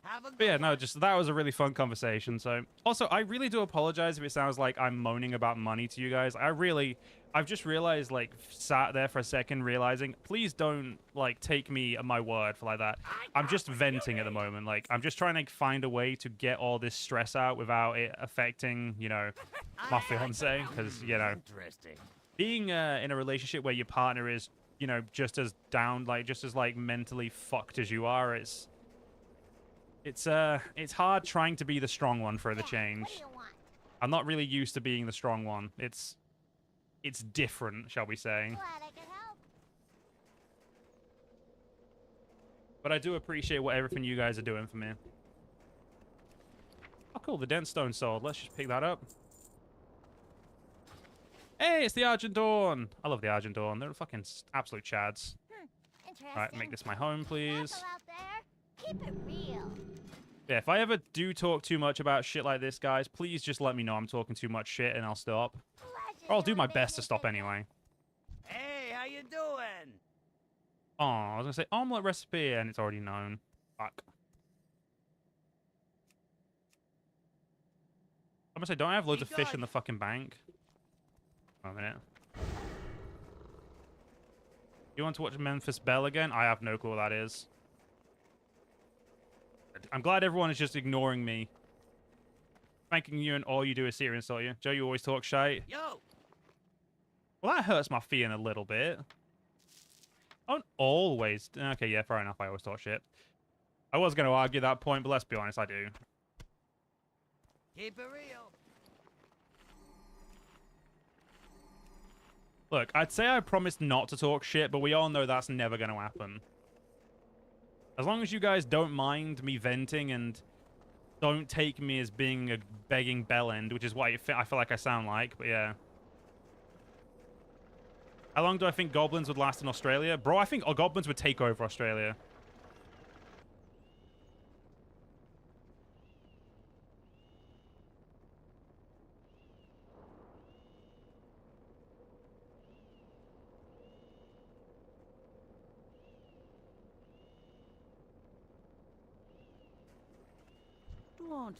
Have a good But yeah, no, one. just that was a really fun conversation. So, also, I really do apologize if it sounds like I'm moaning about money to you guys. I've just realized, like, sat there for a second realizing, please don't, like, take me at my word for like that. I'm just venting at the moment. Like, I'm just trying to find a way to get all this stress out without it affecting, you know, my fiance. Because, you know, Interesting. being in a relationship where your partner is, you know, just as down, like, just as, like, mentally fucked as you are, it's hard trying to be the strong one for the What change. do you want? I'm not really used to being the strong one. It's different, shall we say. Glad I could help. But I do appreciate everything you guys are doing for me. Oh, cool. The dense stone sword. Let's just pick that up. Hey, it's the Argent Dawn. I love the Argent Dawn. They're fucking absolute chads. Interesting. All right, make this my home, please. Careful out there. Keep it real. Yeah, if I ever do talk too much about shit like this, guys, please just let me know I'm talking too much shit and I'll stop. Or I'll do my best to stop anyway. Hey, how you doing? Oh, I was gonna say omelet recipe and it's already known. Fuck. I'm gonna say, don't I have loads of fish in the fucking bank? Wait a minute. You want to watch Memphis Belle again? I have no clue what that is. I'm glad everyone is just ignoring me. Thanking you and all you do is sit here and insult you. Joe, you always talk shite. Yo! Well, that hurts my feeling a little bit. I don't always. Okay, yeah, fair enough. I always talk shit. I was going to argue that point, but let's be honest, I do. Keep it real. Look, I'd say I promised not to talk shit, but we all know that's never going to happen. As long as you guys don't mind me venting and don't take me as being a begging bellend, which is what I feel like I sound like, but yeah. How long do I think goblins would last in Australia? Bro, I think goblins would take over Australia.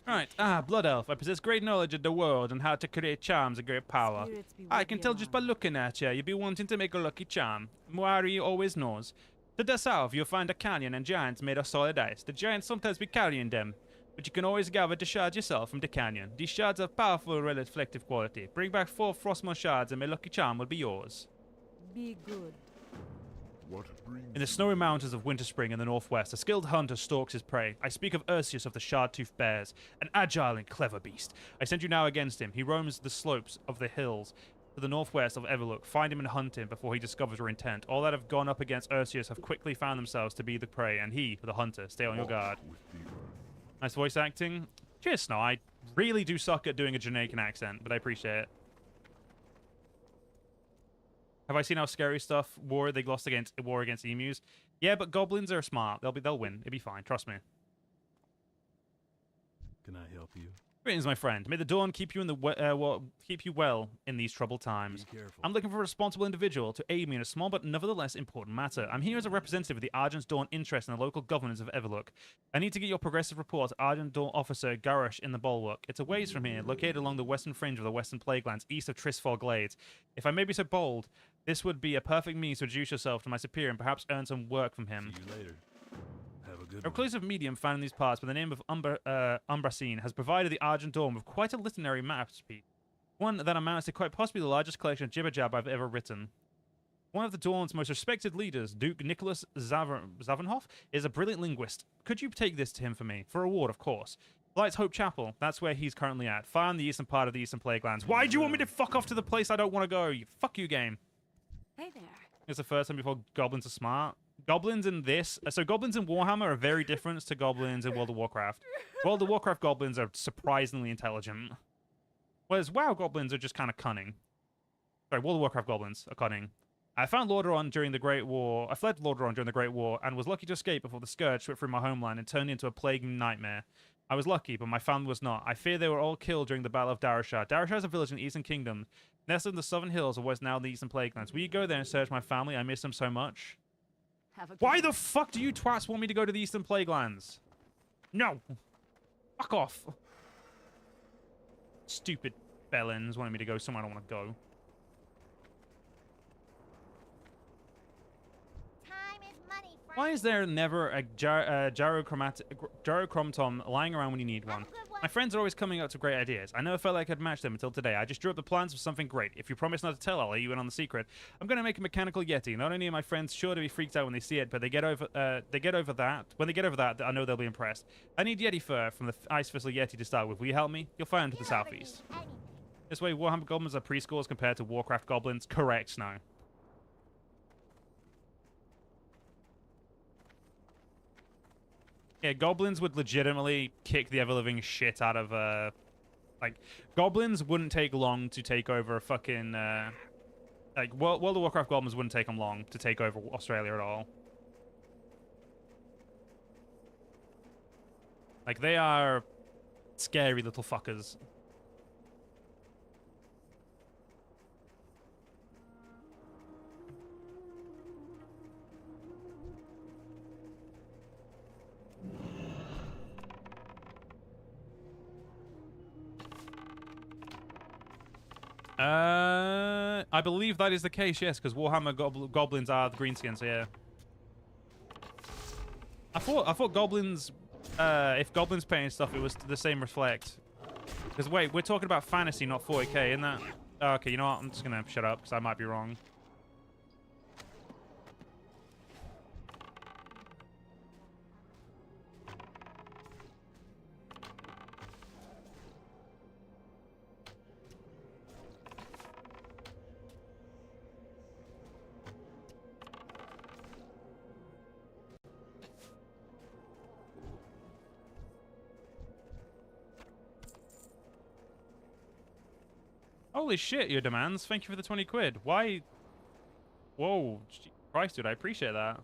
Right, Blood Elf. I possess great knowledge of the world and how to create charms of great power. I can tell just by looking at you, you'd be wanting to make a lucky charm. Moari always knows. To the south, you'll find a canyon and giants made of solid ice. The giants sometimes be carrying them, but you can always gather the shards yourself from the canyon. These shards have powerful reflective quality. Bring back 4 Frostmourne shards and my lucky charm will be yours. Be good. In the snowy mountains of Winterspring in the northwest, a skilled hunter stalks his prey. I speak of Ursius of the Shard-Toothed Bears, an agile and clever beast. I send you now against him. He roams the slopes of the hills to the northwest of Everlook. Find him and hunt him before he discovers your intent. All that have gone up against Ursius have quickly found themselves to be the prey, and he, the hunter, stay on your guard. Nice voice acting. Cheers, Snow. I really do suck at doing a Jamaican accent, but I appreciate it. Have I seen how scary stuff they lost against war against emus? Yeah, but goblins are smart. They'll win. It'll be fine. Trust me. Can I help you? Greetings, my friend. May the dawn keep you in the keep you well in these troubled times. Be careful. I'm looking for a responsible individual to aid me in a small but nevertheless important matter. I'm here as a representative of the Argent Dawn interest in the local governance of Everlook. I need to get your progressive report to Argent Dawn officer Garrosh in the Bulwark. It's a ways from here, located along the western fringe of the Western Plaguelands, east of Trisfall Glades. If I may be so bold, this would be a perfect means to introduce yourself to my superior and perhaps earn some work from him. See you later. Have a good A one. reclusive medium found in these parts by the name of Umbrasine has provided the Argent Dawn with quite a literary masterpiece. One that amounts to quite possibly the largest collection of jibber-jab I've ever written. One of the Dawn's most respected leaders, Duke Nicholas Zavenhoff, is a brilliant linguist. Could you take this to him for me? For a reward, of course. Lights Hope Chapel. That's where he's currently at. Far in the eastern part of the Eastern Plaguelands. Why do you want me to fuck off to the place I don't want to go? Fuck you, game. Hey there. It's the first time before goblins are smart. Goblins in this... So goblins in Warhammer are very different to goblins in World of Warcraft. World of Warcraft goblins are surprisingly intelligent. Whereas WoW goblins are just kind of cunning. Sorry, World of Warcraft goblins are cunning. I found Lordaeron during the Great War. I fled Lordaeron during the Great War and was lucky to escape before the Scourge swept through my homeland and turned into a plaguing nightmare. I was lucky, but my family was not. I fear they were all killed during the Battle of Darashar. Darashar is a village in the Eastern Kingdom, nestled in the southern hills of what is now the Eastern Plaguelands. Will you go there and search my family? I miss them so much. Have a Why good the fuck do you twats want me to go to the Eastern Plaguelands? No. Fuck off. Stupid bellends wanted me to go somewhere I don't want to go. Time is money, friend. Why is there never a gyrochromtom lying around when you need one? Have a good one. My friends are always coming up with great ideas. I never felt like I'd match them until today. I just drew up the plans for something great. If you promise not to tell, I'll let you in on the secret. I'm going to make a mechanical yeti. Not only are my friends sure to be freaked out when they see it, but they get over that. When they get over that, I know they'll be impressed. I need yeti fur from the Ice Thistle Yeti to start with. Will you help me? You'll find it to the You never southeast. need anything. This way, Warhammer goblins are prescores compared to Warcraft goblins. Correct, no. Yeah, goblins would legitimately kick the ever-living shit out of, like, goblins wouldn't take long to take over a fucking, like, World of Warcraft goblins wouldn't take them long to take over Australia at all. Like, they are scary little fuckers. I believe that is the case, yes, because Warhammer goblins are the greenskins, so yeah. I thought goblins, if goblins painted stuff, it was the same reflect. Because wait, we're talking about fantasy, not 40k, isn't that? Oh, okay, you know what? I'm just gonna shut up because I might be wrong. Holy shit, your demands. Thank you for the 20 quid. Why? Whoa. Christ, dude, I appreciate that.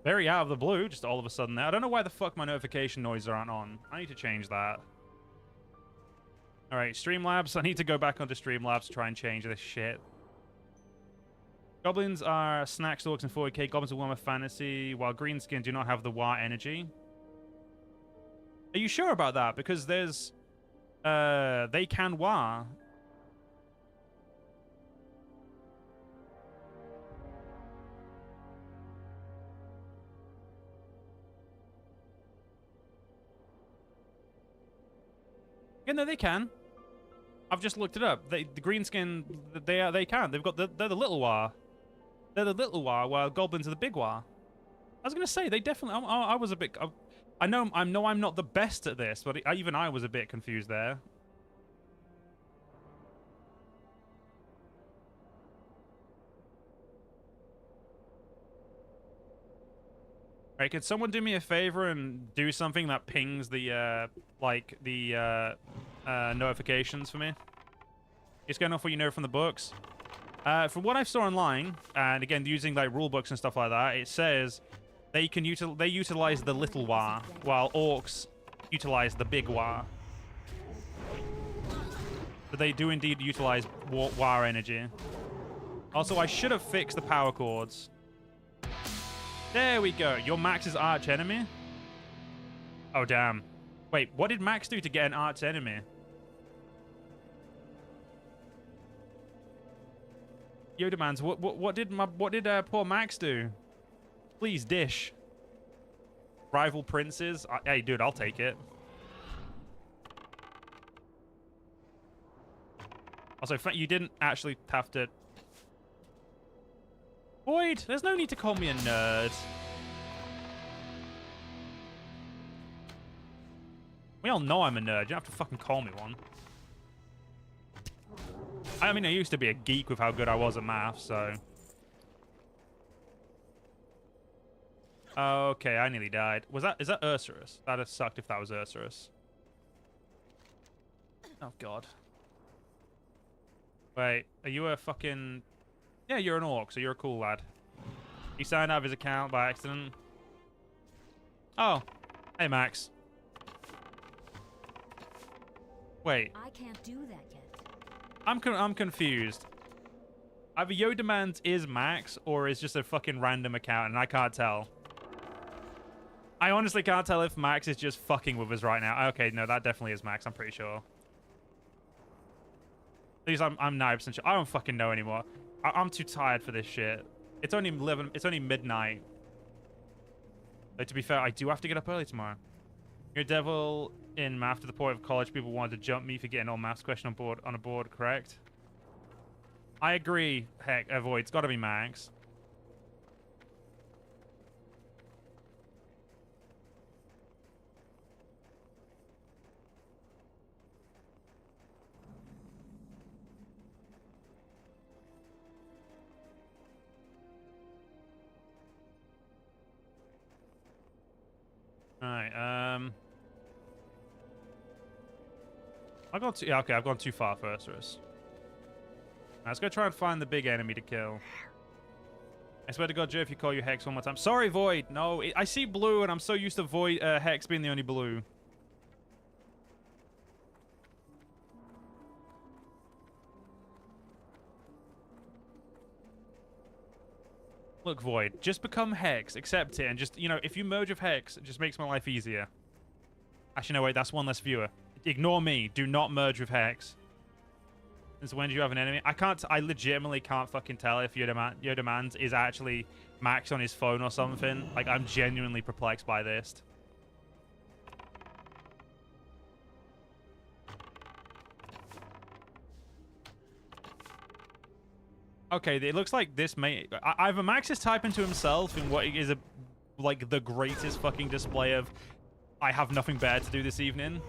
Very out of the blue, just all of a sudden there. I don't know why the fuck my notification noises aren't on. I need to change that. Alright, Streamlabs. I need to go back onto Streamlabs to try and change this shit. Goblins are snack stalks in 40k. Goblins are warmer fantasy, while greenskin do not have the war energy. Are you sure about that? Because there's... they can war. Yeah, no, they can. I've just looked it up. The greenskin, they can. They've got they're the little war. They're the little war, while goblins are the big war. I was gonna say they definitely. I was a bit. I know I'm not the best at this, but even I was a bit confused there. Right, could someone do me a favor and do something that pings the notifications for me? It's going off what you know from the books. From what I saw online, and again using like rule books and stuff like that, it says they utilize the little war, while orcs utilize the big war. But they do indeed utilize war energy. Also, I should have fixed the power chords. There we go. Your Max's arch enemy? Oh, damn. Wait, what did Max do to get an arch enemy? Yo demands, what did poor Max do? Please dish. Rival princes? Hey, dude, I'll take it. Also, you didn't actually have to... Void, there's no need to call me a nerd. We all know I'm a nerd. You don't have to fucking call me one. I mean, I used to be a geek with how good I was at math, so... Okay, I nearly died. Is that Ursurus? That'd have sucked if that was Ursurus. Oh, God. Wait, are you a fucking... Yeah, you're an orc, so you're a cool lad. He signed out of his account by accident. Oh. Hey, Max. Wait. I can't do that yet. I'm confused. Either Yo Demands is Max, or is just a fucking random account, and I can't tell. I honestly can't tell if Max is just fucking with us right now. Okay, no, that definitely is Max, I'm pretty sure. At least I'm 9% sure. I don't fucking know anymore. I'm too tired for this shit. It's only midnight. Though, to be fair, I do have to get up early tomorrow. You're a devil in math to the point of college people wanted to jump me for getting all maths question on a board, correct? I agree. Heck, Void, it's got to be Max. Alright, I've gone too... Yeah, okay, I've gone too far for Ursurus. Let's go try and find the big enemy to kill. I swear to God, Joe, if you call you Hex one more time... Sorry, Void! No, I see blue, and I'm so used to Void, Hex being the only blue. Look, Void, just become Hex, accept it, and just, you know, if you merge with Hex, it just makes my life easier. Actually, no, wait, that's one less viewer. Ignore me. Do not merge with Hex. Since when do you have an enemy? I legitimately can't fucking tell if Yoda Mans is actually maxed on his phone or something. Like, I'm genuinely perplexed by this. Okay, it looks like this may... Either Max is typing to himself in what is like the greatest fucking display of I have nothing better to do this evening.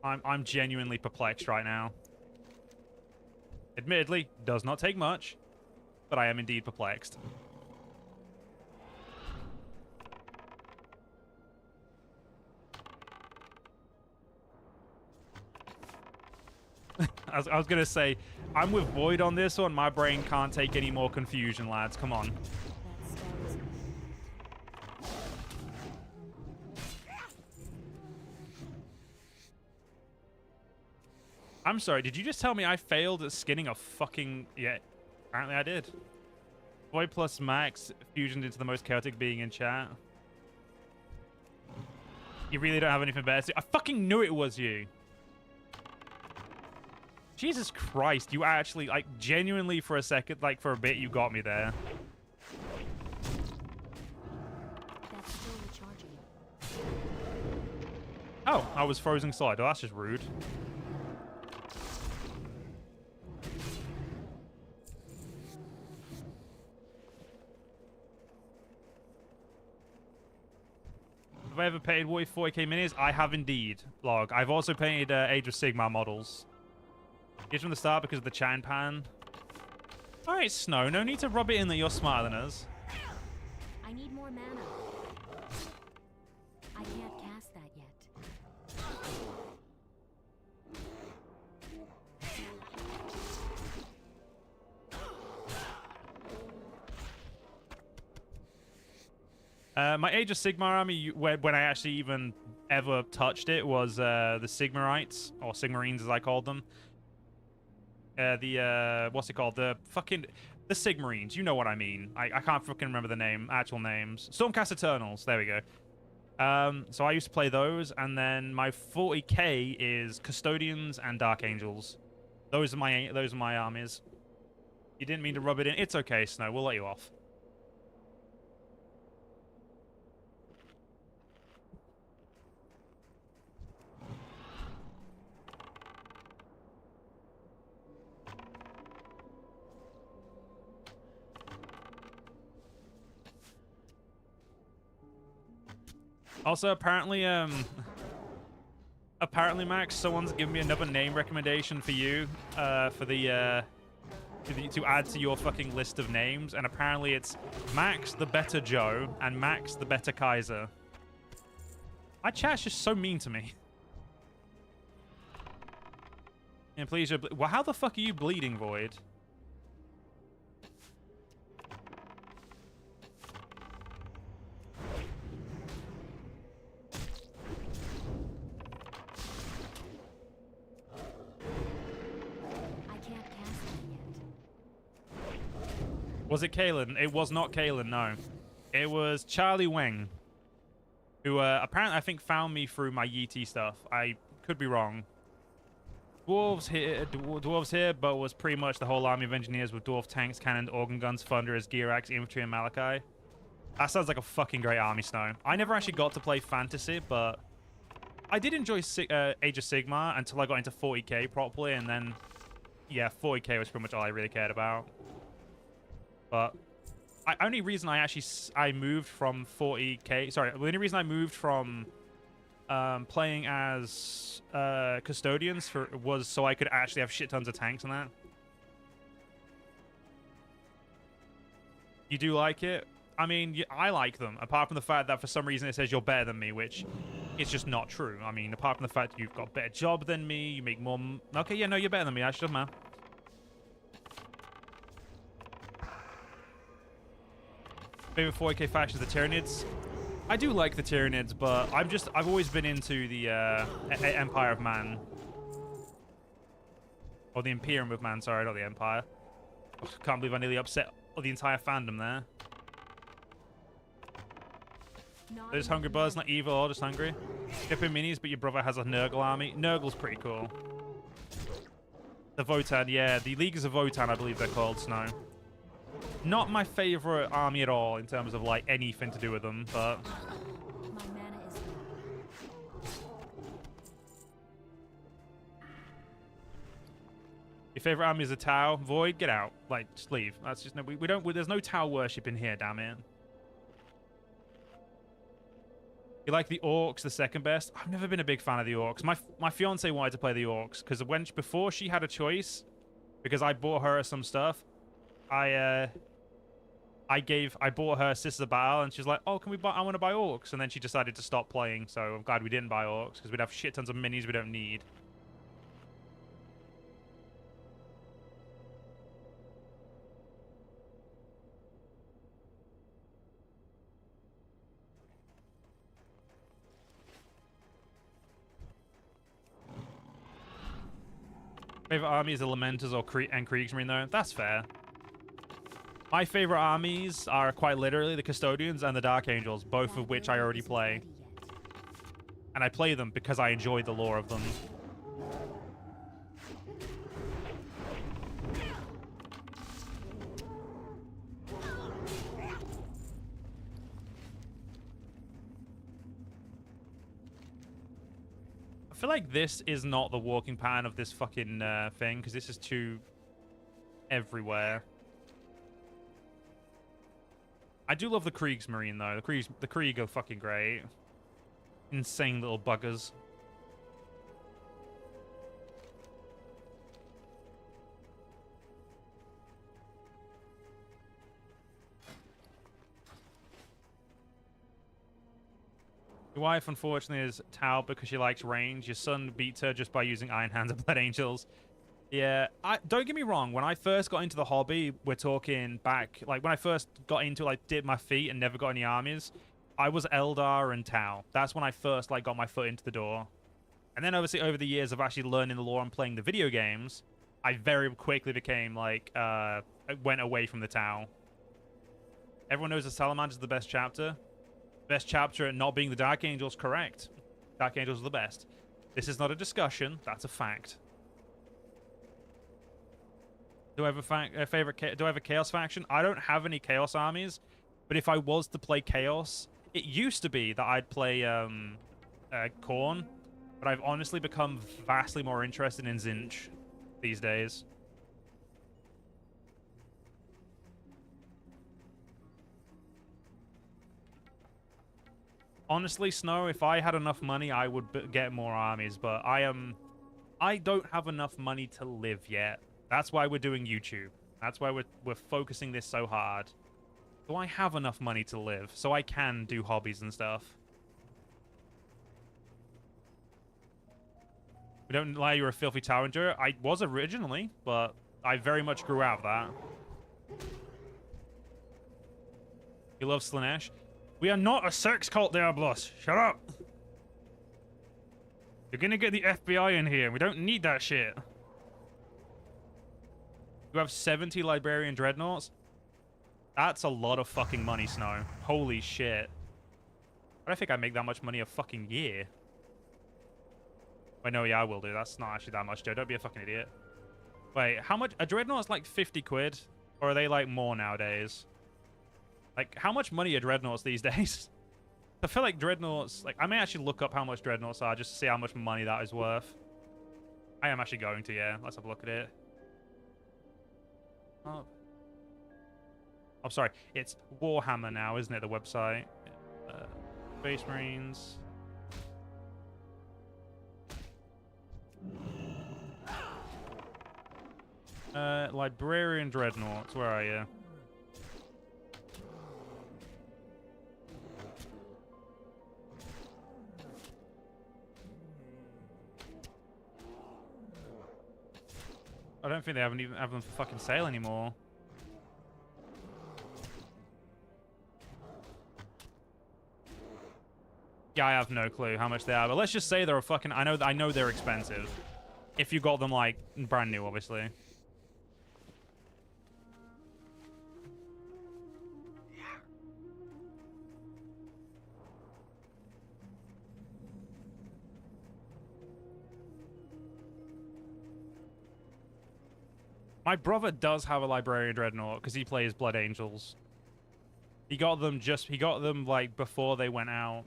I'm genuinely perplexed right now. Admittedly, does not take much, but I am indeed perplexed. I was going to say, I'm with Void on this one. My brain can't take any more confusion, lads. Come on. I'm sorry, did you just tell me I failed at skinning a fucking... Yeah, apparently I did. Void plus Max fusioned into the most chaotic being in chat. You really don't have anything better to do? I fucking knew it was you. Jesus Christ, you actually, like, genuinely for a second, like, for a bit, you got me there. That's still recharging. Oh, I was frozen solid. Oh, that's just rude. Have I ever painted Warrior 40k minis? I have indeed, Log. I've also painted Age of Sigmar models. Here's from the start because of the Chan Pan. Alright, Snow. No need to rub it in that you're smarter than us. I need more mana. I can't cast that yet. My Age of Sigmar army, when I actually even ever touched it, was the Sigmarites, or Sigmarines as I called them. What's it called? The Sigmarines. You know what I mean. I can't fucking remember the actual names. Stormcast Eternals. There we go. So I used to play those, and then my 40k is Custodians and Dark Angels. Those are my armies. You didn't mean to rub it in. It's okay, Snow. We'll let you off. Also, apparently, Max, someone's given me another name recommendation for you, to add to your fucking list of names, and apparently it's Max the Better Joe and Max the Better Kaiser. My chat's just so mean to me. And please, well, how the fuck are you bleeding, Void? Was it Kalen? It was not Kalen, no. It was Charlie Weng, who apparently I think found me through my Yeti stuff. I could be wrong. Dwarves here, but was pretty much the whole army of engineers with dwarf tanks, cannon, organ guns, thunderers, gearax, infantry, and Malachi. That sounds like a fucking great army, Snow. I never actually got to play Fantasy, but I did enjoy Age of Sigmar until I got into 40k properly, and then, yeah, 40k was pretty much all I really cared about. But the only reason I moved from 40k, sorry, the only reason I moved from playing as Custodians was so I could actually have shit tons of tanks and that. You do like it? I mean, I like them, apart from the fact that for some reason it says you're better than me, which is just not true. I mean, apart from the fact that you've got a better job than me, you make more... Okay, yeah, no, you're better than me. Actually, doesn't matter. Favorite 40k factions, the Tyranids. I do like the Tyranids, but I've always been into the Empire of Man. Or the Imperium of Man, sorry, not the Empire. Oh, can't believe I nearly upset the entire fandom there. Those hungry birds, not evil or just hungry. Shipping minis, but your brother has a Nurgle army. Nurgle's pretty cool. The Votan, yeah. The Leagues of Votan, I believe they're called, Snow. Not my favorite army at all in terms of, like, anything to do with them, but... My mana is low. Your favorite army is a Tau? Void? Get out. Like, just leave. That's just... No, we don't... There's no Tau worship in here, damn it. You like the Orcs, the second best? I've never been a big fan of the Orcs. My fiance wanted to play the Orcs because before she had a choice, because I bought her some stuff, I bought her Sisters of Battle, and she's like, oh, can we buy? I want to buy Orcs, and then she decided to stop playing. So I'm glad we didn't buy Orcs because we'd have shit tons of minis we don't need. Favorite armies are Lamenters or Kriegsmarine, though. That's fair. My favorite armies are quite literally the Custodians and the Dark Angels, both of which I already play. And I play them because I enjoy the lore of them. I feel like this is not the walking pattern of this fucking thing, because this is too everywhere. I do love the Kriegsmarine, though. The Krieg are fucking great. Insane little buggers. Your wife, unfortunately, is Tau because she likes range. Your son beats her just by using Iron Hands and Blood Angels. Yeah, don't get me wrong. When I first got into the hobby, we're talking back, like when I first got into it, like dipped my feet and never got any armies, I was Eldar and Tau. That's when I first like got my foot into the door. And then obviously over the years of actually learning the lore and playing the video games, I very quickly became like, went away from the Tau. Everyone knows the Salamander is the best chapter. Best chapter at not being the Dark Angels, correct. Dark Angels are the best. This is not a discussion, that's a fact. Do I have do I have a Chaos faction? I don't have any Chaos armies, but if I was to play Chaos, it used to be that I'd play Khorne, but I've honestly become vastly more interested in Tzeentch these days. Honestly, Snow, if I had enough money, I would get more armies, but I don't have enough money to live yet. That's why we're doing YouTube. That's why we're focusing this so hard. Do I have enough money to live so I can do hobbies and stuff? We don't lie, you're a filthy tower endurer. I was originally, but I very much grew out of that. You love Slaanesh? We are not a sex cult, Diablos. Shut up. You're gonna get the FBI in here. We don't need that shit. You have 70 Librarian Dreadnoughts? That's a lot of fucking money, Snow. Holy shit. I don't think I make that much money a fucking year. Wait, no, yeah, I will do. That's not actually that much, Joe. Don't be a fucking idiot. Wait, how much? A Dreadnought's like 50 quid? Or are they like more nowadays? Like, how much money are Dreadnoughts these days? I feel like Dreadnoughts... Like, I may actually look up how much Dreadnoughts are just to see how much money that is worth. I am actually going to, yeah. Let's have a look at it. Oh. I'm sorry. It's Warhammer now, isn't it, the website? Space Marines. Librarian Dreadnoughts. Where are you? I don't think they haven't even have them for fucking sale anymore. Yeah, I have no clue how much they are, but let's just say they're a fucking... I know they're expensive. If you got them, like, brand new, obviously. My brother does have a Librarian Dreadnought because he plays Blood Angels. He got them like before they went out.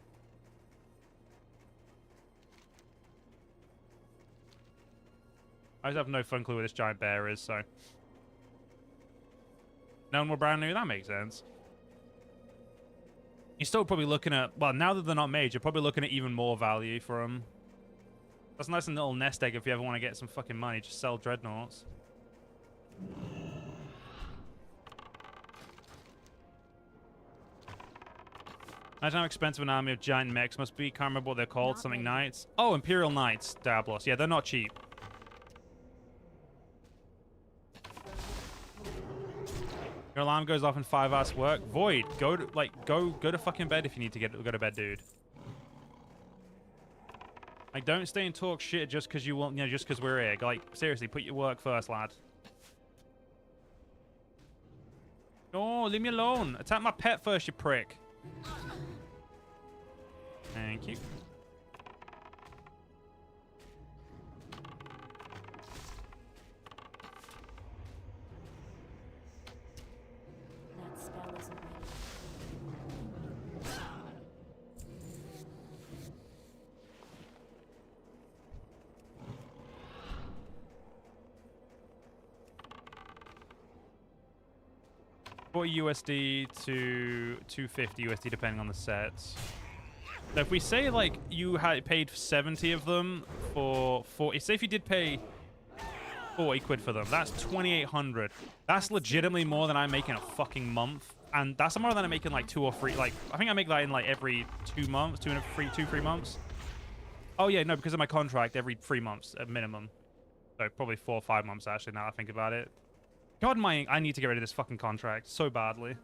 I just have no fun clue where this giant bear is, so. None were brand new? That makes sense. You're still probably looking at, well, now that they're not made, you're probably looking at even more value for them. That's a nice little nest egg if you ever want to get some fucking money. Just sell dreadnoughts. Imagine how expensive an army of giant mechs must be. Can't remember what they're called. Not Something many. Knights. Oh, Imperial Knights. Diablos. Yeah, they're not cheap. Your alarm goes off in 5 hours work. Void, go to fucking bed if you need to go to bed, dude. Like, don't stay and talk shit just because you want, just because we're here. Like, seriously, put your work first, lad. No, leave me alone. Attack my pet first, you prick. Thank you. That spell isn't ready. $40 to $250 depending on the sets. So if we say like you had paid 70 of them for 40, say if you did pay 40 quid for them, that's 2,800. That's legitimately more than I make in a fucking month, and that's more than I make in like 2 or 3. Like I think I make that in like every 2 months, 3 months. Oh yeah, no, because of my contract, every 3 months at minimum. So probably 4 or 5 months actually. Now I think about it. God, I need to get rid of this fucking contract so badly.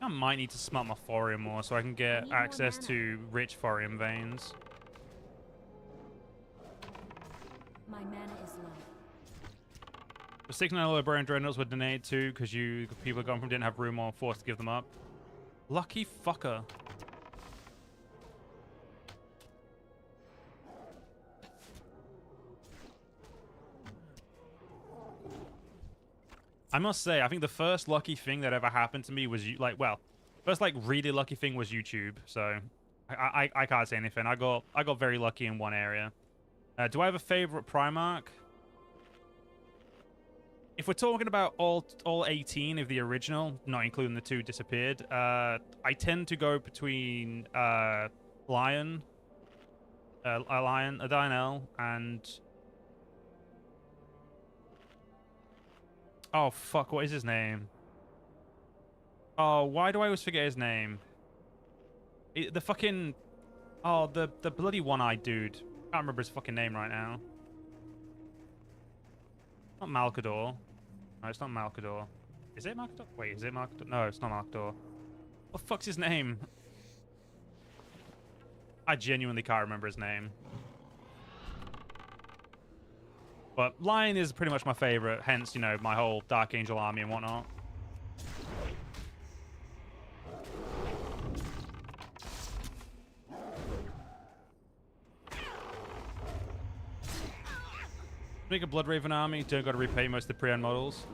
I might need to smelt my thorium more so I can get access to rich thorium veins. My mana is low. The 69 Librarian Dreadnoughts were donated to because people are gone from didn't have room or forced to give them up. Lucky fucker. I must say, I think the first lucky thing that ever happened to me was first like really lucky thing was YouTube. So I can't say anything. I got very lucky in one area. Do I have a favorite Primarch? If we're talking about all 18 of the original, not including the 2 disappeared, I tend to go between Lionel, and oh fuck, what is his name? Oh, why do I always forget his name? The fucking the bloody one-eyed dude. Can't remember his fucking name right now. Not Malcador. No, it's not Malcador. Is it Malcador? Wait, is it Malcador? No, it's not Malcador. What the fuck's his name? I genuinely can't remember his name. But Lion is pretty much my favorite, hence, my whole Dark Angel army and whatnot. Make a Blood Raven army, don't gotta repay most of the pre-owned models.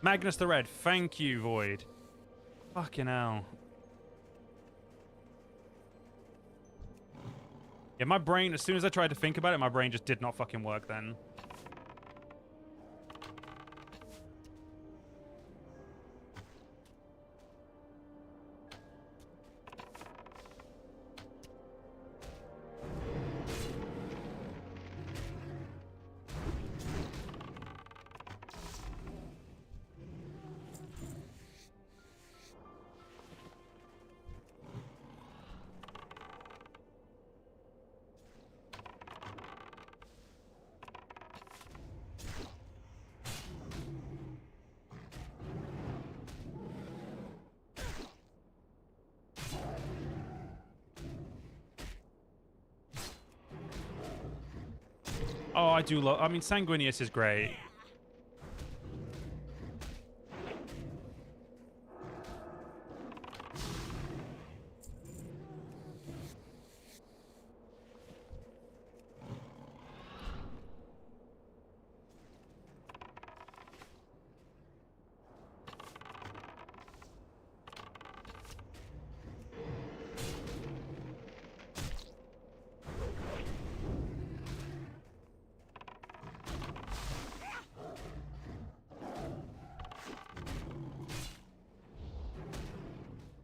Magnus the Red, thank you, Void. Fucking hell. Yeah, my brain, as soon as I tried to think about it, my brain just did not fucking work then. Oh, I do love... I mean, Sanguinius is great.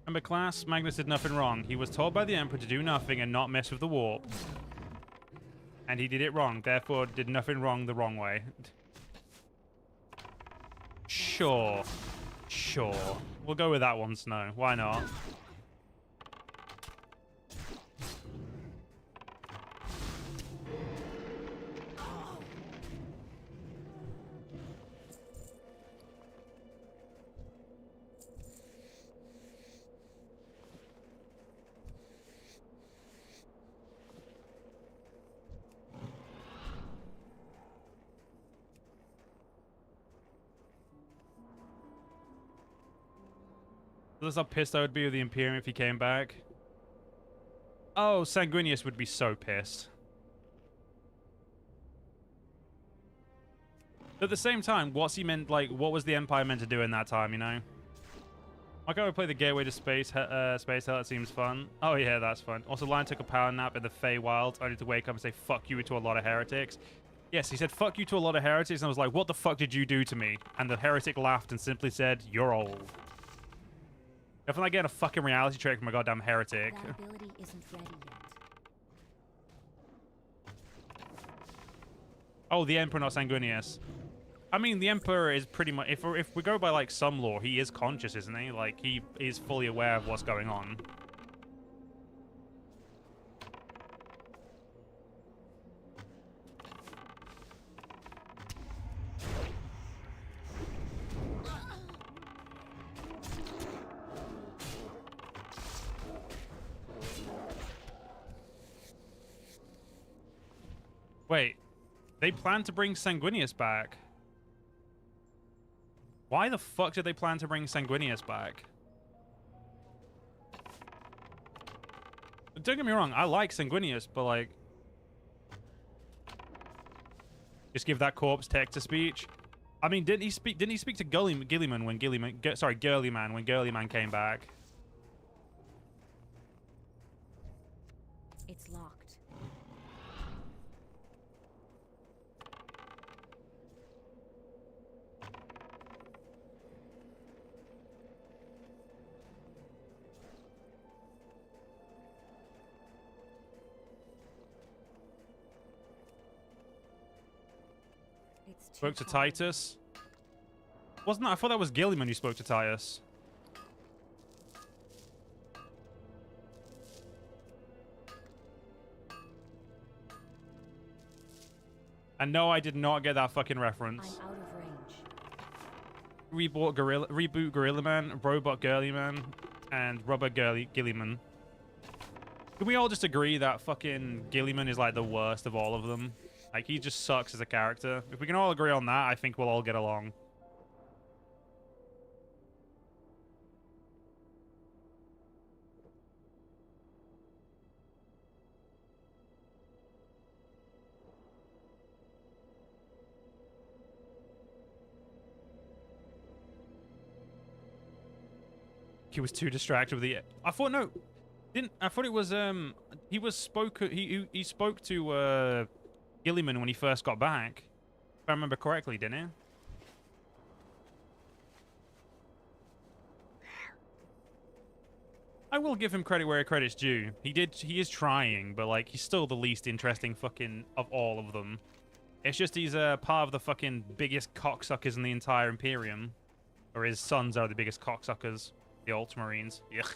Remember, class? Magnus did nothing wrong. He was told by the Emperor to do nothing and not mess with the warp. And he did it wrong, therefore did nothing wrong the wrong way. Sure. Sure. We'll go with that one, Snow. Why not? That's how pissed I would be with the Imperium if he came back. Oh, Sanguinius would be so pissed. At the same time, what's he meant, like, what was the Empire meant to do in that time, you know? I'll go and play the Gateway to Space, Space Hell, it seems fun. Oh yeah, that's fun. Also, Lion took a power nap in the Feywild, only to wake up and say, fuck you to a lot of heretics. Yes, he said, fuck you to a lot of heretics, and I was like, what the fuck did you do to me? And the heretic laughed and simply said, you're old. I feel like getting a fucking reality check from a goddamn heretic. That ability isn't ready yet. Oh, the Emperor, not Sanguinius. I mean, the Emperor is pretty much... If we go by, like, some lore, he is conscious, isn't he? Like, he is fully aware of what's going on. Wait, they plan to bring Sanguinius back. Why the fuck did they plan to bring Sanguinius back? Don't get me wrong, I like Sanguinius, but like... Just give that corpse text-to-speech. I mean, didn't he speak to Gilliman when Girlyman when Girlyman came back? It's locked. Spoke to Titus. Wasn't that? I thought that was Gilliman who spoke to Titus. And no, I did not get that fucking reference. I'm out of range. Reboot Gorilla Man, Robot Girly Man, and Rubber Gilliman. Can we all just agree that fucking Gilliman is like the worst of all of them? Like, he just sucks as a character. If we can all agree on that, I think we'll all get along. He was too distracted with the... I thought, no. I thought it was, he spoke to, Gilliman when he first got back. If I remember correctly, didn't he? I will give him credit where credit's due. He is trying, but like he's still the least interesting fucking of all of them. It's just he's part of the fucking biggest cocksuckers in the entire Imperium. Or his sons are the biggest cocksuckers. The Ultramarines. Yuck.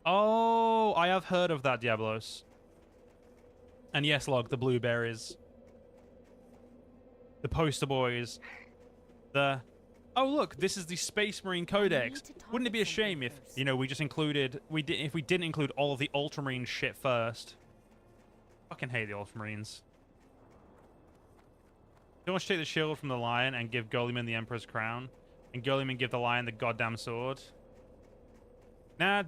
Oh, I have heard of that, Diablos. And yes, Log, the blueberries. The poster boys. The... Oh, look, this is the Space Marine Codex. Wouldn't it be a shame if, you know, we just included... if we didn't include all of the Ultramarine shit first? Fucking hate the Ultramarines. Don't want to take the shield from the lion and give Goleman the Emperor's crown. And Goleman give the lion the goddamn sword. Nah.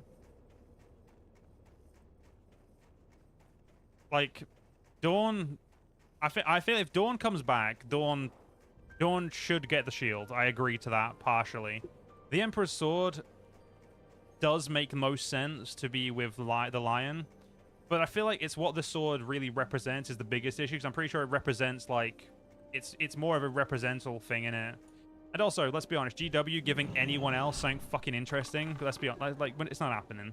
Like, Dawn... I feel if Dawn comes back, Dawn should get the shield. I agree to that, partially. The Emperor's sword does make most sense to be with the lion. But I feel like it's what the sword really represents is the biggest issue. Because I'm pretty sure it represents, like... It's more of a represental thing in it. And also, let's be honest, GW giving anyone else something fucking interesting, let's be honest, like it's not happening.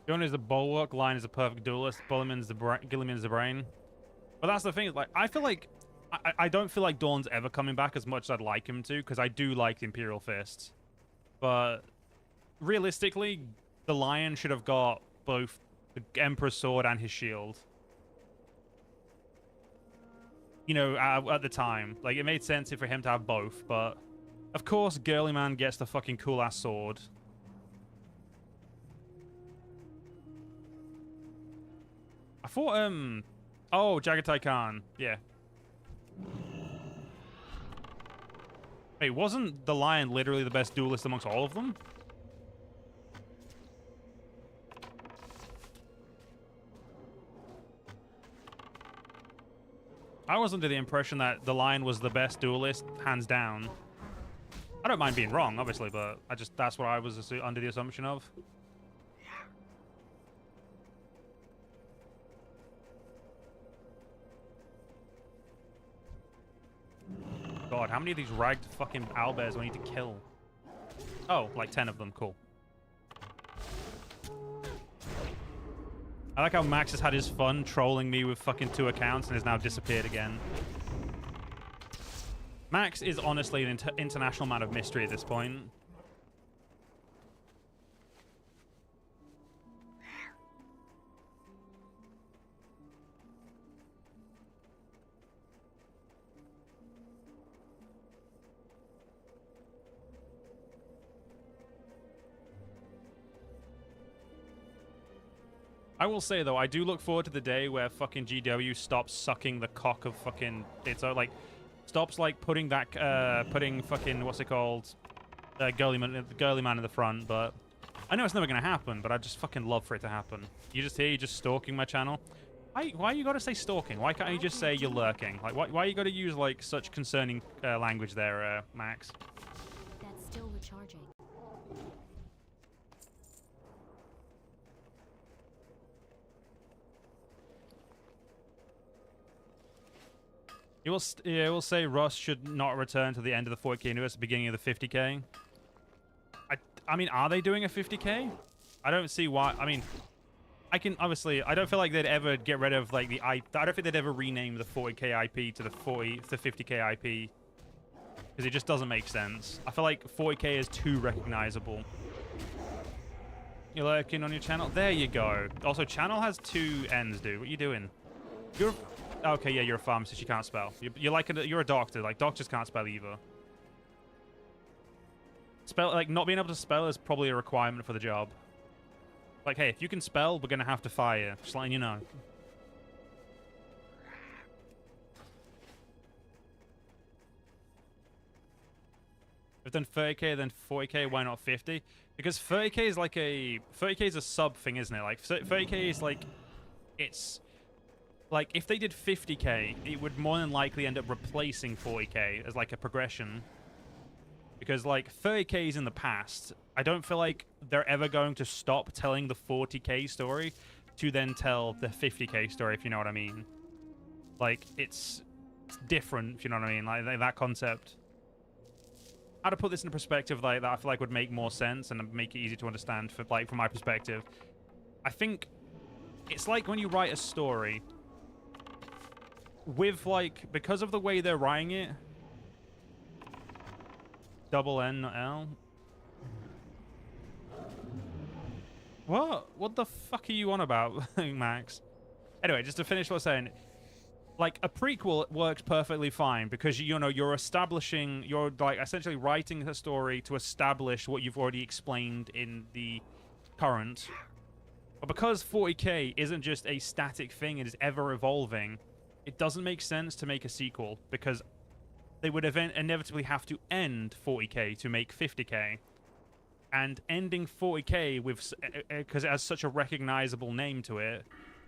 Dawn is the bulwark, Lion is a perfect duelist, Gilliman's the brain. But that's the thing, like, I feel like... I don't feel like Dawn's ever coming back as much as I'd like him to, because I do like the Imperial Fist. But realistically, the Lion should have got both the Emperor's sword and his shield. You know, at the time. Like, it made sense for him to have both, but... Of course, Girly Man gets the fucking cool-ass sword. I thought, oh, Jagatai Khan. Yeah. Wait, wasn't the Lion literally the best duelist amongst all of them? I was under the impression that the Lion was the best duelist, hands down. I don't mind being wrong, obviously, but that's what I was under the assumption of. God, how many of these ragged fucking owlbears do I need to kill? Oh, like 10 of them. Cool. I like how Max has had his fun trolling me with fucking 2 accounts and has now disappeared again. Max is honestly an international man of mystery at this point. I will say, though, I do look forward to the day where fucking GW stops sucking the cock of fucking... like, stops, like, putting that, putting fucking, what's it called? Girly man in the front, but... I know it's never gonna happen, but I just fucking love for it to happen. You just hear you just stalking my channel? Why you gotta say stalking? Why can't you just say you're lurking? Like, why you gotta use, like, such concerning language there, Max? That's still recharging. You will say Russ should not return to the end of the 40k universe, beginning of the 50k. I mean, are they doing a 50k? I don't see why. I mean, I don't feel like they'd ever get rid of like the I don't think they'd ever rename the 40k IP to the 50k IP because it just doesn't make sense. I feel like 40k is too recognizable. You're lurking on your channel. There you go. Also, channel has 2 N's, dude. What are you doing? You're okay. Yeah, you're a pharmacist. You can't spell. You're a doctor. Like doctors can't spell either. Not being able to spell is probably a requirement for the job. Like, hey, if you can spell, we're gonna have to fire you. Just letting you know. If done 30k, then 40k. Why not 50? Because 30k is like 30k is a sub thing, isn't it? Like 30k is like, it's like if they did 50k, it would more than likely end up replacing 40k as like a progression. Because, like, 30k's in the past, I don't feel like they're ever going to stop telling the 40k story to then tell the 50k story, if you know what I mean. Like, it's different, if you know what I mean. Like, that concept. how to put this in perspective like that I feel like would make more sense and make it easy to understand for like from my perspective. I think it's like when you write a story with like, because of the way they're writing it, double N, not L. What the fuck are you on about, Max? Anyway, just to finish what I was saying, like a prequel works perfectly fine because you know you're establishing, you're like essentially writing the story to establish what you've already explained in the current. But because 40k isn't just a static thing, it is ever evolving, it doesn't make sense to make a sequel because they would inevitably have to end 40k to make 50k. And ending 40k with, because it has such a recognizable name to it,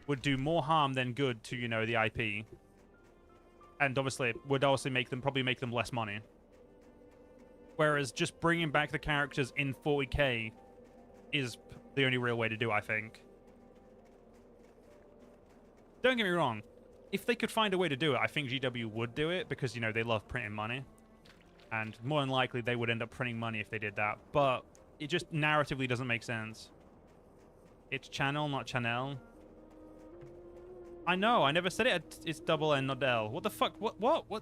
would do more harm than good to, you know, the IP. And obviously, it would also probably make them less money. Whereas just bringing back the characters in 40k is the only real way to do, I think. Don't get me wrong. If they could find a way to do it, I think GW would do it because, you know, they love printing money. And more than likely, they would end up printing money if they did that. But it just narratively doesn't make sense. It's channel, not channel. I know, I never said it. It's double N, not L. What the fuck? What? When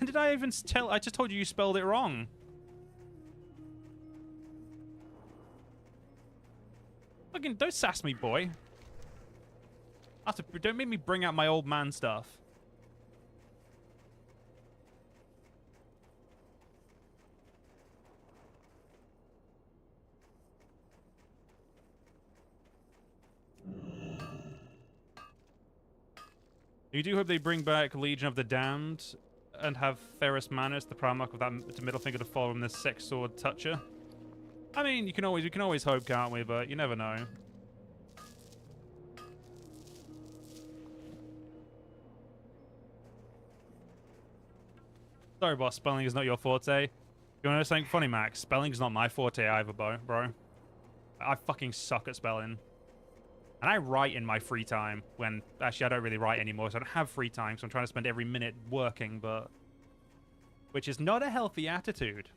did I even tell? I just told you spelled it wrong. Fucking don't sass me, boy. Don't make me bring out my old man stuff. You do hope they bring back Legion of the Damned and have Ferrus Manus, the Primarch, with that middle finger to follow him, this sex sword toucher. I mean, we can always hope, can't we? But you never know. Sorry, boss. Spelling is not your forte. You want to know something funny, Max? Spelling is not my forte either, bro. I fucking suck at spelling. And I write in my free time when... Actually, I don't really write anymore, so I don't have free time, so I'm trying to spend every minute working, but... Which is not a healthy attitude.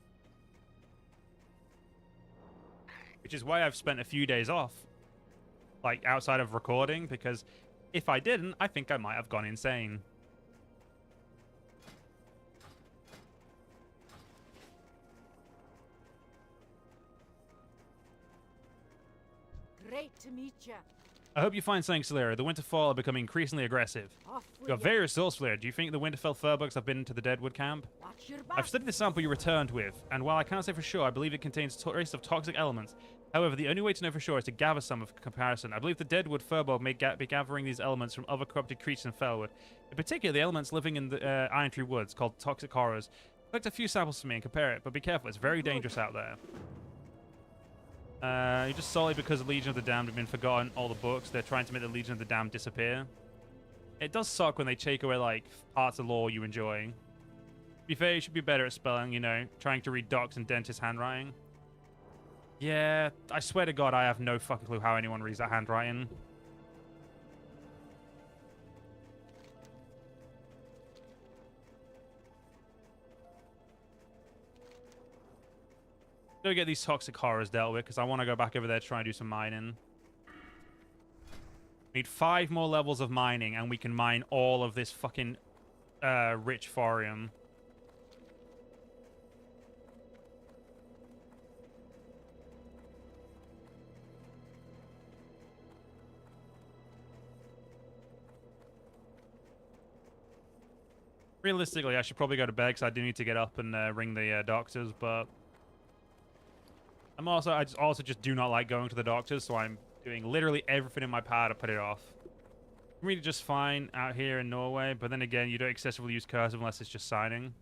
Which is why I've spent a few days off. Like, outside of recording, because if I didn't, I think I might have gone insane. Great to meet you. I hope you find something, Solera. The Winterfell are becoming increasingly aggressive. Off You got various sources, Solera. Do you think the Winterfell furbugs have been to the Deadwood camp? Watch your back. I've studied the sample you returned with, and while I can't say for sure, I believe it contains traces of toxic elements. However, the only way to know for sure is to gather some of comparison. I believe the Deadwood furbug may be gathering these elements from other corrupted creatures in Felwood. In particular, the elements living in the Iron Tree Woods, called toxic horrors. Collect a few samples for me and compare it, but be careful, it's very dangerous out there. You're just solely because the Legion of the Damned have been forgotten all the books. They're trying to make the Legion of the Damned disappear. It does suck when they take away, like, parts of lore you enjoy. To be fair, you should be better at spelling, you know, trying to read docs and dentist handwriting. Yeah, I swear to God, I have no fucking clue how anyone reads that handwriting. Go get these toxic horrors dealt with, because I want to go back over there to try and do some mining. Need 5 more levels of mining, and we can mine all of this fucking rich thorium. Realistically, I should probably go to bed, because I do need to get up and ring the doctors, but... I also just do not like going to the doctors, so I'm doing literally everything in my power to put it off. I'm really just fine out here in Norway, but then again, you don't excessively use cursive unless it's just signing.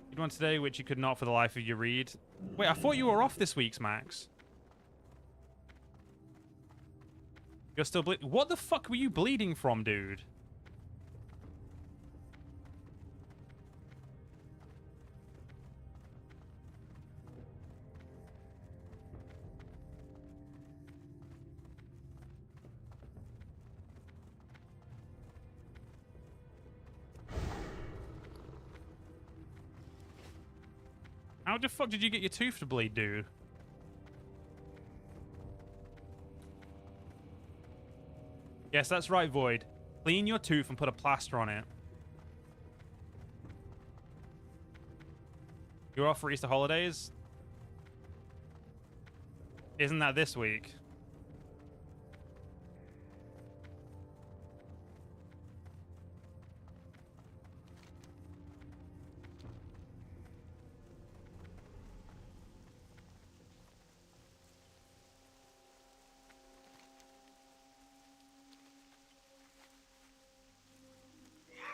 You'd one today which you could not for the life of you read. Wait, I thought you were off this week's, Max. You're still bleeding. What the fuck were you bleeding from, dude? How the fuck did you get your tooth to bleed, dude? Yes, that's right, Void. Clean your tooth and put a plaster on it. You're off for Easter holidays? Isn't that this week?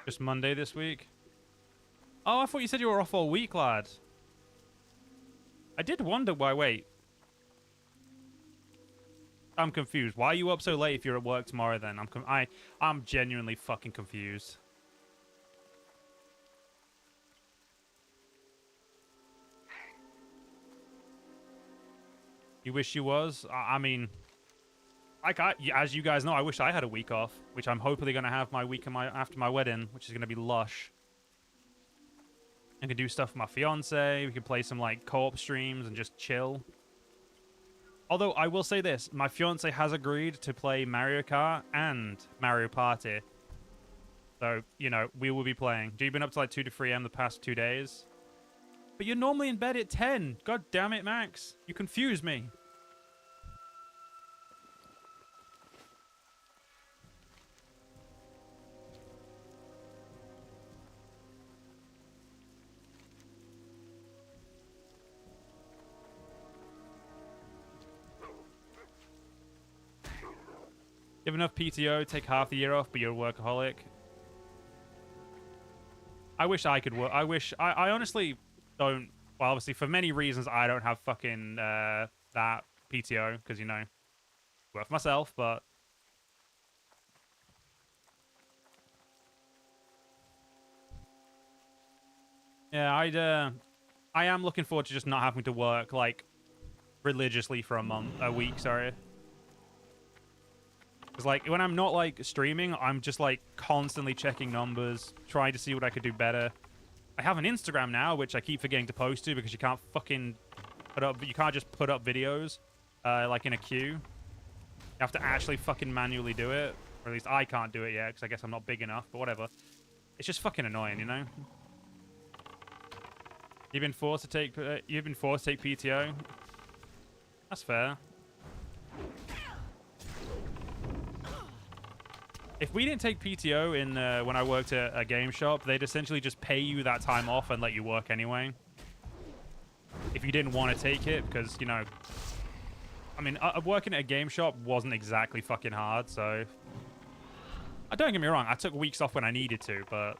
Just Monday this week? Oh, I thought you said you were off all week, lad. I did wonder why. Wait. I'm confused. Why are you up so late if you're at work tomorrow then? I'm genuinely fucking confused. You wish you was? I mean, like as you guys know, I wish I had a week off, which I'm hopefully going to have my week after my wedding, which is going to be lush. I can do stuff with my fiance. We can play some like co-op streams and just chill. Although I will say this, my fiance has agreed to play Mario Kart and Mario Party. So, you know, we will be playing. You've been up to like 2 to 3 a.m. the past 2 days. But you're normally in bed at 10. God damn it, Max. You confuse me. You have enough PTO, take half the year off, but you're a workaholic. I wish I could work. I honestly don't. Well, obviously, for many reasons, I don't have fucking that PTO, because, you know, work for myself, but yeah, I am looking forward to just not having to work, like, religiously for a week, sorry. Because, like, when I'm not, like, streaming, I'm just, like, constantly checking numbers, trying to see what I could do better. I have an Instagram now, which I keep forgetting to post to because you can't fucking you can't just put up videos, like, in a queue. You have to actually fucking manually do it. Or at least I can't do it yet, because I guess I'm not big enough, but whatever. It's just fucking annoying, you know? You've been forced to take PTO? That's fair. If we didn't take PTO in when I worked at a game shop, they'd essentially just pay you that time off and let you work anyway. If you didn't want to take it, because, you know, I mean, working at a game shop wasn't exactly fucking hard, so... Don't get me wrong, I took weeks off when I needed to, but...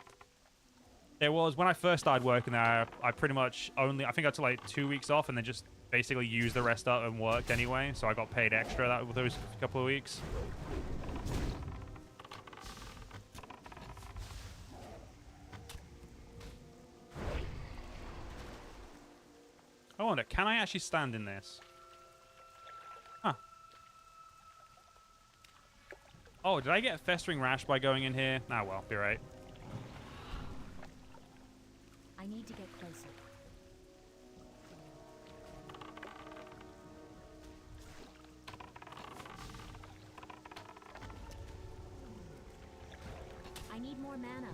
It was, when I first started working there, I pretty much I think I took like 2 weeks off and then just basically used the rest up and worked anyway, so I got paid extra those couple of weeks. I wonder, can I actually stand in this? Huh. Oh, did I get a festering rash by going in here? Ah, well, be right. I need to get closer. I need more mana.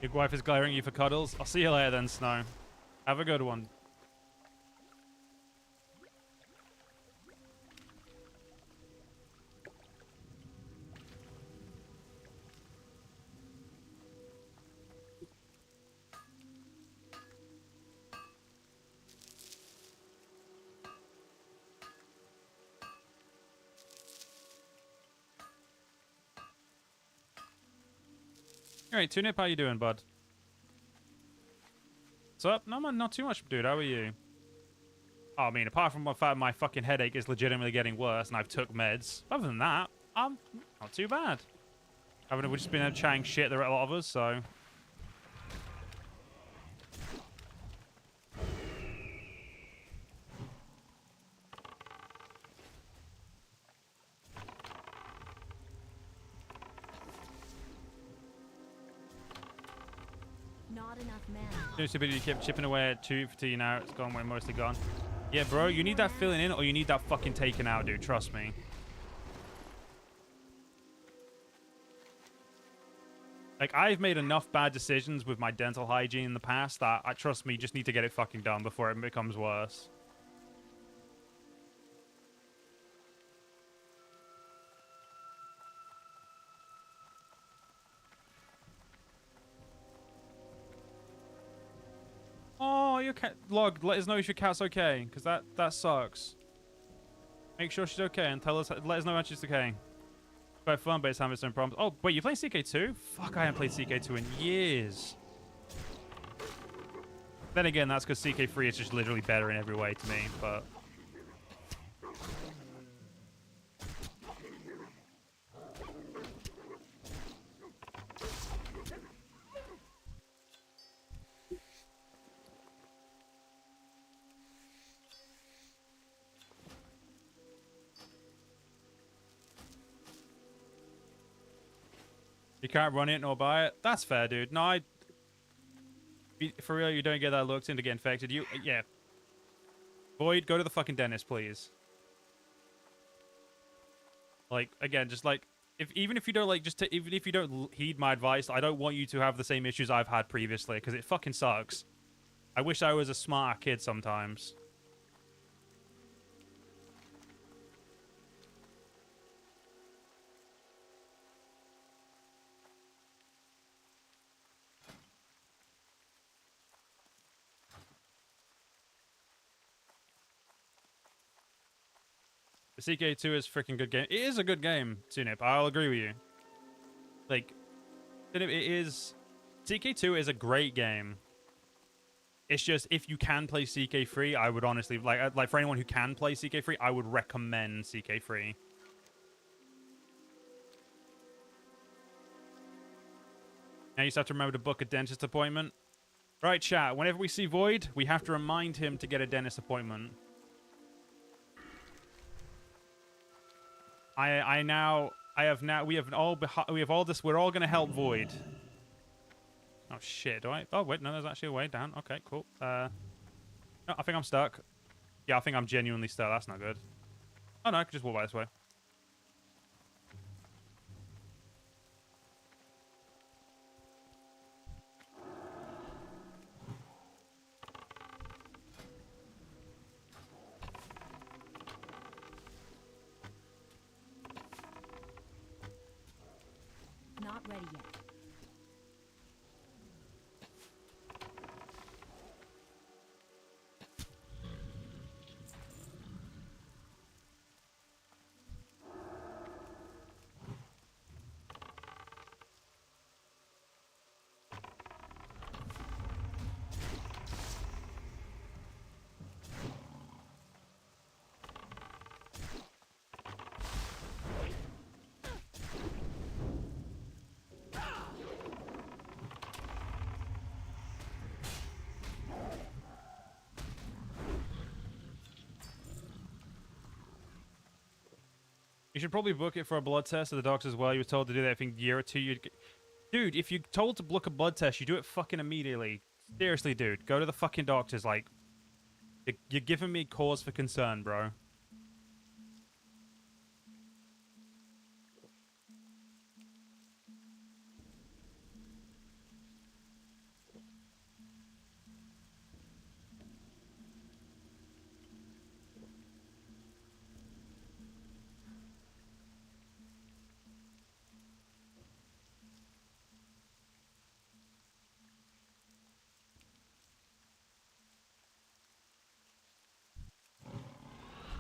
Your wife is glaring at you for cuddles? I'll see you later then, Snow. Have a good one. Alright, Tunip, how you doing, bud? What's up? No, man, not too much, dude. How are you? Oh, I mean, apart from the fact my fucking headache is legitimately getting worse and I've took meds, other than that, I'm not too bad. We've just been chatting shit, there are a lot of us, so... not enough mana. Doing stupidity, you kept chipping away at 2 for 2 now. It's gone, we're mostly gone. Yeah, bro, you need that filling in or you need that fucking taken out, dude. Trust me. Like, I've made enough bad decisions with my dental hygiene in the past that, trust me, you just need to get it fucking done before it becomes worse. Oh, your cat... Log, let us know if your cat's okay, because that sucks. Make sure she's okay and let us know when she's okay. Quite fun, but it's having its own problems. Oh, wait, you playing CK2? Fuck, I haven't played CK2 in years. Then again, that's because CK3 is just literally better in every way to me, but... You can't run it nor buy it. That's fair, dude. No, for real, you don't get that looked into get infected. Yeah. Void, go to the fucking dentist, please. Like, again, just like, even if you don't like, even if you don't heed my advice, I don't want you to have the same issues I've had previously, because it fucking sucks. I wish I was a smarter kid sometimes. The CK2 is a freaking good game. It is a good game, Tunip. I'll agree with you. Like, Tunip, it is... CK2 is a great game. It's just, if you can play CK3, I would honestly... Like for anyone who can play CK3, I would recommend CK3. Now you just have to remember to book a dentist appointment. Right, chat. Whenever we see Void, we have to remind him to get a dentist appointment. We have all this. We're all gonna help Void. Oh shit! Do I? Oh wait, no. There's actually a way down. Okay, cool. No, I think I'm stuck. Yeah, I think I'm genuinely stuck. That's not good. Oh no, I can just walk by this way. Not ready yet. You should probably book it for a blood test at the doctor as well. You were told to do that, I think, a year or two. Dude, if you're told to book a blood test, you do it fucking immediately. Seriously, dude. Go to the fucking doctors. Like, you're giving me cause for concern, bro.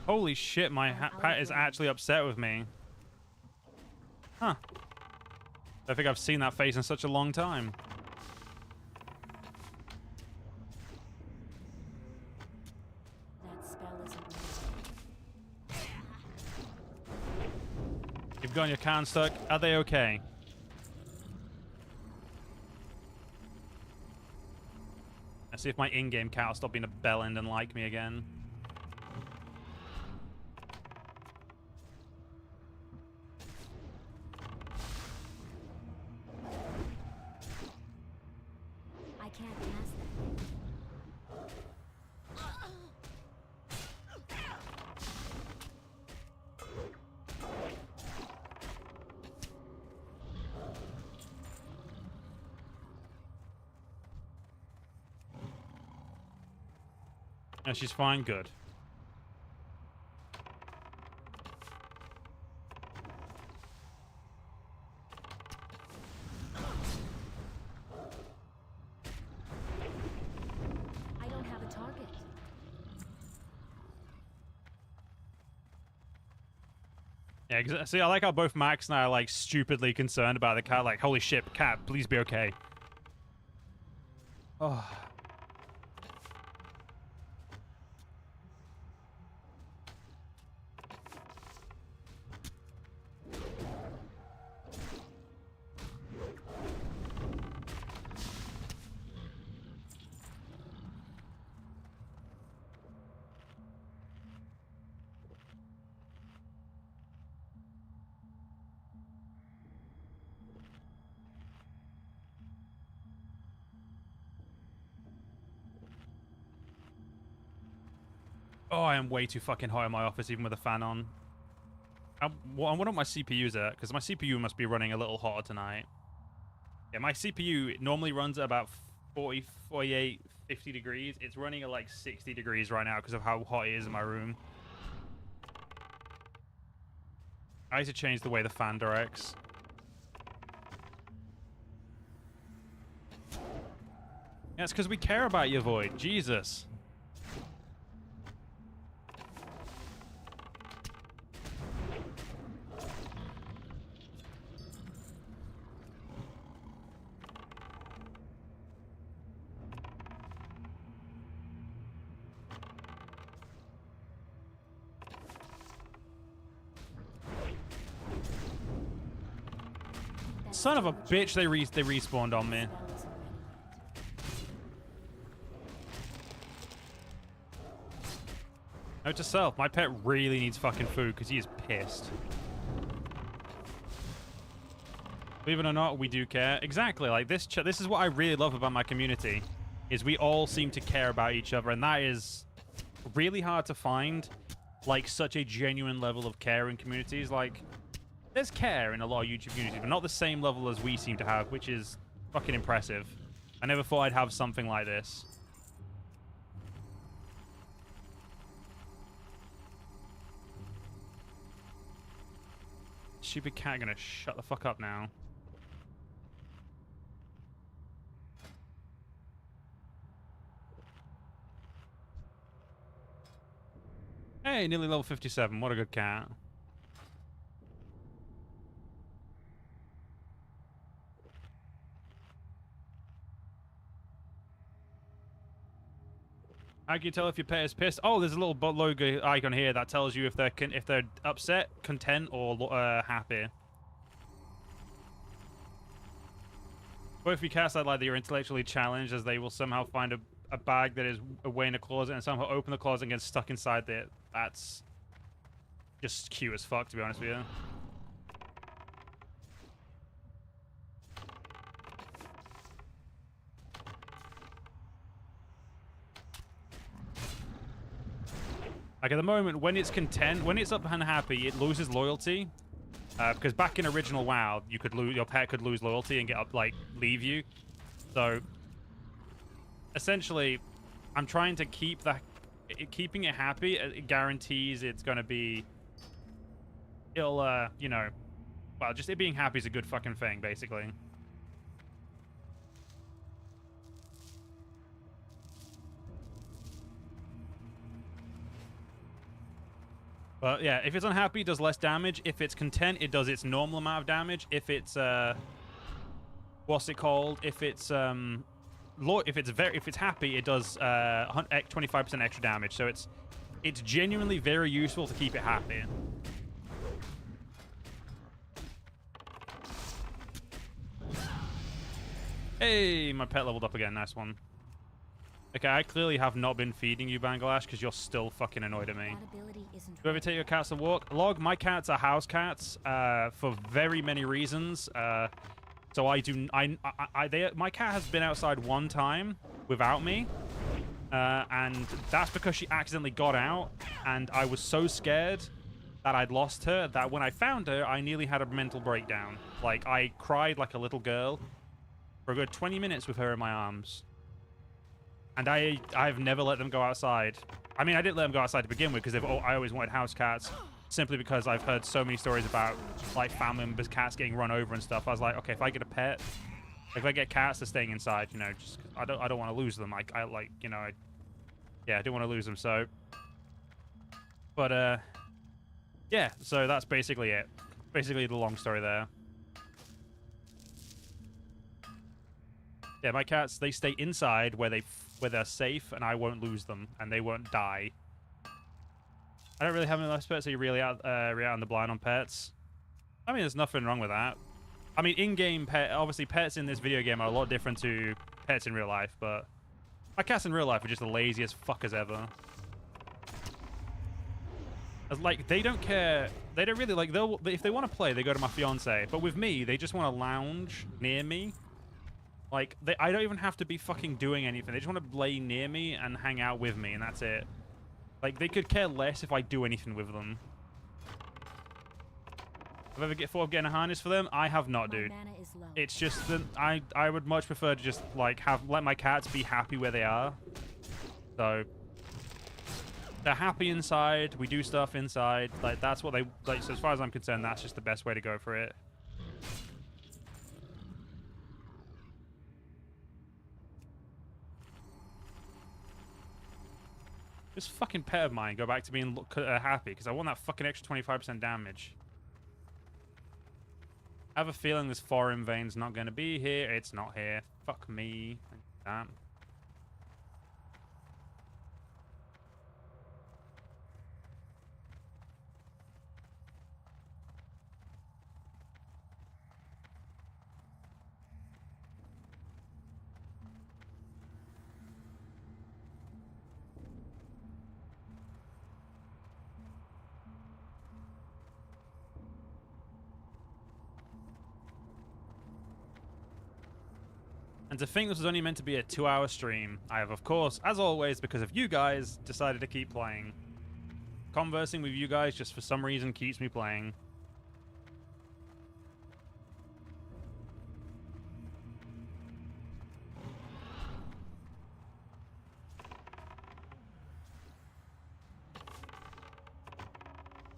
Holy shit, my pet is actually upset with me. Huh. I think I've seen that face in such a long time. That spell isn't ready. You've got your can stuck. Are they okay? Let's see if my in-game cat will stop being a bellend and like me again. I can't No, she's fine. Good. I don't have a target. Yeah, see, I like how both Max and I are, like, stupidly concerned about the cat. Like, holy shit, cat, please be okay. Oh. Oh, I am way too fucking hot in my office, even with a fan on. I wonder what my CPU's at, because my CPU must be running a little hotter tonight. Yeah, my CPU normally runs at about 40, 48, 50 degrees. It's running at like 60 degrees right now because of how hot it is in my room. I need to change the way the fan directs. Yeah, it's because we care about you, Void. Jesus. Son of a bitch, they respawned on me. Note to self, my pet really needs fucking food because he is pissed. Believe it or not, we do care. Exactly, like this is what I really love about my community, is we all seem to care about each other, and that is really hard to find, like, such a genuine level of care in communities. Like, there's care in a lot of YouTube communities, but not the same level as we seem to have, which is fucking impressive. I never thought I'd have something like this. Stupid cat gonna shut the fuck up now. Hey, nearly level 57. What a good cat. How can you tell if your pet is pissed? Oh, there's a little logo icon here that tells you if they're upset, content, or happy. Both of you cats out like that you're intellectually challenged, as they will somehow find a bag that is away in a closet and somehow open the closet and get stuck inside it. That's just cute as fuck, to be honest with you. Like, at the moment, when it's content, when it's up and happy, it loses loyalty. Because back in original WoW, you could lose, your pet could lose loyalty and get up, like, leave you. So, essentially, I'm trying to keep that, keeping it happy. It guarantees it's going to be, it'll, you know, well, just it being happy is a good fucking thing, basically. But yeah, if it's unhappy, it does less damage. If it's content, it does its normal amount of damage. If it's what's it called? If it's happy, it does 25% extra damage. So it's genuinely very useful to keep it happy. Hey, my pet leveled up again. Nice one. Okay, I clearly have not been feeding you, Bangladesh, because you're still fucking annoyed at me. Do you ever take your cats to walk? Log, my cats are house cats for very many reasons. So I do... my cat has been outside one time without me. And that's because she accidentally got out. And I was so scared that I'd lost her that when I found her, I nearly had a mental breakdown. Like, I cried like a little girl for a good 20 minutes with her in my arms. And I've never let them go outside. I mean, I didn't let them go outside to begin with because I always wanted house cats, simply because I've heard so many stories about like family members' cats getting run over and stuff. I was like, okay, if I get a pet, if I get cats, they're staying inside, you know, just 'cause I don't want to lose them. I like, you know, yeah, I don't want to lose them. So, but yeah, so that's basically it. Basically the long story there. Yeah, my cats, they stay inside where they're safe, and I won't lose them, and they won't die. I don't really have enough pets, so you're really out on the blind on pets. I mean, there's nothing wrong with that. I mean, in-game pet, obviously pets in this video game are a lot different to pets in real life, but my cats in real life are just the laziest fuckers ever. Like, they don't care. They don't really, like, if they want to play, they go to my fiance. But with me, they just want to lounge near me. Like, I don't even have to be fucking doing anything. They just want to lay near me and hang out with me, and that's it. Like, they could care less if I do anything with them. Have I ever thought of getting a harness for them? I have not, dude. It's just that I would much prefer to just, like, let my cats be happy where they are. So, they're happy inside. We do stuff inside. Like, that's what they, like, so as far as I'm concerned, that's just the best way to go for it. This fucking pet of mine go back to being happy because I want that fucking extra 25% damage. I have a feeling this foreign vein's not going to be here. It's not here. Fuck me. Damn. And to think this was only meant to be a 2-hour stream, I have, of course, as always, because of you guys, decided to keep playing. Conversing with you guys just for some reason keeps me playing.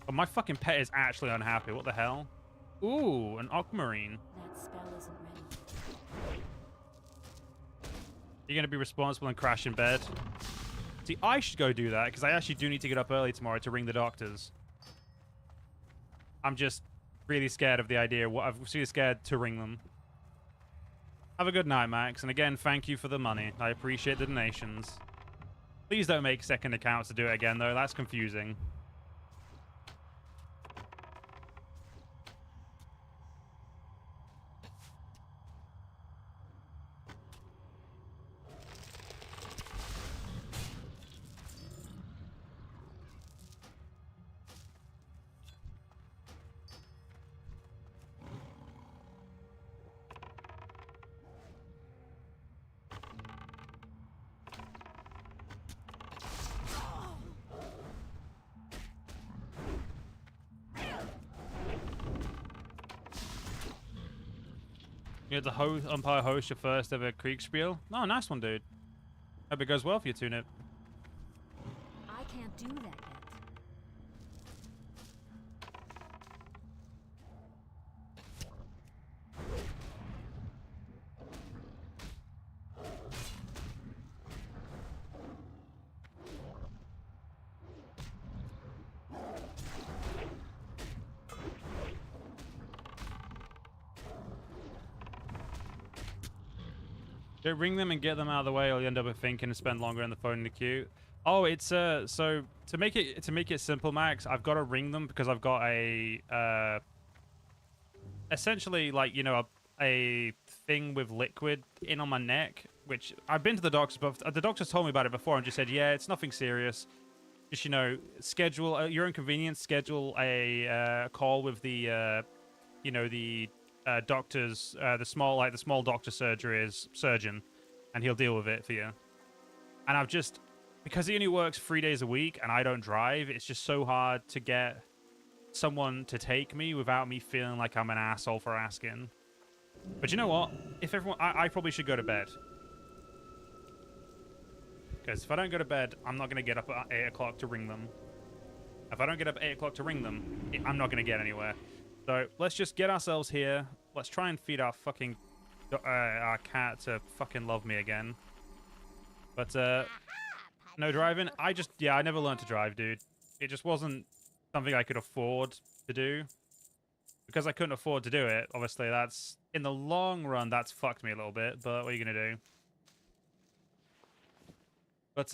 But my fucking pet is actually unhappy. What the hell? Ooh, an aquamarine. That spell isn't ready. You're going to be responsible and crash in bed. See, I should go do that, because I actually do need to get up early tomorrow to ring the doctors. I'm just really scared of the idea. I'm really scared to ring them. Have a good night, Max. And again, thank you for the money. I appreciate the donations. Please don't make second accounts to do it again, though. That's confusing. You had the umpire host your first ever Kriegspiel. Oh, nice one, dude. Hope it goes well for you, Tunip. I can't do that yet. Don't ring them and get them out of the way, or you end up thinking and spend longer on the phone in the queue. Oh, it's so to make it simple, Max, I've got to ring them because I've got a essentially, like, you know, a thing with liquid in on my neck, which I've been to the doctors, but the doctors told me about it before and just said, yeah, it's nothing serious. Just, you know, schedule at your own convenience, schedule a call with the you know, the doctors, the small doctor surgeon, and he'll deal with it for you. And I've just, because he only works 3 days a week and I don't drive, it's just so hard to get someone to take me without me feeling like I'm an asshole for asking. But you know what? If everyone, I probably should go to bed. Because if I don't go to bed, I'm not going to get up at 8 o'clock to ring them. If I don't get up at 8 o'clock to ring them, I'm not going to get anywhere. So let's just get ourselves here. Let's try and feed our fucking... our cat to fucking love me again. But, no driving. Yeah, I never learned to drive, dude. It just wasn't something I could afford to do. Because I couldn't afford to do it, obviously that's... In the long run, that's fucked me a little bit, but what are you going to do? But,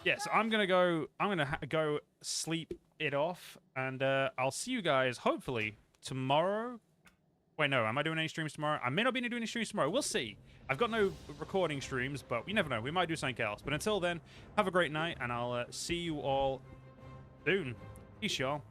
yeah, so I'm going to go sleep it off, and I'll see you guys, hopefully, tomorrow. Wait, no, am I doing any streams tomorrow? I may not be doing any streams tomorrow. We'll see. I've got no recording streams, but you never know. We might do something else. But until then, have a great night, and I'll see you all soon. Peace, y'all.